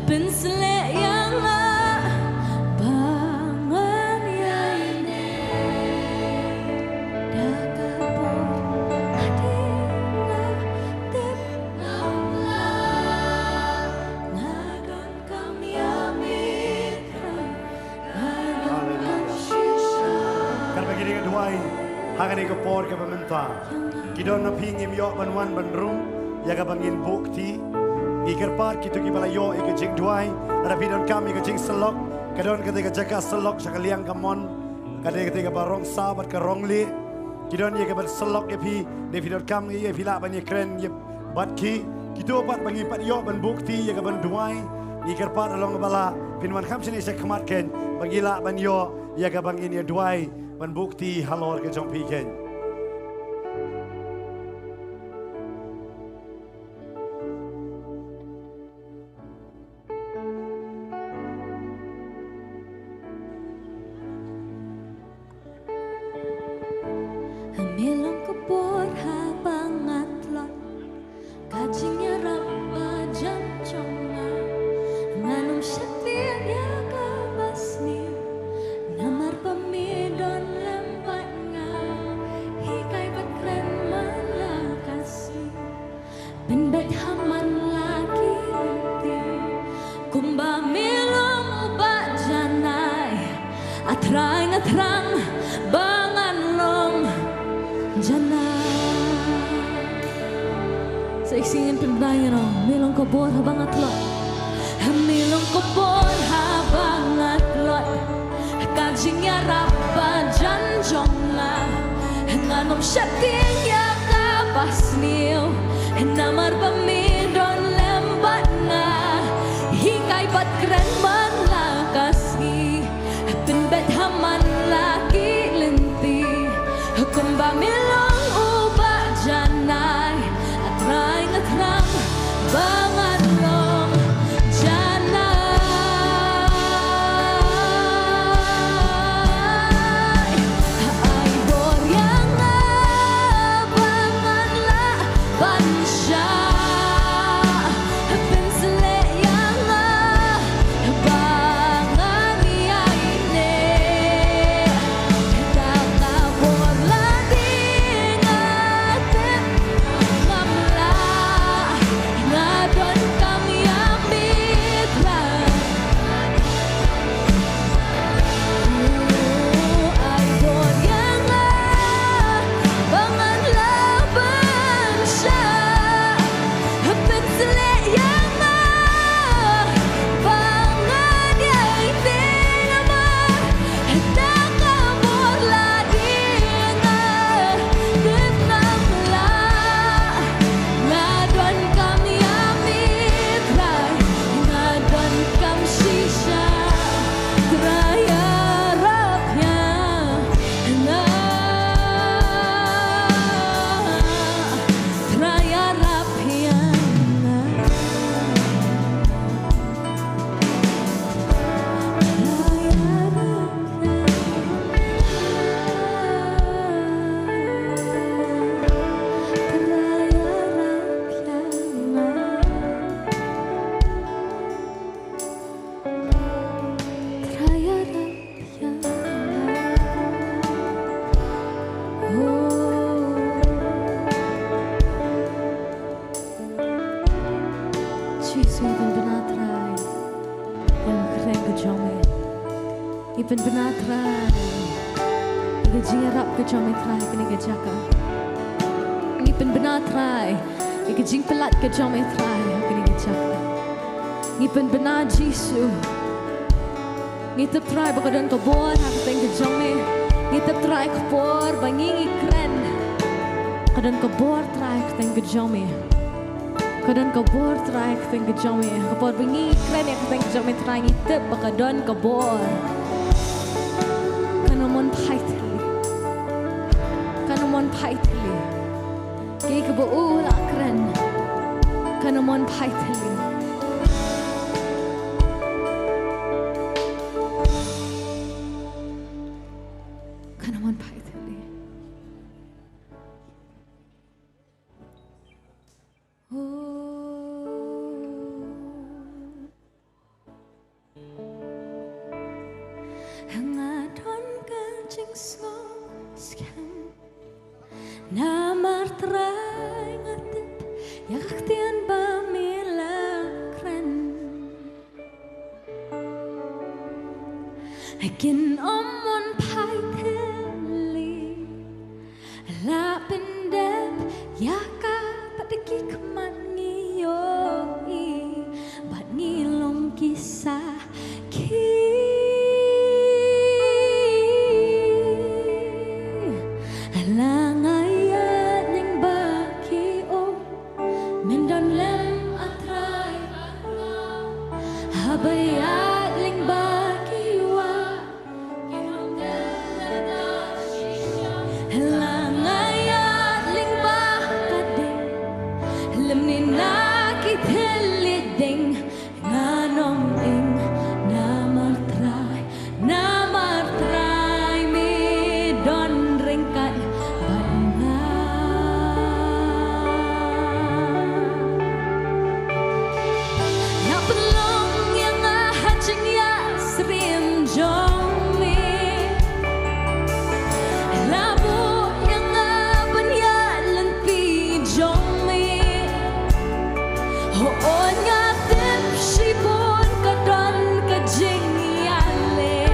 pensele yang bangan ya ini dakapor adina tip namla nagan kami amitra nagan kami shisha. Karena begini keduai, hakan ini kepor ke pemerintah. Kita nak pingin yo banwan bandrum, ya ke bangin bukti. Ikerpat kita kibala yo ikejing duai, ada pidon kami ikejing selok, kadon ketika jaga selok sakaliang kamon, kadang ketika barong sabat ke rongli, kidon ye kebat selok ye pi, de pidon kami ye pila banyak keren ye batki, kita opat bangi pat yo ban bukti ye ke ban duai, ikerpat along bala pinwan kam sini saya kematken, bagila ban yo ye ke bangin ye duai, ban bukti halor ke jom piken. Hamilong kebor habangat lot Kajingnya rapa jam conga Nganum syatir ya kabasni Namar pemidon lempatnya Hikai bakren malakasi Benbet haman lagi nanti Kumba milong ubak janai Atrang atrang bangan long Jana Seiksingin pendayan o Milong kebor habangat lot Milong kebor habangat lot Kajingnya rapa janjong la Nganom syating ya kapas niyo Namar pemidon lembat nga Hikai bat keren man lakasi Penbet haman laki lenti Kumba milong ubak janai Atrai ngetrang bangan long janai Ai bor yang bangan la bansya Pensele yang bangan ya ini Dakapor Ipen benatrai Ikajingarap ke jometrai kini kejaka Ipen benatrai Ikajing pelat ke jometrai kini kejaka Ipen benar Jisu Ngitep trai bakadan kebor hakateng ke jome Ngitep trai kebor bangingi keren Kadan kebor trai hakateng ke jome Kadan kebor trai hakateng ke jome Kebor bangingi keren hakateng ke jome trai ngitep bakadan kebor Kanamon paitli Kanamon paitli Kaya kebo la keren Kanamon paitli Kanamon paitli Namar trai ngatit yaktian bamilakren Akin omon paiteli La pendep yaka padeki kemangi yoi Bat ngilong kisah ki Lang ayat ning baki o Mendon lem atrai Habayat ling baki wa Lang ayat ling bakading Lem ni nakiteliding Nganom ing Namar try me don ringkat badna Na pelong yang hajing ya srim jong me Labu yang banyalan pi jong me Hoon nga tip sipon kadon kajing yale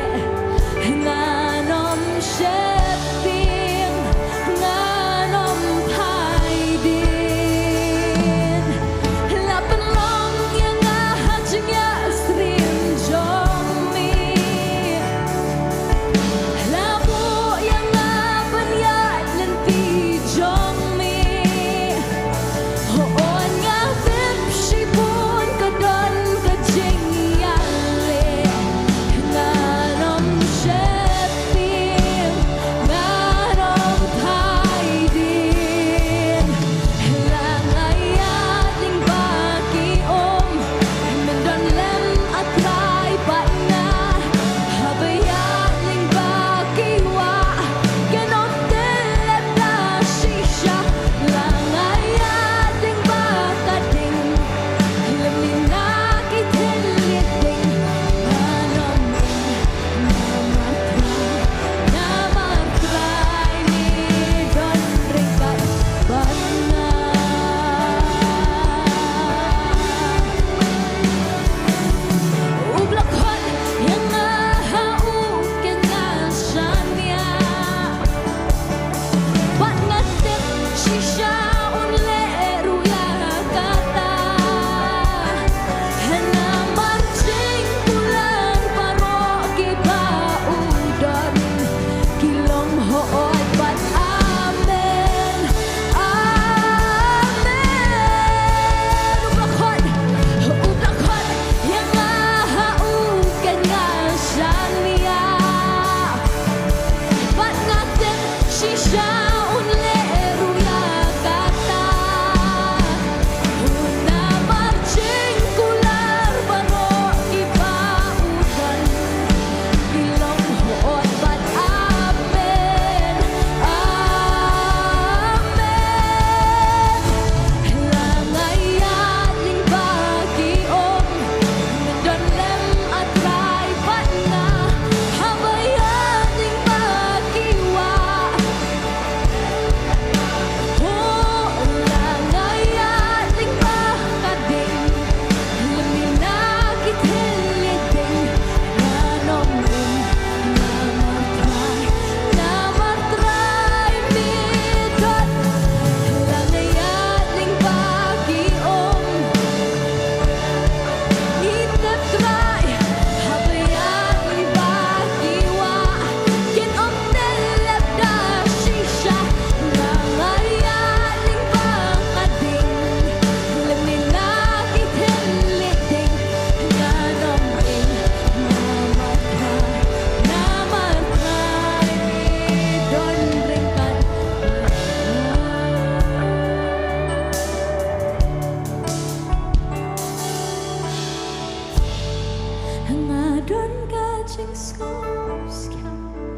Nganom sheping nganom paidin Lapan long yang hajing ya srim jong me Labu yang banyalan pi jong me Hoon nga tip sipon kadon kajing yale Nganom sheping nganom paidin Lang ayat ning baki om Mendon lem atrai batna Habayat ning baki wa Ganon telep da shisha Lang ayat ning bakading Lem ni nakiteliding Nganom Namar try ni don ringkat badna Ublakon yang hauken ngasanya Bat ngatip shisha unle ruya kata Namar cing bulan parok kiba udon Kilong hoot bat amen Ublakon yang hauken ngasanya Bat ngatip shisha unle ruya kata Namar cing kular parok kiba udon Kilong hoot bat amen Lang ayat ling baki om Mendon lem atrai batna Habayat ling baki wa Lang ayat ling bakading Lem ni nakiteliding Nganom Namar try me don Lang ayat ling baki om Ngitip try Habayat ling baki wa Kin om telep da shisha Lang ayat ling bakading Lem ni nakiteliding Nganom Namar try don ringkat Ngadon kajing skam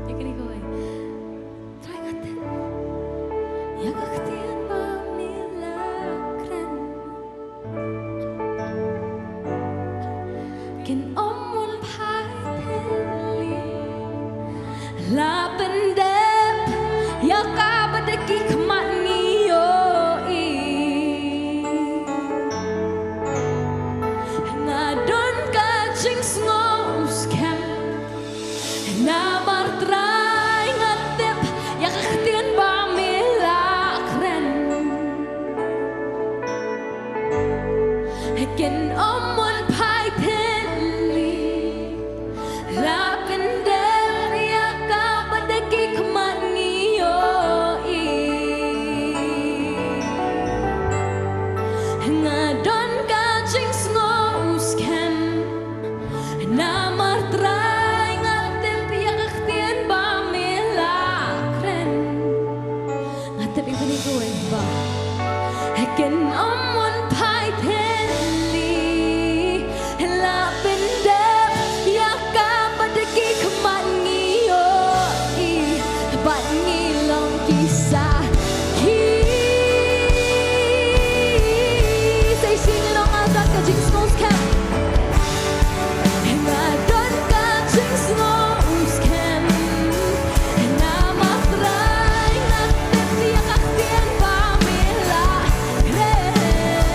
Ya kini kowe Try ngatit Ya kaktian bamilakren Kin omon paiteli La pendep Ya ka badeki kemat ni going ba Hakin on pai penli La bendep Yaka badagi kemat ngiyo Bat ngilong kisah Say Shillong azat ka jing snows camp Ngadon ka jing snows camp Nama try natin siya kaktian pamila Krem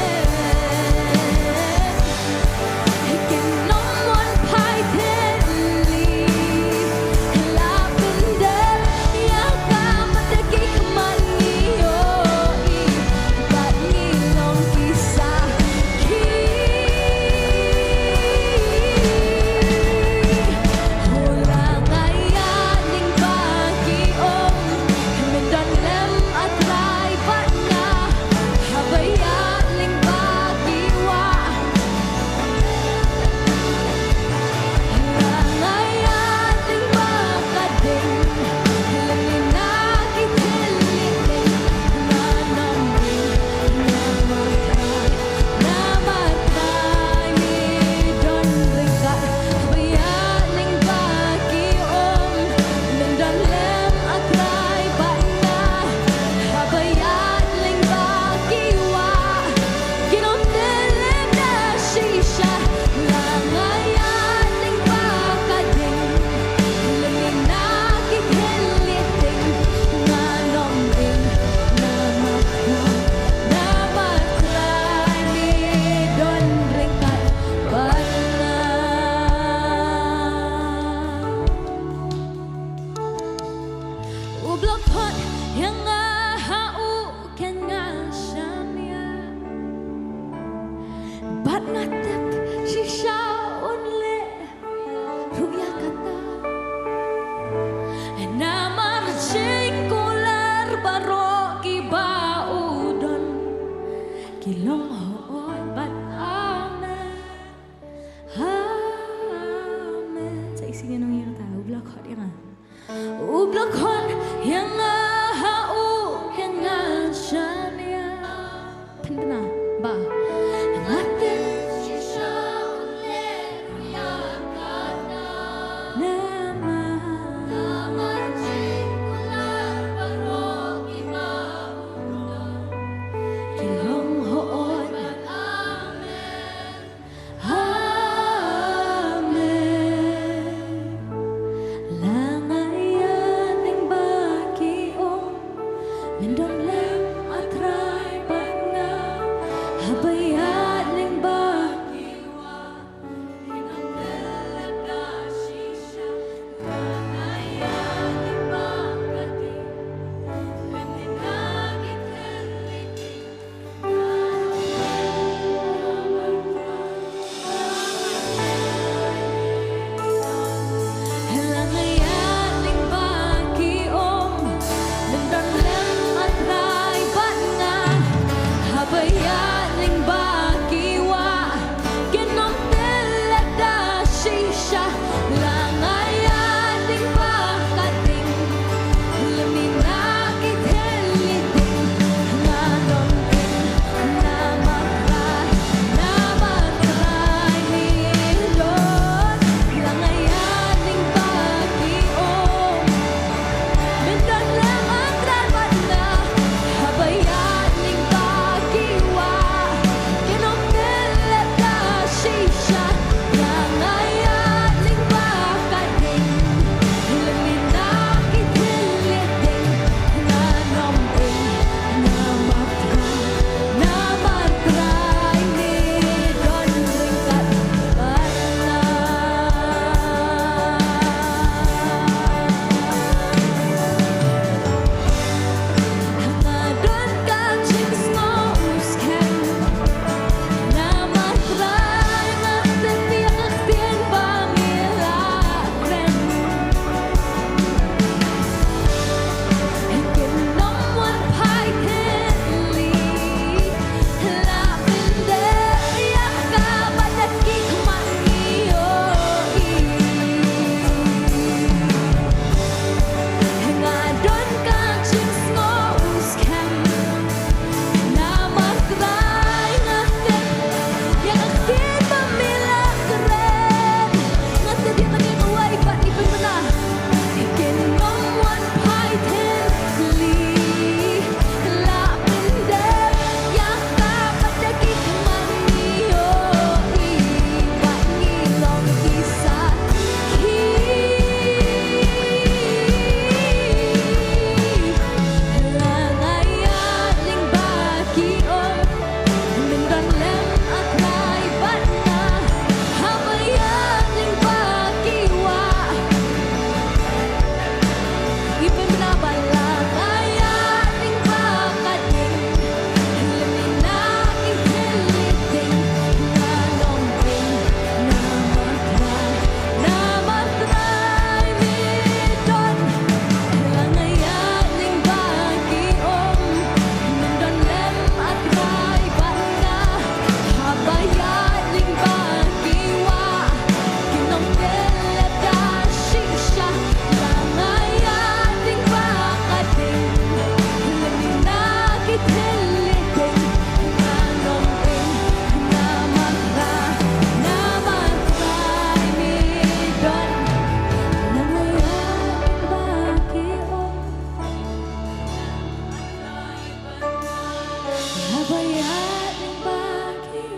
ayat yang bagi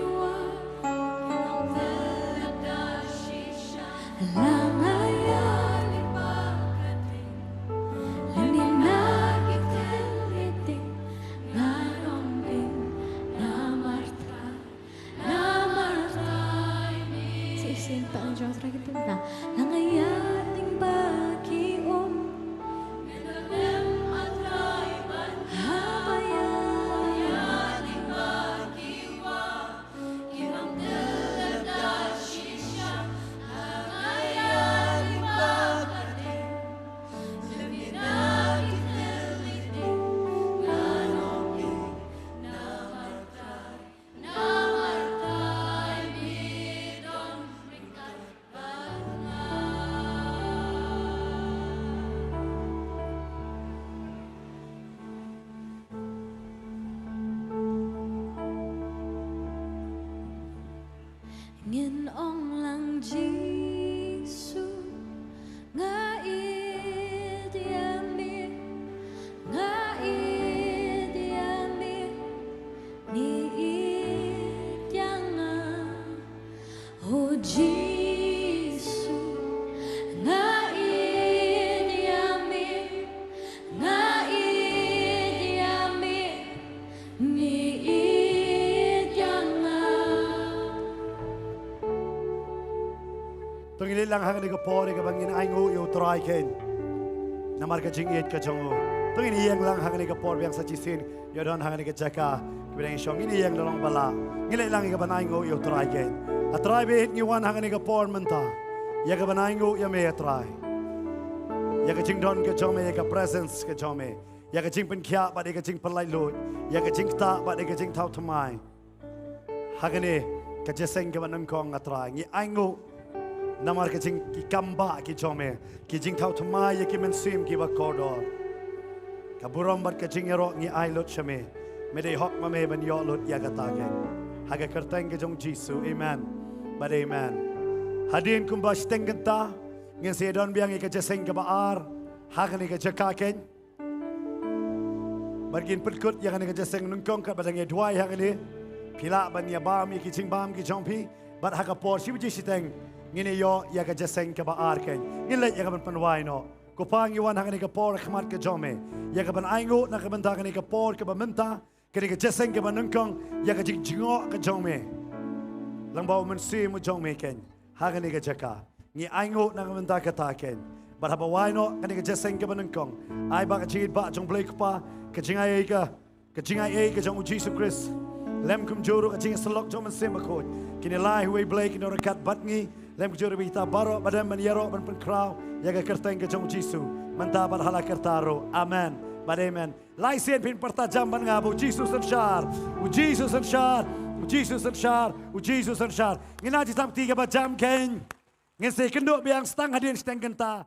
lang ayat yang bagi Lani nagi teliting Narombing namartay Sisin pa ang Diyos lagi po na lang ayat yang bagi Ngin ong lang Jisu nga idyami ni idyanga o Jisu nga idyami ni idyanga Tungili lang hang ni kapor ka bangin aingo yo try ken. Namar ka jing yet ka jongo. Tungili yang lang hang ni kapor biang sa chisin yo don hang ni ka jaka. Kibang shong ini yang dolong bala. Ngile lang ka banaingo yo try ken. A try be ni wan hang ni kapor menta. Ya ka banaingo ya me try. Ya ka jing don ka jome ya ka presence ka jome. Ya ka jing pen kya ba de ka jing pelai lut. Ya ka jing ta ba de ka jing tau tamai. Hagane ka jeseng ka banam kong atrai. Ngi aingo namar ke jing ki kamba ki chome ki jing thau thma ye ki men sim ki ba kodor ka buram bar ke jing ero ngi ai lot chame me dei hok ma me ban yo lot ya ga ta ge ha ga kerteng ke jong jisu amen but amen hadin kum ba steng genta ngi se don biang ke jeseng ke ba ar ha ga ni ke jaka ken bargin perkut ya ga ni ke jeseng nung kong ka badang ye dwai ha ga ni pila ban ya bam ki jing bam ki jompi bat ha ga por si ji siteng ngini yo ya ka jeseng ka ba ar ken ngile ya ka ban panwai no ko pang yuan hang ni ka por khmat ka jome ya ka ban aingo na ka ban ta ni ka por ka ba menta ka ni ka jeseng ka ban nungkong ya ka jing jingo ka jome lang ba man si mo jome ken hang ni ka jaka ngi aingo na ka ban ta ka ta ken ba ha ba wai no ka ni ka jeseng ka ban nungkong ai ba ka jid ba jong blake pa ka jingai ka jong Jesus Christ lem kum juru ka jing salok jom sim ko kini lai huai blake no rakat batngi lem juru bita baro badam man yaro ban pen kraw ya ga kerteng ke jong jisu manta bar hala kertaro amen bad amen lai sen pin pertajam ban ngabo Jesus and shar u Jesus and shar u Jesus and shar u Jesus and shar ngina ji sam 3 jam ken ngin se kendo biang stang hadin steng genta